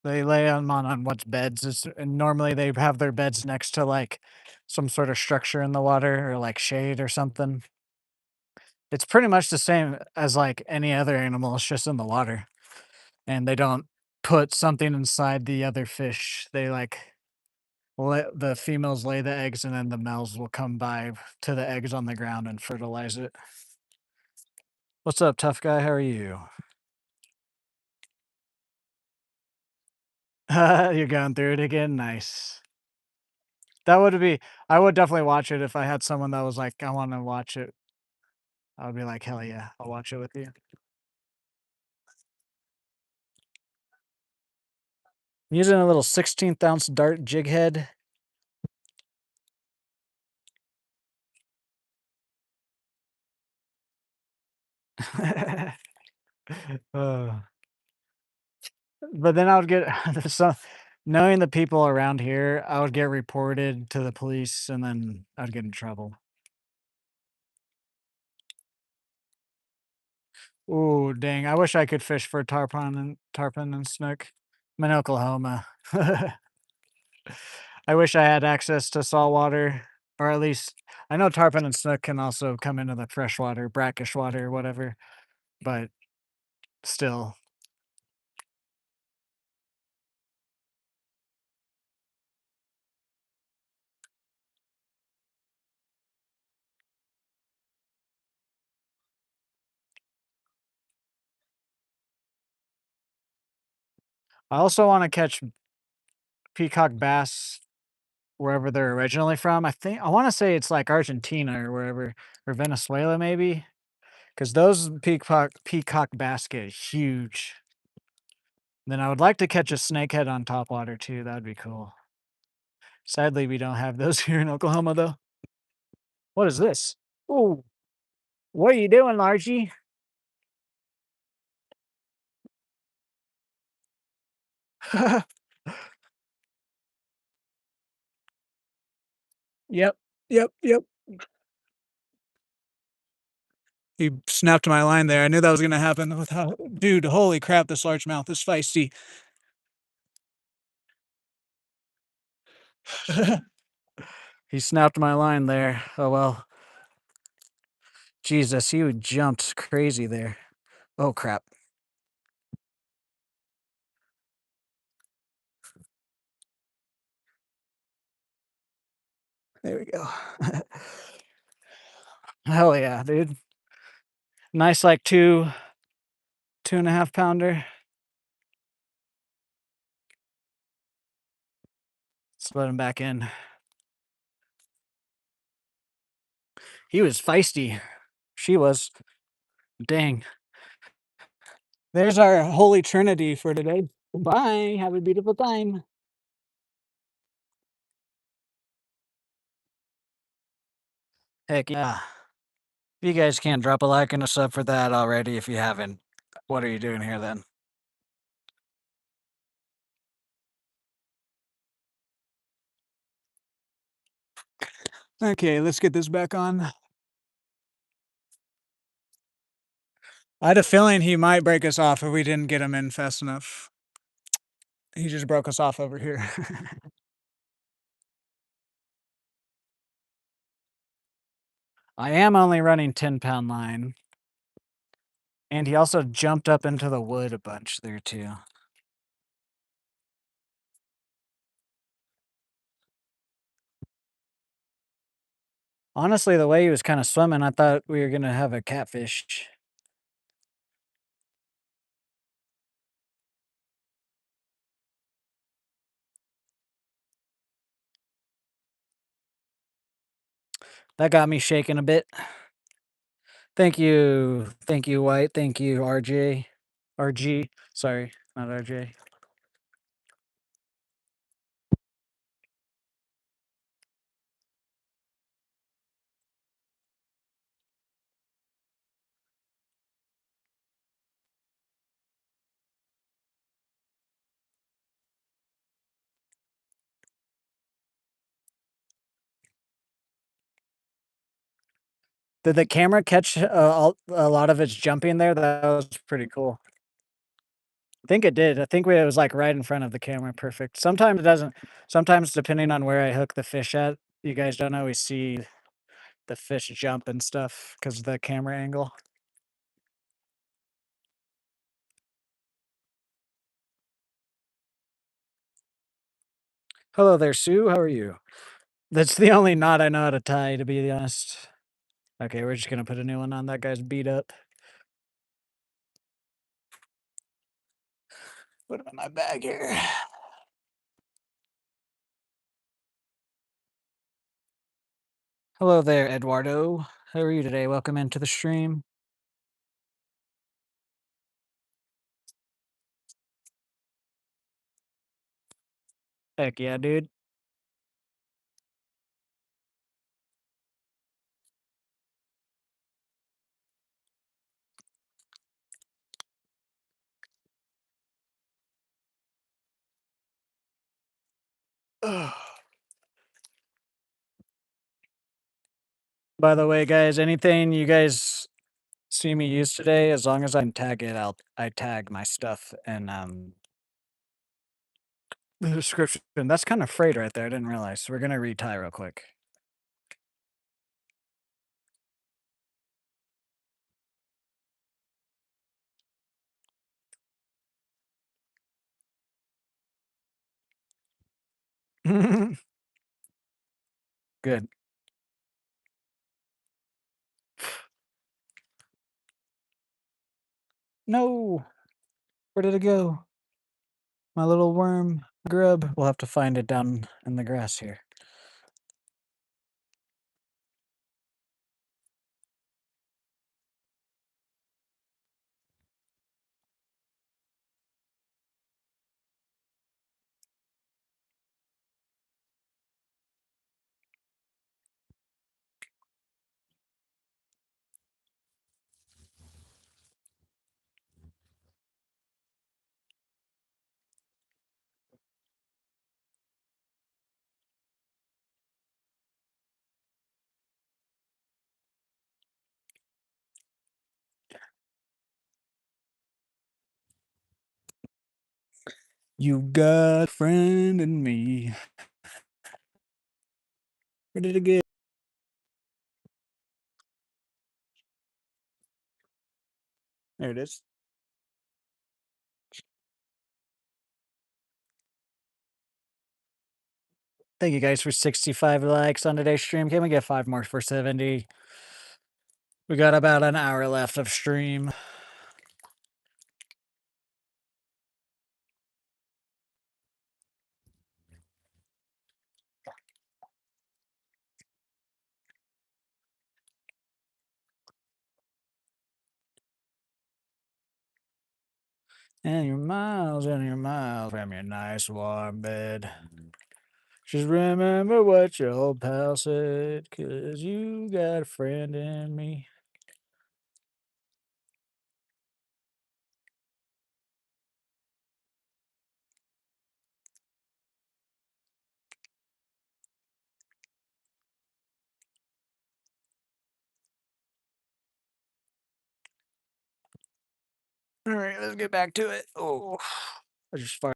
They lay them on what's beds. And normally they have their beds next to like some sort of structure in the water or like shade or something. It's pretty much the same as like any other animal, it's just in the water. And they don't put something inside the other fish. They like let the females lay the eggs and then the males will come by to the eggs on the ground and fertilize it. What's up, tough guy? How are you? You're going through it again? Nice. That would be I would definitely watch it if I had someone that was like, "I wanna watch it." I would be like, "Hell yeah, I'll watch it with you." I'm using a little 16th ounce dart jig head. Uh, but then I would get so knowing the people around here, I would get reported to the police and then I'd get in trouble. Ooh, dang, I wish I could fish for tarpon and snook. I'm in Oklahoma. I wish I had access to saltwater, or at least I know tarpon and snook can also come into the freshwater, brackish water, whatever, but still. I also wanna catch peacock bass wherever they're originally from. I wanna say it's like Argentina or wherever, or Venezuela maybe, because those peacock bass get huge. Then I would like to catch a snakehead on topwater too, that'd be cool. Sadly, we don't have those here in Oklahoma, though. What is this? Ooh, what are you doing, Largy? Yep. Yep. Yep. He snapped my line there. I knew that was gonna happen with how dude, holy crap, this largemouth is feisty. He snapped my line there. Oh, well. Jesus, he would jumped crazy there. Oh, crap. There we go. Hell yeah, dude. Nice, like, 2.5 pounder. Let's let him back in. He was feisty. She was. Dang. There's our holy trinity for today. Bye. Have a beautiful time. Heck yeah. If you guys can't drop a like and a sub for that already, if you haven't, what are you doing here then? Okay, let's get this back on. I had a feeling he might break us off if we didn't get him in fast enough. He just broke us off over here. I am only running 10-pound line. And he also jumped up into the wood a bunch there too. Honestly, the way he was kind of swimming, I thought we were gonna have a catfish. That got me shaking a bit. Thank you. Thank you, White. Thank you, RJ. RG. Sorry, not RJ. Did the camera catch a lot of its jumping there? That was pretty cool. I think it did. I think it was like right in front of the camera. Perfect. Sometimes it doesn't. Sometimes, depending on where I hook the fish at, you guys don't always see the fish jump and stuff because of the camera angle. Hello there, Sue. How are you? That's the only knot I know how to tie, to be honest. Okay, we're just gonna put a new one on. That guy's beat up. Put him in my bag here. Hello there, Eduardo. How are you today? Welcome into the stream. Heck yeah, dude. Ugh. By the way, guys, anything you guys see me use today, as long as I can tag it, I tag my stuff and the description. That's kind of frayed right there. I didn't realize. So we're gonna retie real quick. Good. No, where did it go? My little worm grub. We'll have to find it down in the grass here. You got a friend in me. Where did it go? There it is. Thank you guys for 65 likes on today's stream. Can we get 5 more for 70? We got about an hour left of stream. And your miles from your nice warm bed. Just remember what your old pal said, 'cause you got a friend in me. All right, let's get back to it. Oh, I just farted.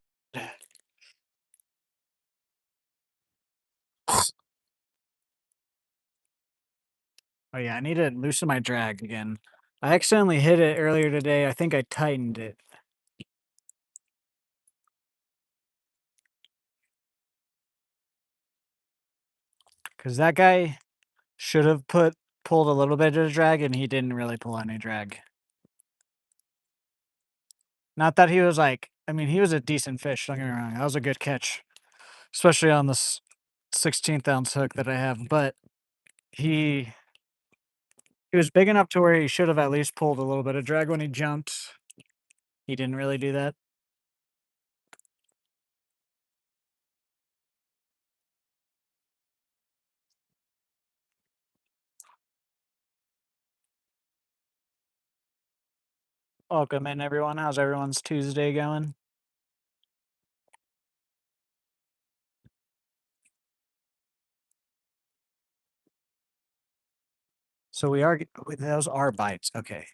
Oh yeah, I need to loosen my drag again. I accidentally hit it earlier today. I think I tightened it. Because that guy should have pulled a little bit of drag, and he didn't really pull any drag. Not that he was like, I mean, he was a decent fish, don't get me wrong. That was a good catch, especially on this 16th ounce hook that I have. But he he was big enough to where he should have at least pulled a little bit of drag when he jumped. He didn't really do that. Welcome in, everyone. How's everyone's Tuesday going? So we are, those are bites. Okay.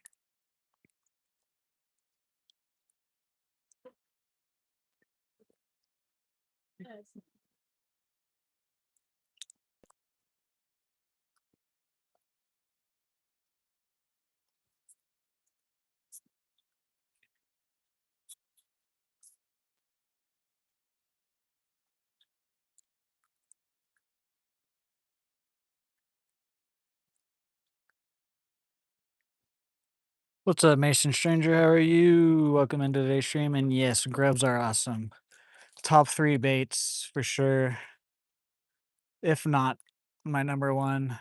What's up, Mason Stranger? How are you? Welcome into today's stream. And yes, grubs are awesome. Top 3 baits for sure. If not my number one.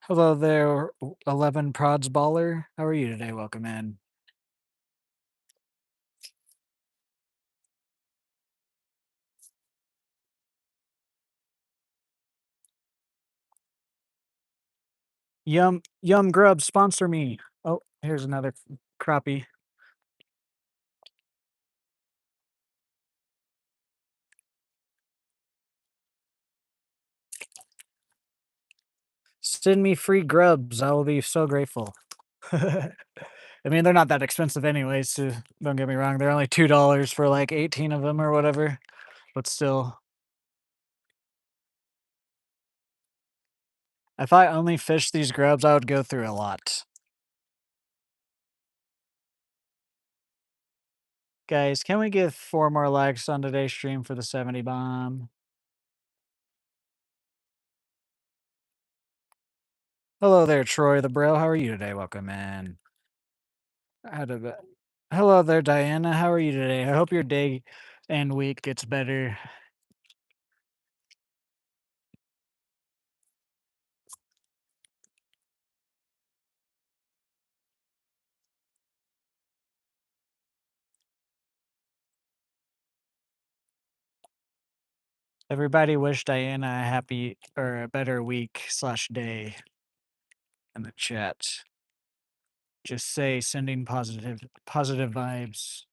Hello there, 11 Prods Baller. How are you today? Welcome in. Yum Grub, sponsor me. Oh, here's another crappie. Send me free grubs. I will be so grateful. I mean, they're not that expensive anyways, so don't get me wrong. They're only $2 for like 18 of them or whatever. But still, if I only fished these grubs, I would go through a lot. Guys, can we get 4 more likes on today's stream for the 70 bomb? Hello there, Troy the bro. How are you today? Welcome in. Hello there, Diana. How are you today? I hope your day and week gets better. Everybody wish Diana a happy or a better week slash day in the chat. Just say sending positive vibes.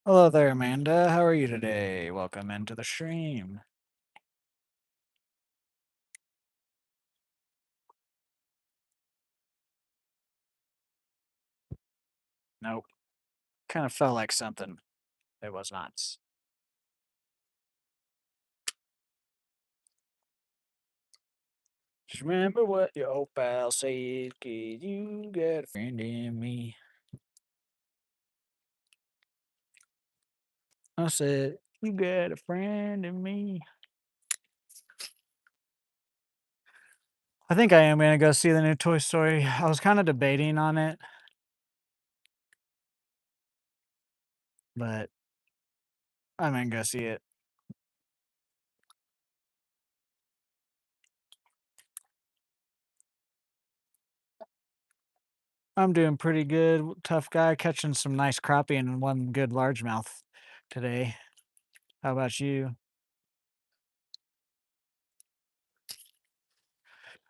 Hello there, Amanda. How are you today? Welcome into the stream. Nope. Kind of felt like something. It was not. Just remember what your old pal said, 'cause you got a friend in me. I said, you got a friend in me. I think I am gonna go see the new Toy Story. I was kind of debating on it, but I'm gonna go see it. I'm doing pretty good. Tough guy catching some nice crappie and one good largemouth today. How about you?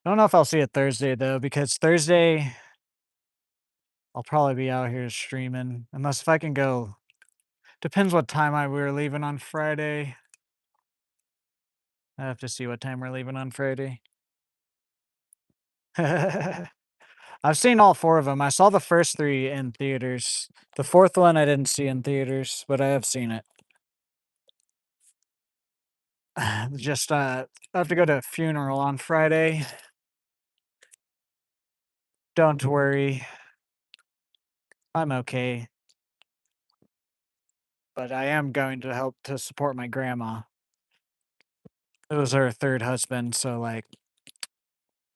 I don't know if I'll see it Thursday though, because Thursday I'll probably be out here streaming. Unless if I can go. Depends what time we were leaving on Friday. I have to see what time we're leaving on Friday. I've seen all four of them. I saw the first three in theaters. The fourth one I didn't see in theaters, but I have seen it. Just I have to go to a funeral on Friday. Don't worry, I'm okay. But I am going to help to support my grandma. It was her third husband, so like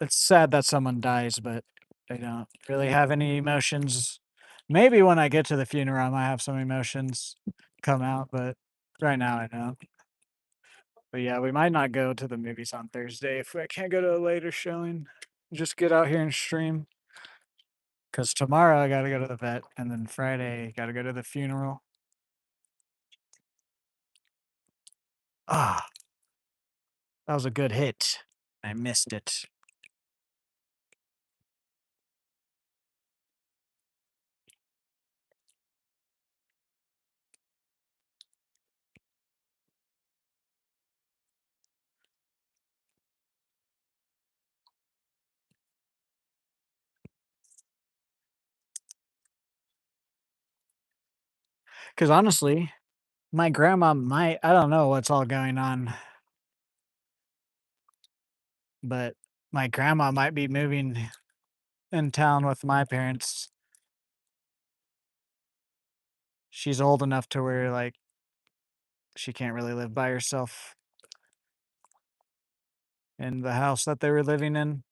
it's sad that someone dies, but I don't really have any emotions. Maybe when I get to the funeral, I might have some emotions come out, but right now I don't. But yeah, we might not go to the movies on Thursday if I can't go to a later showing. Just get out here and stream. Cause tomorrow I gotta go to the vet, and then Friday gotta go to the funeral. Ah, that was a good hit. I missed it. Cause honestly, my grandma might, I don't know what's all going on, but my grandma might be moving in town with my parents. She's old enough to where like she can't really live by herself in the house that they were living in.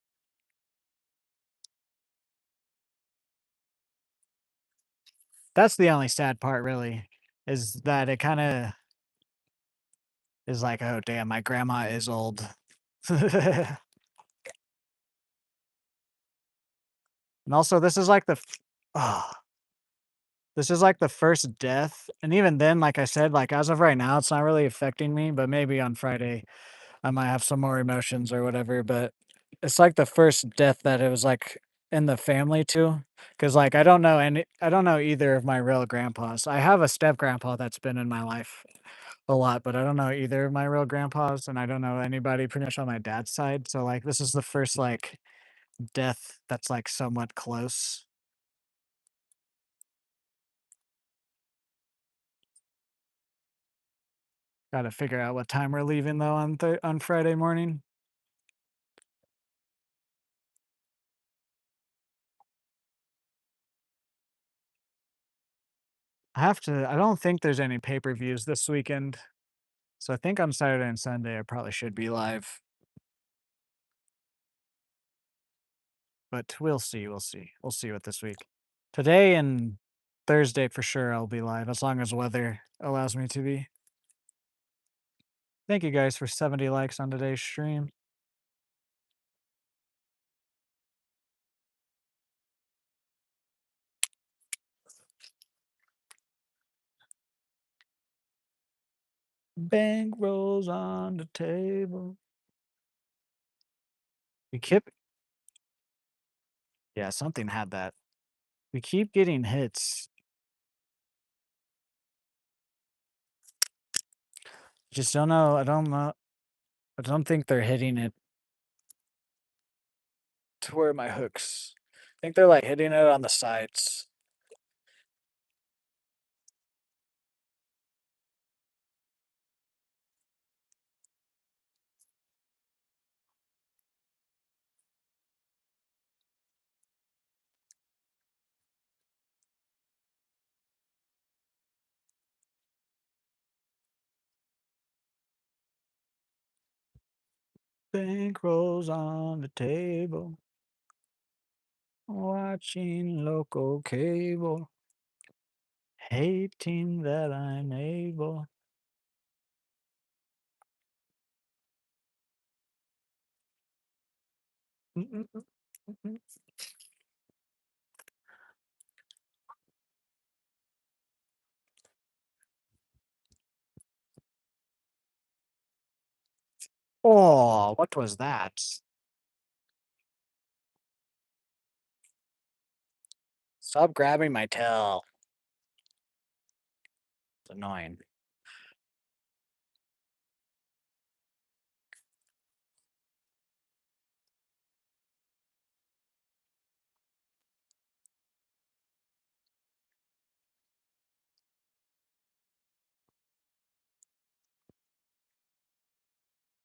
That's the only sad part really, is that it kind of is like, oh damn, my grandma is old. And also this is like oh, this is like the first death. And even then, like I said, like as of right now, it's not really affecting me, but maybe on Friday I might have some more emotions or whatever. But it's like the first death that it was like in the family too. Cause like I don't know either of my real grandpas. I have a step grandpa that's been in my life a lot, but I don't know either of my real grandpas, and I don't know anybody pretty much on my dad's side. So like this is the first like death that's like somewhat close. Gotta figure out what time we're leaving though on Friday morning. I don't think there's any pay-per-views this weekend. So I think on Saturday and Sunday I probably should be live. But we'll see, we'll see. We'll see what this week. Today and Thursday for sure I'll be live as long as weather allows me to be. Thank you guys for 70 likes on today's stream. Bank rolls on the table. We keep Yeah, something had that. We keep getting hits. Just don't know. I don't know. I don't think they're hitting it to where my hooks. I think they're like hitting it on the sides. Bankrolls on the table. Watching local cable. Hating that I'm able. Oh, what was that? Stop grabbing my tail. It's annoying.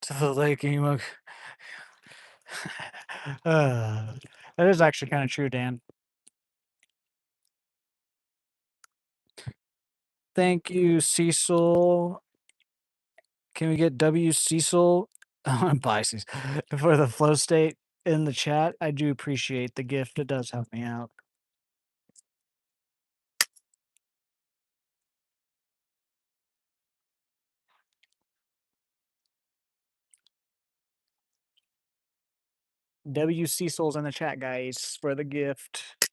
To the lake, emo. That is actually kind of true, Dan. Thank you, Cecil. Can we get W Cecil? I want to buy Cecil for the flow state in the chat. I do appreciate the gift. It does help me out. W Cecil's in the chat, guys, for the gift.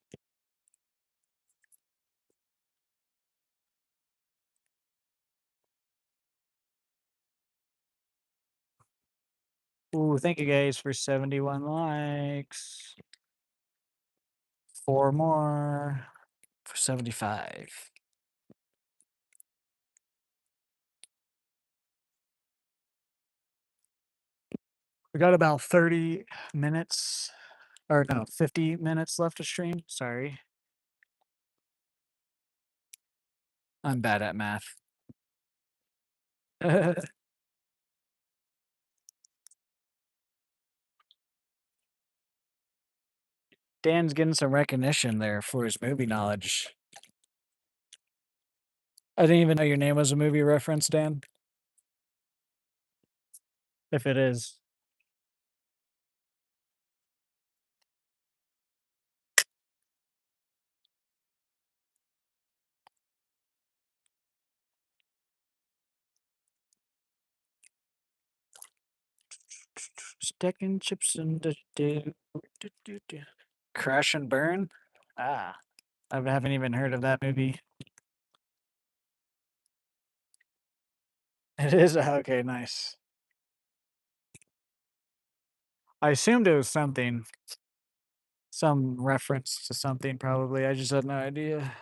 Ooh, thank you guys for 71 likes. 4 more for 75. We got about 30 minutes, or no, 50 minutes left to stream. Sorry. I'm bad at math. Dan's getting some recognition there for his movie knowledge. I didn't even know your name was a movie reference, Dan. If it is. Stacking chips and Crash and Burn? Ah, I haven't even heard of that movie. It is? Okay, nice. I assumed it was something. Some reference to something, probably. I just had no idea.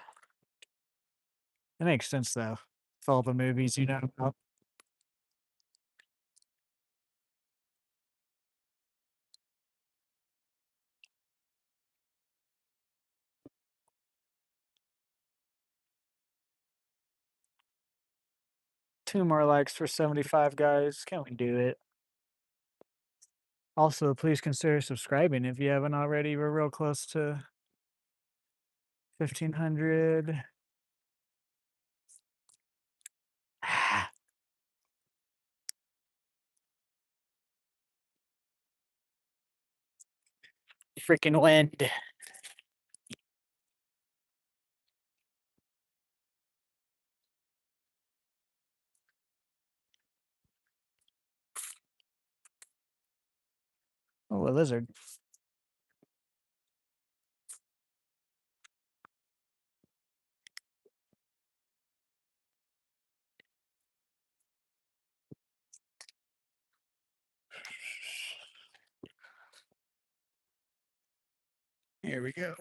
It makes sense, though. With all the movies you know about. Two more likes for 75, guys. Can we do it? Also, please consider subscribing if you haven't already. We're real close to 1,500. Freaking wind. Oh, a lizard. Here we go.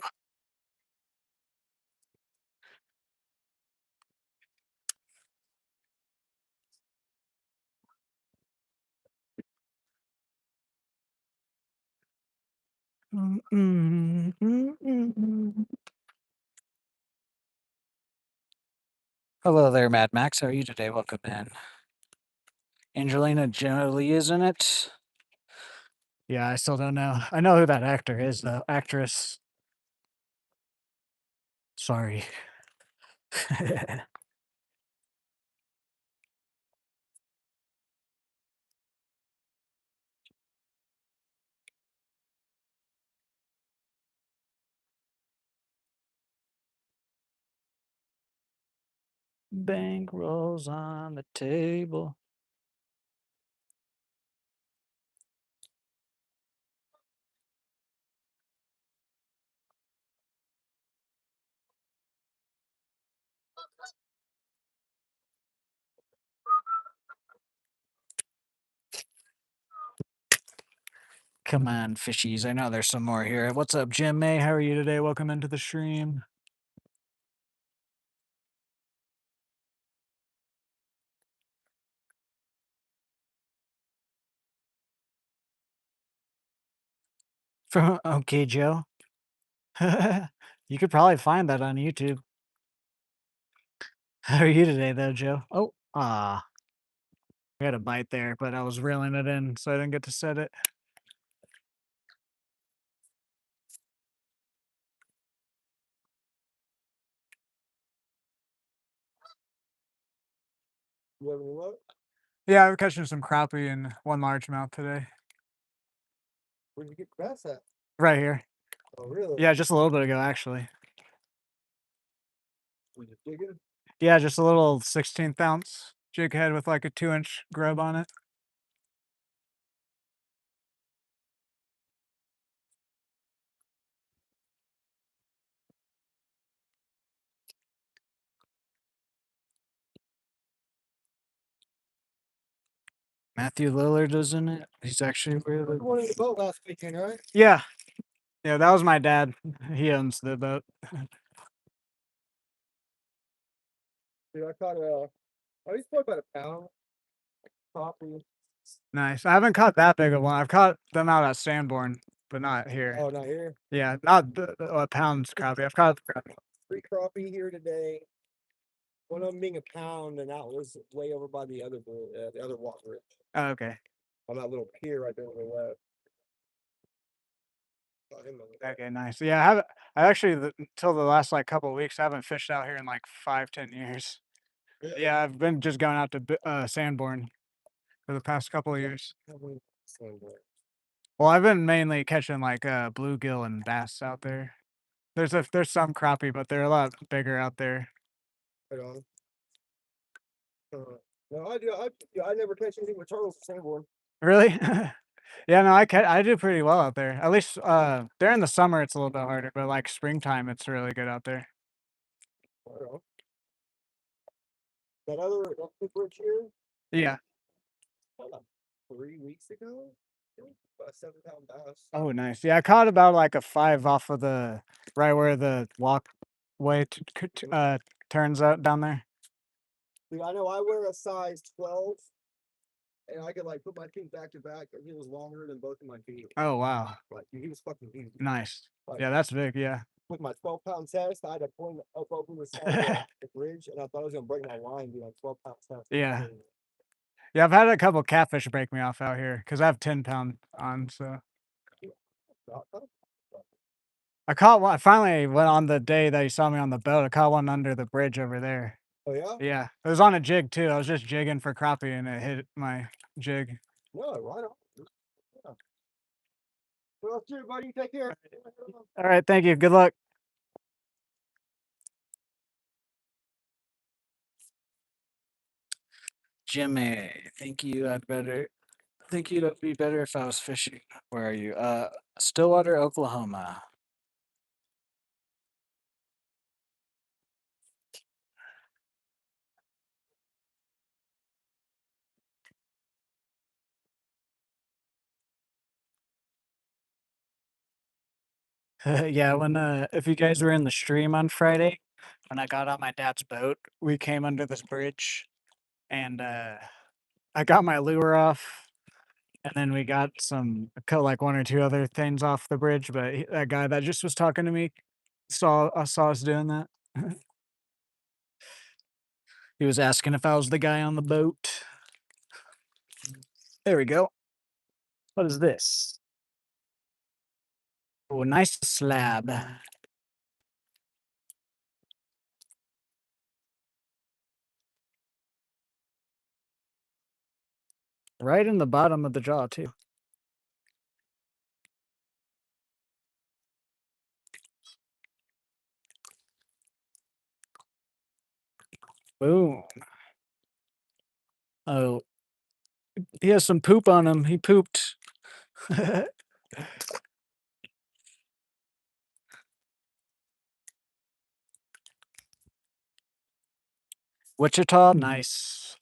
Hello there, Mad Max. How are you today? Welcome in. Angelina Jolie is in it. Yeah, I still don't know. I know who that actor is, though. Actress. Sorry. Bank rolls on the table. Come on, fishies. I know there's some more here. What's up, Jim May? How are you today? Welcome into the stream. From Okay, Joe. You could probably find that on YouTube. How are you today, though, Joe? Oh, I had a bite there, but I was reeling it in, so I didn't get to set it. You having a look? Yeah, I'm catching some crappie and one largemouth today. Where'd you get bass at? Right here. Oh, really? Yeah, just a little bit ago, actually. Were you digging? Yeah, just a little 16th ounce jig head with like a 2-inch grub on it. Matthew Lillard is in it. He's actually really. You wanted the boat last weekend, right? Yeah. Yeah, that was my dad. He owns the boat. Dude, I caught I used to about a pound. Crappie. Nice. I haven't caught that big of one. I've caught them out at Sanborn, but not here. Oh, not here. Yeah, not a pound's crappie. I've caught crappie. 3 crappie here today. One of them being a pound, and that was way over by the other water. Oh, okay. On that little pier right there on the left. Okay, nice. Yeah, I haven't. I actually until the last like couple of weeks, I haven't fished out here in like 5, 10 years. Yeah, I've been just going out to Sanborn for the past couple of years. Well, I've been mainly catching like bluegill and bass out there. There's some crappie, but they're a lot bigger out there. Right on. No, I never catch anything with turtles at Sanborn. Really? Yeah, no, I do pretty well out there. At least during the summer it's a little bit harder, but like springtime it's really good out there. Right on. That big bridge here, Yeah. about 3 weeks ago, about a 7-pound bass. Oh, nice. Yeah, I caught about like a 5 off of the right where the walkway turns out down there. Dude, I know I wear a size 12, and I could like put my feet back to back, and he was longer than both of my feet. Oh, wow. Like he was fucking huge. Nice. Like, Yeah, that's big. Yeah. with my 12-pound test, I had to point up over the side of the bridge, and I thought I was gonna break my line, be like 12-pound test. Yeah. Yeah, I've had a couple catfish break me off out here because I have 10-pound on. So I caught one. I finally went on the day that you saw me on the boat. I caught one under the bridge over there. Oh yeah? Yeah, it was on a jig too. I was just jigging for crappie and it hit my jig. No, right on. Yeah. Well, cheers, buddy. Take care. All right, thank you. Good luck. Jimmy, think you'd be better if I was fishing. Where are you? Stillwater, Oklahoma. Yeah, when if you guys were in the stream on Friday, when I got on my dad's boat, we came under this bridge and I got my lure off and then we got cut like one or two other things off the bridge, but that guy that just was talking to me saw us doing that. He was asking if I was the guy on the boat. There we go. What is this? Oh, nice slab. Right in the bottom of the jaw, too. Boom. Oh, he has some poop on him. He pooped. Wichita, nice.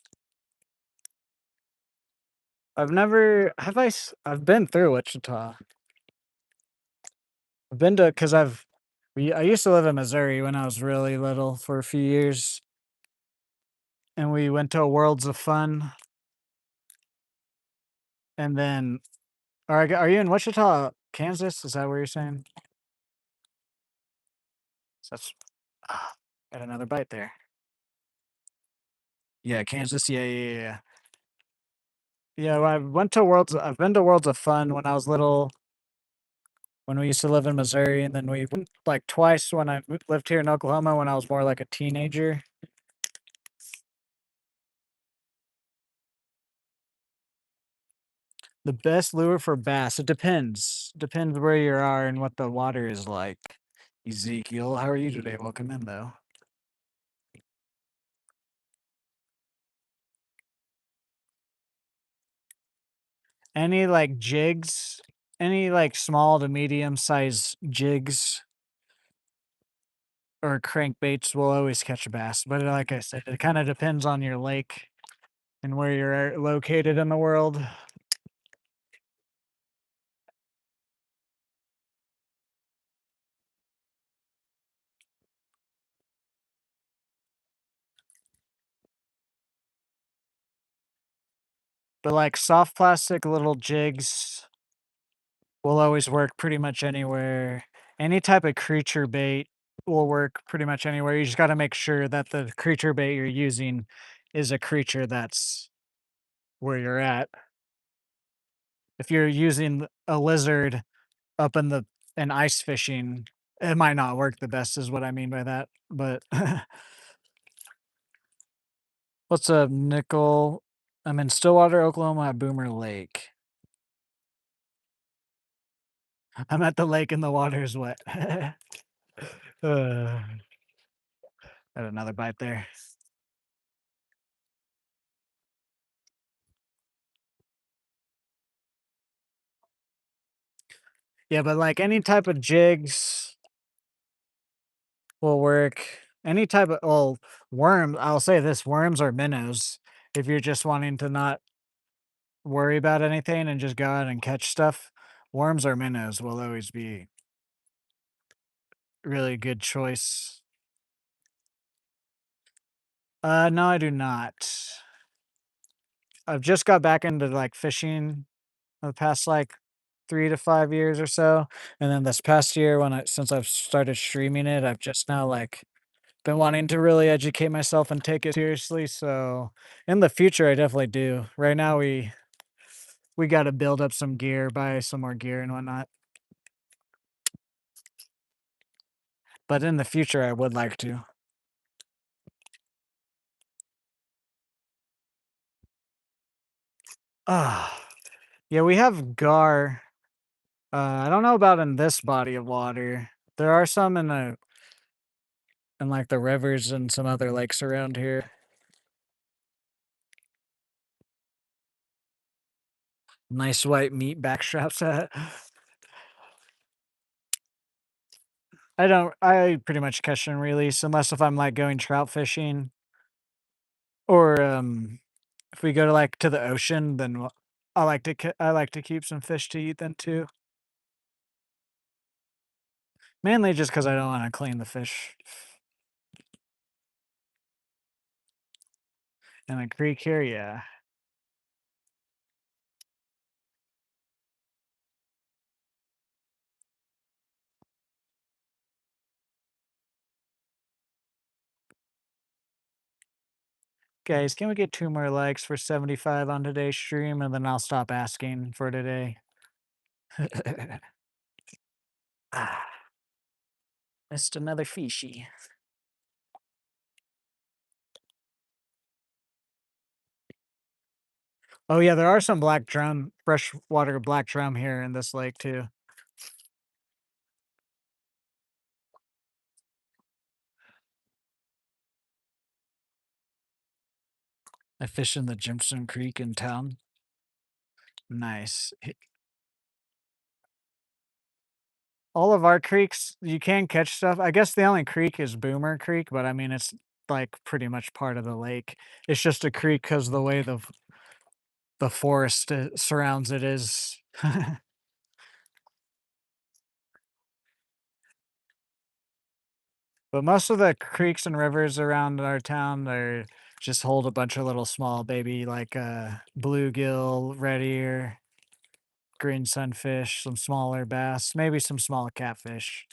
I've never have I s I've been through Wichita. I've been to because I used to live in Missouri when I was really little for a few years, and we went to Worlds of Fun, and then are you in Wichita, Kansas? Is that where you're saying? So that's got another bite there. Yeah, Kansas. Yeah, yeah, yeah. Yeah, yeah, well, I've been to Worlds of Fun when I was little, when we used to live in Missouri, and then we went like twice when lived here in Oklahoma when I was more like a teenager. The best lure for bass, it depends. Depends where you are and what the water is like. Ezekiel, how are you today? Welcome in though. Any like jigs, any like small to medium size jigs or crankbaits will always catch a bass. But like I said, it kind of depends on your lake and where you're located in the world. But like soft plastic little jigs will always work pretty much anywhere. Any type of creature bait will work pretty much anywhere. You just got to make sure that the creature bait you're using is a creature that's where you're at. If you're using a lizard up in the in ice fishing, it might not work the best, is what I mean by that. But what's up, Nickel? I'm in Stillwater, Oklahoma at Boomer Lake. I'm at the lake and the water's wet. uh, got another bite there. Yeah, but like any type of jigs will work. Any type of worms. I'll say this: worms or minnows. If you're just wanting to not worry about anything and just go out and catch stuff, worms or minnows will always be really good choice. No, I do not. I've just got back into like fishing the past like 3 to 5 years or so, and then this past year since I've started streaming it, I've just now like been wanting to really educate myself and take it seriously. So in the future, I definitely do. Right now, we got to build up some gear, buy some more gear and whatnot. But in the future, I would like to. Ah, yeah, we have gar. I don't know about in this body of water. There are some in like the rivers and some other lakes around here. Nice white meat backstraps. I pretty much catch and release unless if I'm like going trout fishing or if we go to like to the ocean, then I like to keep some fish to eat then too. Mainly just because I don't want to clean the fish. In a creek here, yeah. Guys, can we get 2 more likes for 75 on today's stream and then I'll stop asking for today. Ah, missed another fishy. Oh yeah, there are some freshwater black drum here in this lake too. I fish in the Jimson Creek in town. Nice. All of our creeks, you can catch stuff. I guess the only creek is Boomer Creek, but I mean, it's like pretty much part of the lake. It's just a creek because the way the forest surrounds it is. But most of the creeks and rivers around our town, they just hold a bunch of little small baby like bluegill, red ear, green sunfish, some smaller bass, maybe some small catfish.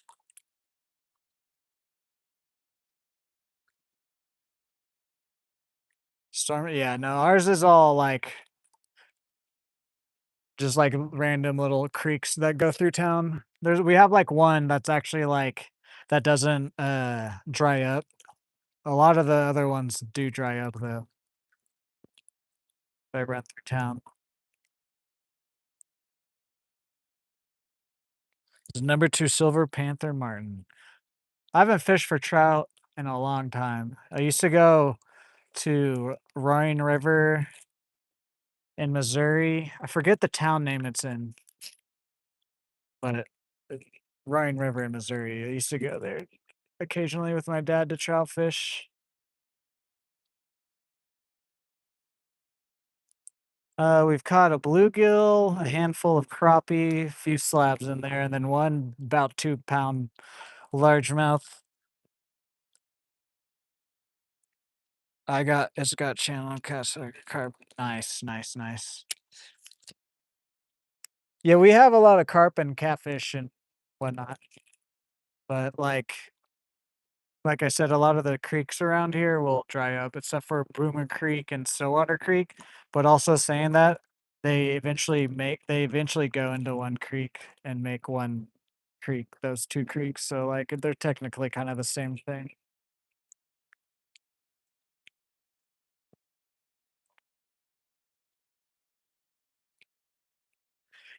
Storm, yeah, no, ours is all like just like random little creeks that go through town. We have like one that's actually like that doesn't dry up. A lot of the other ones do dry up though. They run through town. This is number two silver panther martin. I haven't fished for trout in a long time. I used to go to Roaring River in Missouri. I forget the town name it's in, but Roaring River in Missouri. I used to go there occasionally with my dad to trout fish. We've caught a bluegill, a handful of crappie, a few slabs in there, and then one about 2 pound largemouth. It's got channel cast carp. Nice, nice, nice. Yeah, we have a lot of carp and catfish and whatnot, but like I said, a lot of the creeks around here will dry up, except for Boomer Creek and Stillwater Creek. But also saying that, they eventually go into one creek and make one creek, those two creeks. So like they're technically kind of the same thing.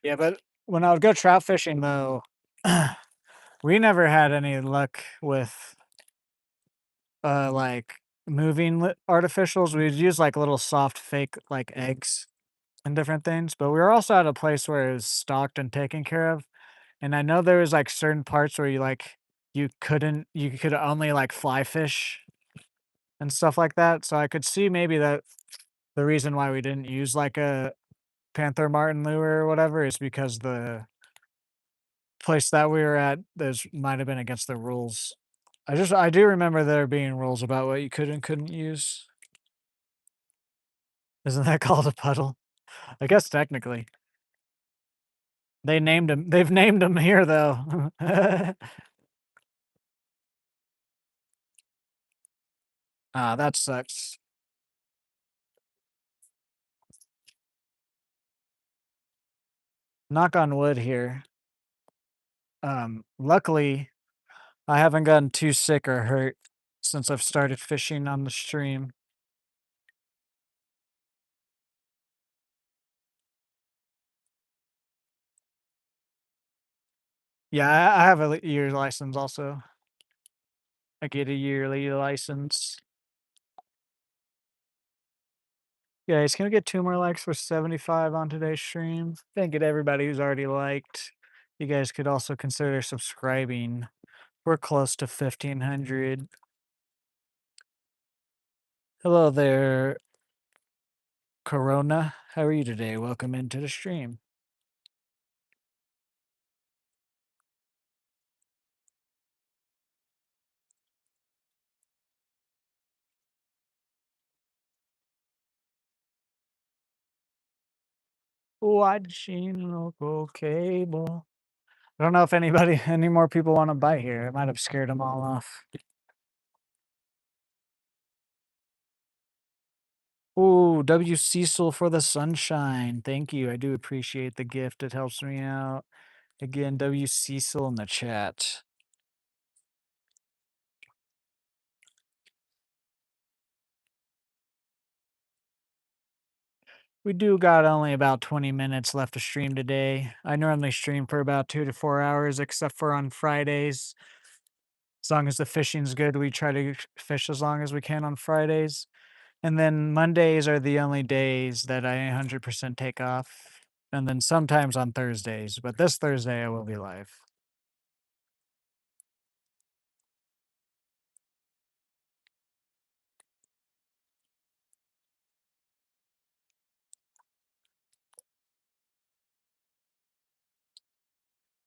Yeah, but when I would go trout fishing though, we never had any luck with like moving artificials. We'd use like little soft fake like eggs and different things, but we were also at a place where it was stocked and taken care of. And I know there was like certain parts where you could only like fly fish and stuff like that. So I could see maybe that the reason why we didn't use like a Panther Martin lure or whatever is because the place that we were at there's might have been against the rules. I do remember there being rules about what you could and couldn't use. Isn't that called a puddle? I guess technically. They've named him here though. Ah, that sucks. Knock on wood here. Luckily, I haven't gotten too sick or hurt since I've started fishing on the stream. Yeah, I have a year license also. I get a yearly license. Guys, can we get 2 more likes for 75 on today's stream? Thank you to everybody who's already liked. You guys could also consider subscribing. We're close to 1,500. Hello there, Corona. How are you today? Welcome into the stream. Watching local cable. I don't know if any more people want to bite here. It might have scared them all off. Ooh, W Cecil for the sunshine. Thank you. I do appreciate the gift. It helps me out. Again, W Cecil in the chat. We do got only about 20 minutes left to stream today. I normally stream for about 2 to 4 hours, except for on Fridays. As long as the fishing's good, we try to fish as long as we can on Fridays. And then Mondays are the only days that I 100% take off, and then sometimes on Thursdays, but this Thursday I will be live.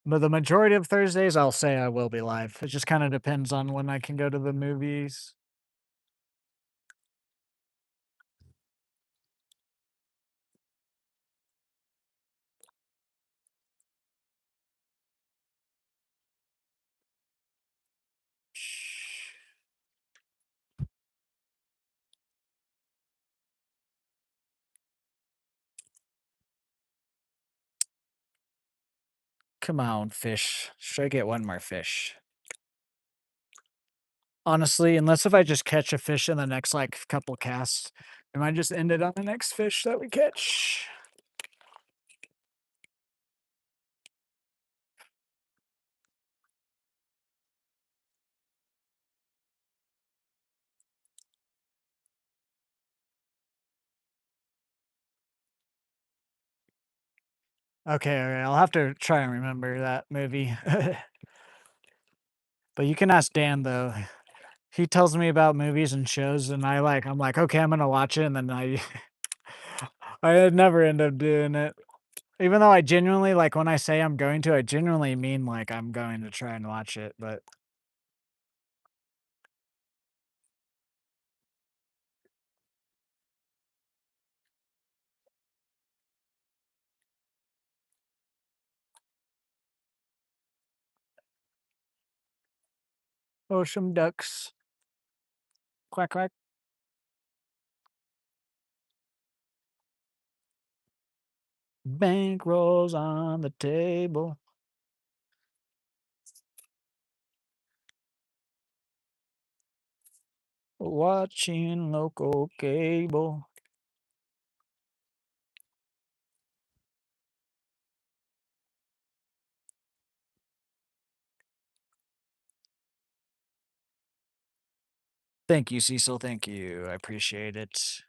But the majority of Thursdays, I'll say I will be live. It just kinda depends on when I can go to the movies. Come on, fish. Should I get one more fish? Honestly, unless if I just catch a fish in the next, like, couple casts, I might just end it on the next fish that we catch. Okay, okay, I'll have to try and remember that movie. But you can ask Dan, though. He tells me about movies and shows, and I'm like, "Okay, I'm gonna watch it," and then I never end up doing it. Even though I genuinely like, when I say I'm going to, I genuinely mean, like, I'm going to try and watch it, but ocean ducks. Quack, quack. Bankrolls on the table. Watching local cable. Thank you, Cecil, thank you, I appreciate it.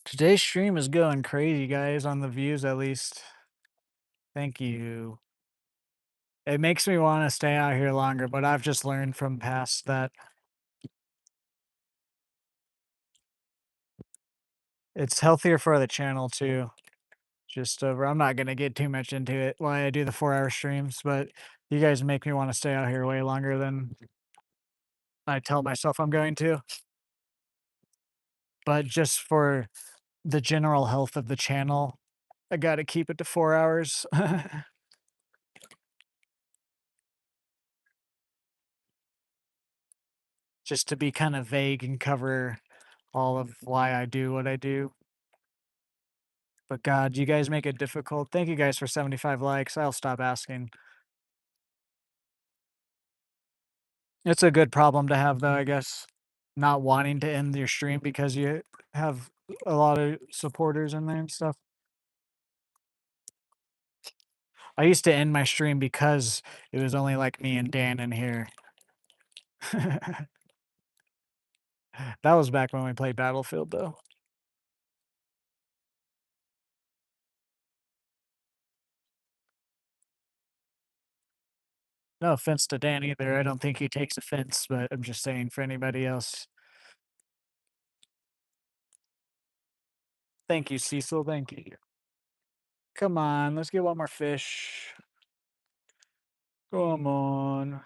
Today's stream is going crazy, guys, on the views at least. Thank you. It makes me wanna stay out here longer, but I've just learned from past that it's healthier for the channel too. Just over I'm not gonna get too much into it while I do the 4-hour streams, but you guys make me wanna stay out here way longer than I tell myself I'm going to. But just for the general health of the channel, I gotta keep it to 4 hours. Just to be kind of vague and cover all of why I do what I do. But god, you guys make it difficult. Thank you guys for 75 likes. I'll stop asking. It's a good problem to have though, I guess. Not wanting to end your stream because you have a lot of supporters in there and stuff. I used to end my stream because it was only like me and Dan in here. That was back when we played Battlefield though. No offense to Dan either. I don't think he takes offense, but I'm just saying for anybody else. Thank you, Cecil. Thank you. Come on, let's get one more fish. Come on.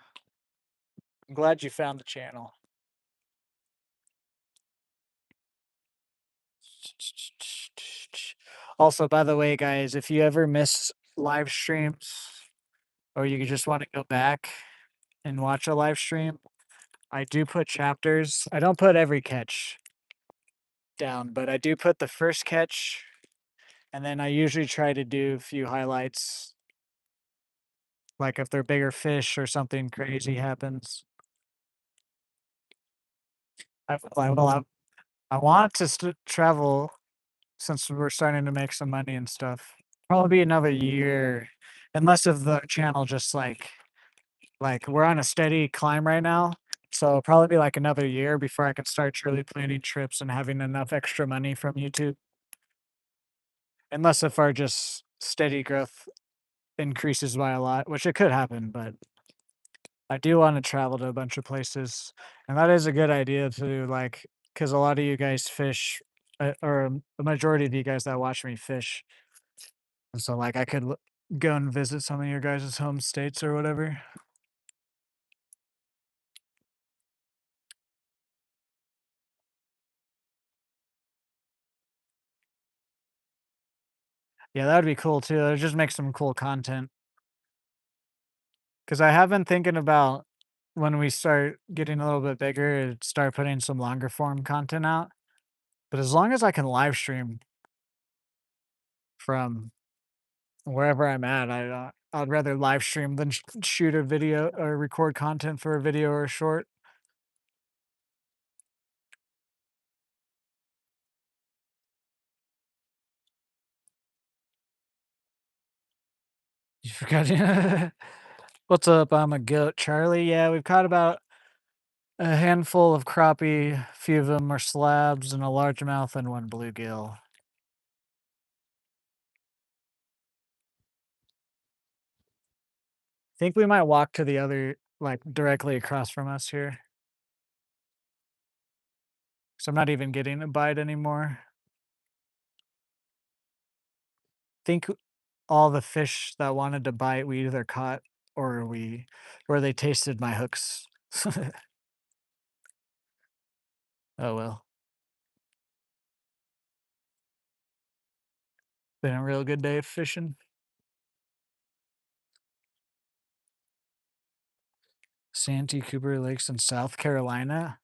I'm glad you found the channel. Also, by the way, guys, if you ever miss live streams or you just want to go back and watch a live stream, I do put chapters. I don't put every catch down, but I do put the first catch, and then I usually try to do a few highlights, like if they're bigger fish or something crazy happens. I will have I want to travel since we're starting to make some money and stuff. Probably be another year, unless if the channel just like we're on a steady climb right now. So it'll probably be like another year before I can start truly planning trips and having enough extra money from YouTube. Unless if our just steady growth increases by a lot, which it could happen, but I do want to travel to a bunch of places. And that is a good idea to like, because a lot of you guys fish, or the majority of you guys that watch me fish. And so, like, I could go and visit some of your guys' home states or whatever. Yeah, that would be cool too. It would just make some cool content. Because I have been thinking about when we start getting a little bit bigger, start putting some longer form content out. But as long as I can live stream from wherever I'm at, I'd rather live stream than shoot a video or record content for a video or a short. You forgot. What's up? I'm a goat, Charlie. Yeah, we've caught about a handful of crappie. A few of them are slabs, and a largemouth and one bluegill. Think we might walk to the other, like directly across from us here. So I'm not even getting a bite anymore. Think all the fish that wanted to bite, we either caught or they tasted my hooks. Oh well. Been a real good day of fishing. Santee Cooper Lakes in South Carolina.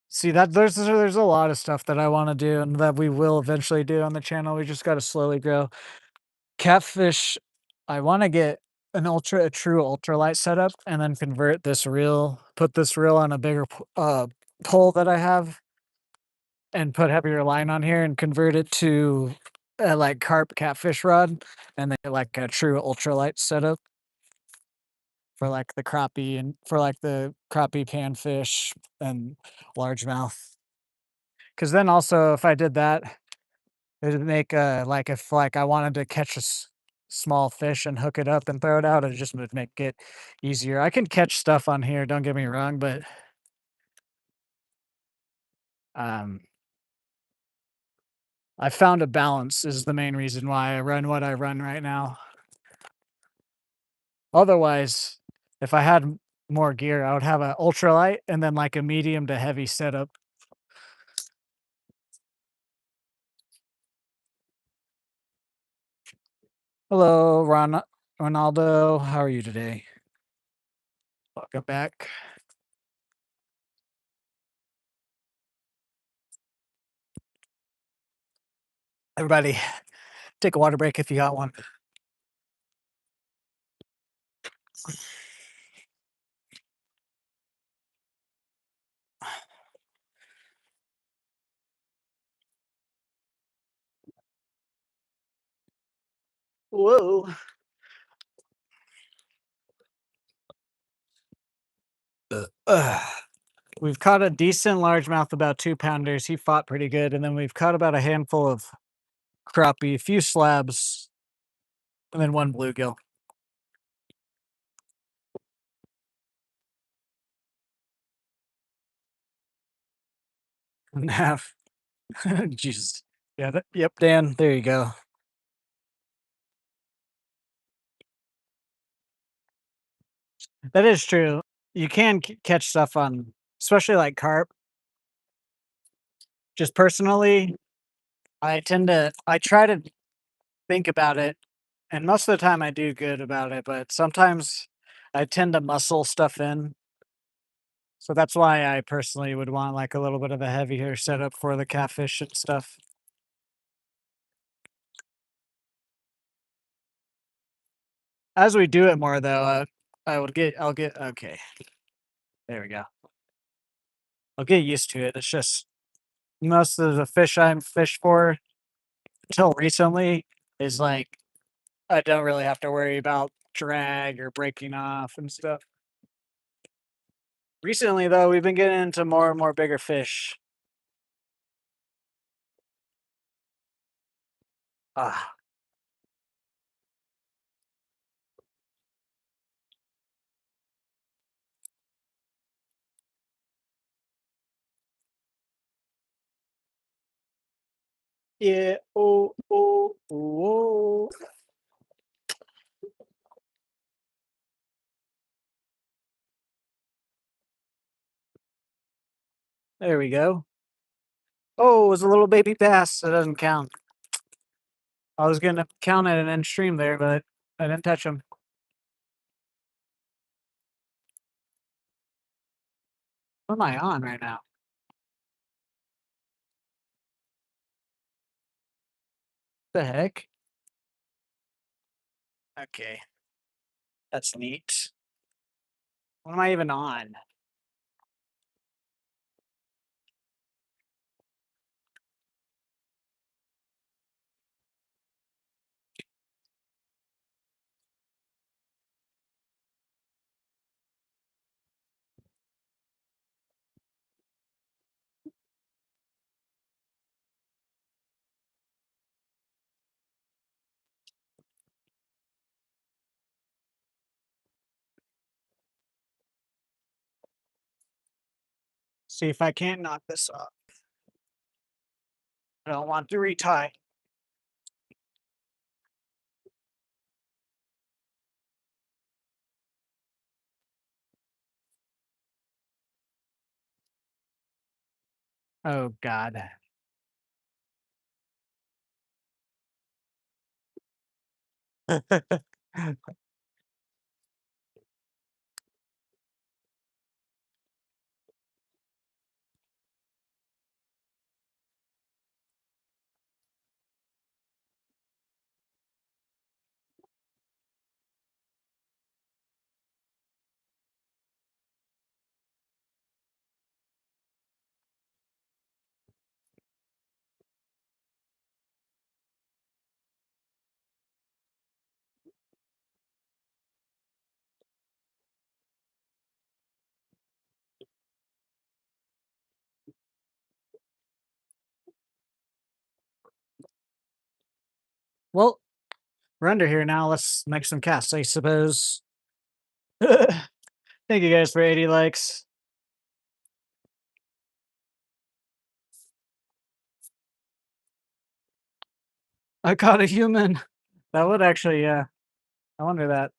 See that there's a lot of stuff that I want to do and that we will eventually do on the channel. We just got to slowly grow. Catfish, I want to get a true ultralight setup and then convert this reel, put this reel on a bigger pole that I have and put heavier line on here and convert it to like carp catfish rod and then like a true ultralight setup for like the crappie and for like the crappie panfish and largemouth. Because then also if I did that, it'd make like if like I wanted to catch small fish and hook it up and throw it out, it just would make it easier. I can catch stuff on here, don't get me wrong, but um I found a balance is the main reason why I run what I run right now. Otherwise, if I had more gear, I would have an ultralight and then like a medium to heavy setup. Hello, Ronaldo. How are you today? Welcome back. Everybody, take a water break if you got one. Whoa. Ugh. We've caught a decent largemouth, about 2 pounders. He fought pretty good. And then we've caught about a handful of crappie, a few slabs, and then one bluegill. And half. Jesus. Yeah. Yep, Dan. There you go. That is true. You can catch stuff on, especially like carp. Just personally, I try to think about it, and most of the time I do good about it, but sometimes I tend to muscle stuff in. So that's why I personally would want like a little bit of a heavier setup for the catfish and stuff. As we do it more though, I'll get okay. There we go. I'll get used to it. It's just most of the fish I'm fished for until recently is like I don't really have to worry about drag or breaking off and stuff. Recently, though, we've been getting into more and more bigger fish. Ah, yeah. Oh, oh, oh. There we go. Oh, it was a little baby bass. That doesn't count. I was gonna count it and end stream there, but I didn't touch him. What am I on right now? The heck? Okay, that's neat. What am I even on? See if I can't knock this off. I don't want to retie. Oh God. Well, we're under here now. Let's make some casts, I suppose. Thank you guys for 80 likes. I caught a human. That would actually, yeah. I wonder that.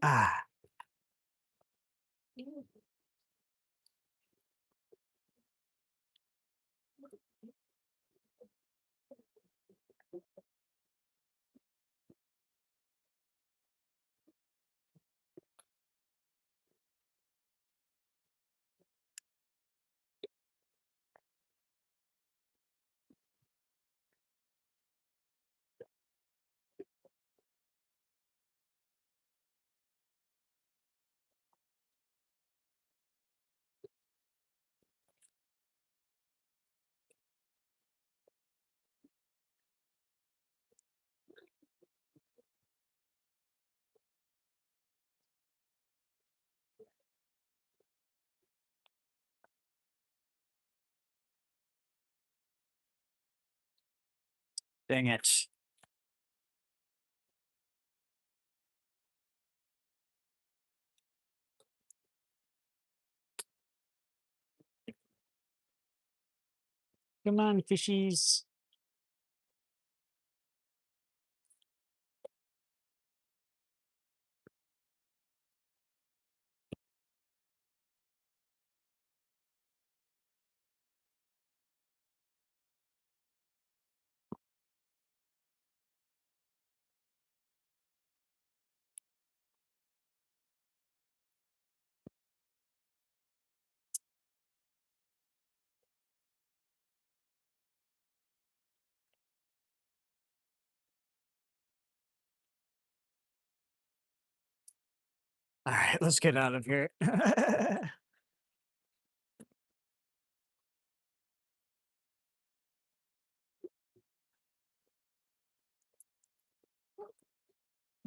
Ah, dang it. Come on, fishies. All right, let's get out of here.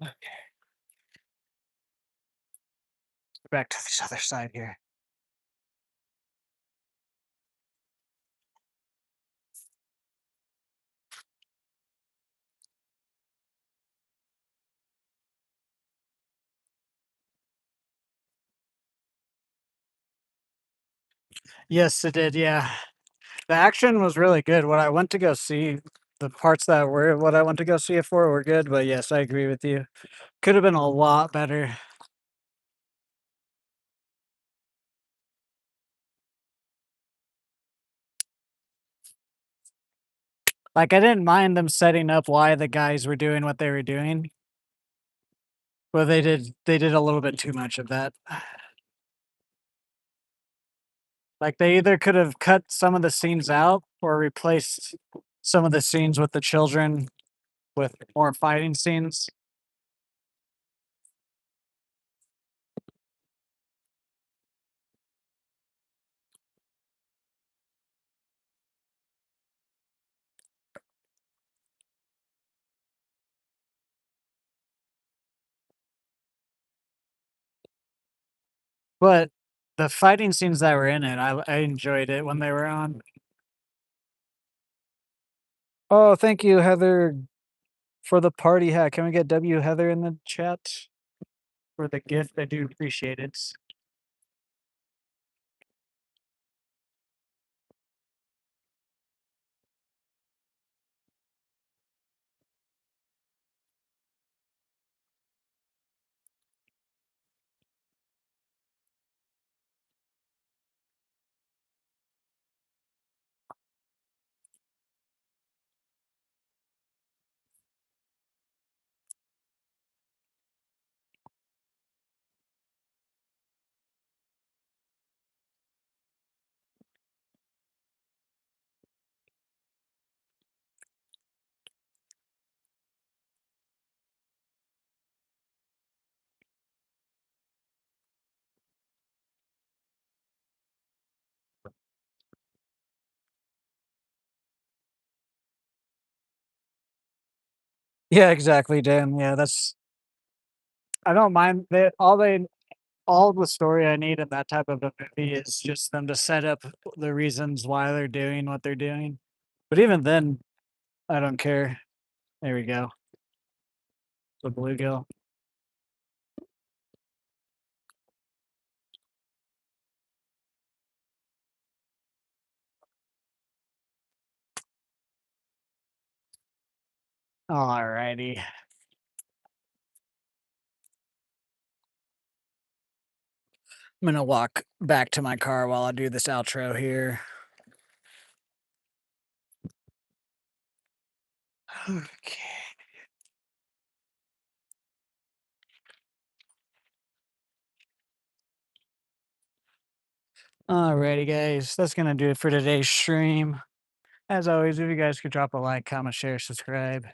Okay, back to this other side here. Yes, it did. Yeah, the action was really good. What I went to go see, the parts that were what I went to go see it for were good. But yes, I agree with you. Could have been a lot better. Like I didn't mind them setting up why the guys were doing what they were doing, but they did a little bit too much of that. Like they either could have cut some of the scenes out or replaced some of the scenes with the children with more fighting scenes. But the fighting scenes that were in it, I enjoyed it when they were on. Oh, thank you, Heather, for the party hat. Can we get W Heather in the chat for the gift? I do appreciate it. Yeah, exactly, Dan. Yeah, that's I don't mind all the story I need in that type of a movie is just them to set up the reasons why they're doing what they're doing. But even then, I don't care. There we go. The bluegill. Alrighty. I'm gonna walk back to my car while I do this outro here. Okay. Alrighty, guys. That's gonna do it for today's stream. As always, if you guys could drop a like, comment, share, subscribe,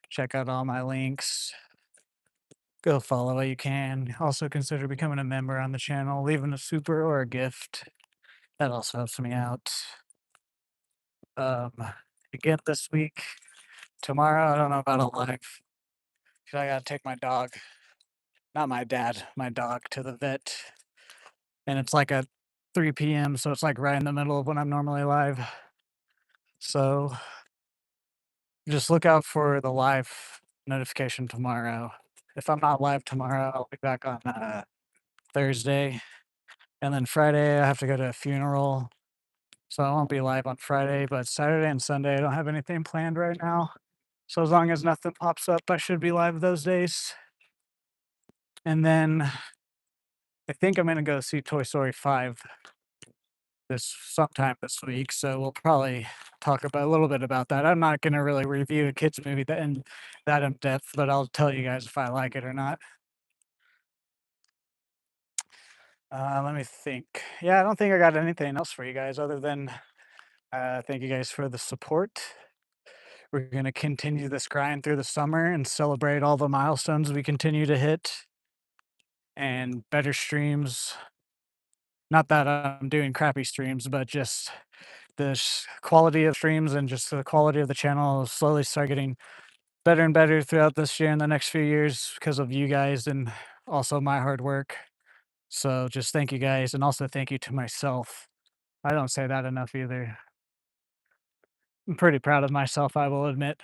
check out all my links. Go follow what you can. Also consider becoming a member on the channel, leaving a super or a gift. That also helps me out. Um, Again this week. Tomorrow, I don't know about a live. 'Cause I gotta take my dog, not my dad, my dog to the vet. And it's like at 3 p.m., so it's like right in the middle of when I'm normally live. So just look out for the live notification tomorrow. If I'm not live tomorrow, I'll be back on Thursday. And then Friday, I have to go to a funeral. So I won't be live on Friday, but Saturday and Sunday, I don't have anything planned right now. So as long as nothing pops up, I should be live those days. And then I think I'm gonna go see Toy Story 5 this sometime this week. So we'll probably talk about a little bit about that. I'm not gonna really review a kids movie that in depth, but I'll tell you guys if I like it or not. Let me think. Yeah, I don't think I got anything else for you guys other than thank you guys for the support. We're gonna continue this grind through the summer and celebrate all the milestones we continue to hit. and better streams. Not that I'm doing crappy streams, but just the quality of streams and just the quality of the channel will slowly start getting better and better throughout this year and the next few years because of you guys and also my hard work. So just thank you guys, and also thank you to myself. I don't say that enough either. I'm pretty proud of myself, I will admit.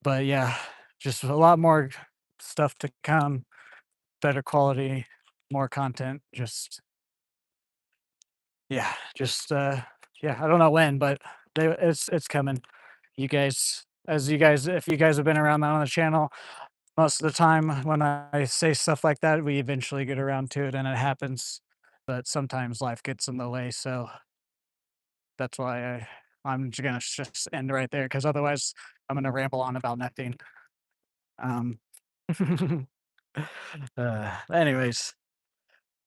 But yeah, just a lot more stuff to come, better quality, more content. Just yeah, just yeah, I don't know when, but it's coming. You guys, as you guys, if you guys have been around on the channel, most of the time when I say stuff like that, we eventually get around to it and it happens. But sometimes life gets in the way, so that's why I'm just gonna just end right there because otherwise I'm gonna ramble on about nothing. Um, anyways,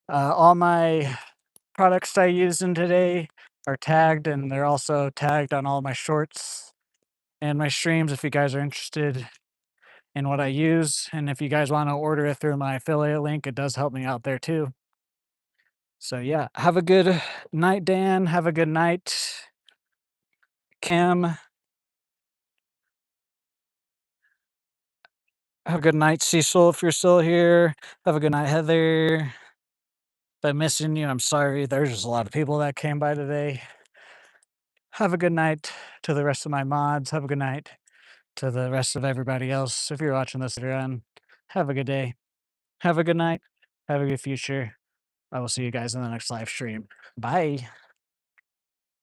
all my products I used in today are tagged, and they're also tagged on all my shorts and my streams if you guys are interested in what I use. And if you guys want to order it through my affiliate link, it does help me out there too. So yeah, have a good night, Dan. Have a good night, Kim. Have a good night, Cecil, if you're still here. Have a good night, Heather. Been missing you. I'm sorry. There's just a lot of people that came by today. Have a good night to the rest of my mods. Have a good night to the rest of everybody else. If you're watching this later on, have a good day. Have a good night. Have a good future. I will see you guys in the next live stream. Bye.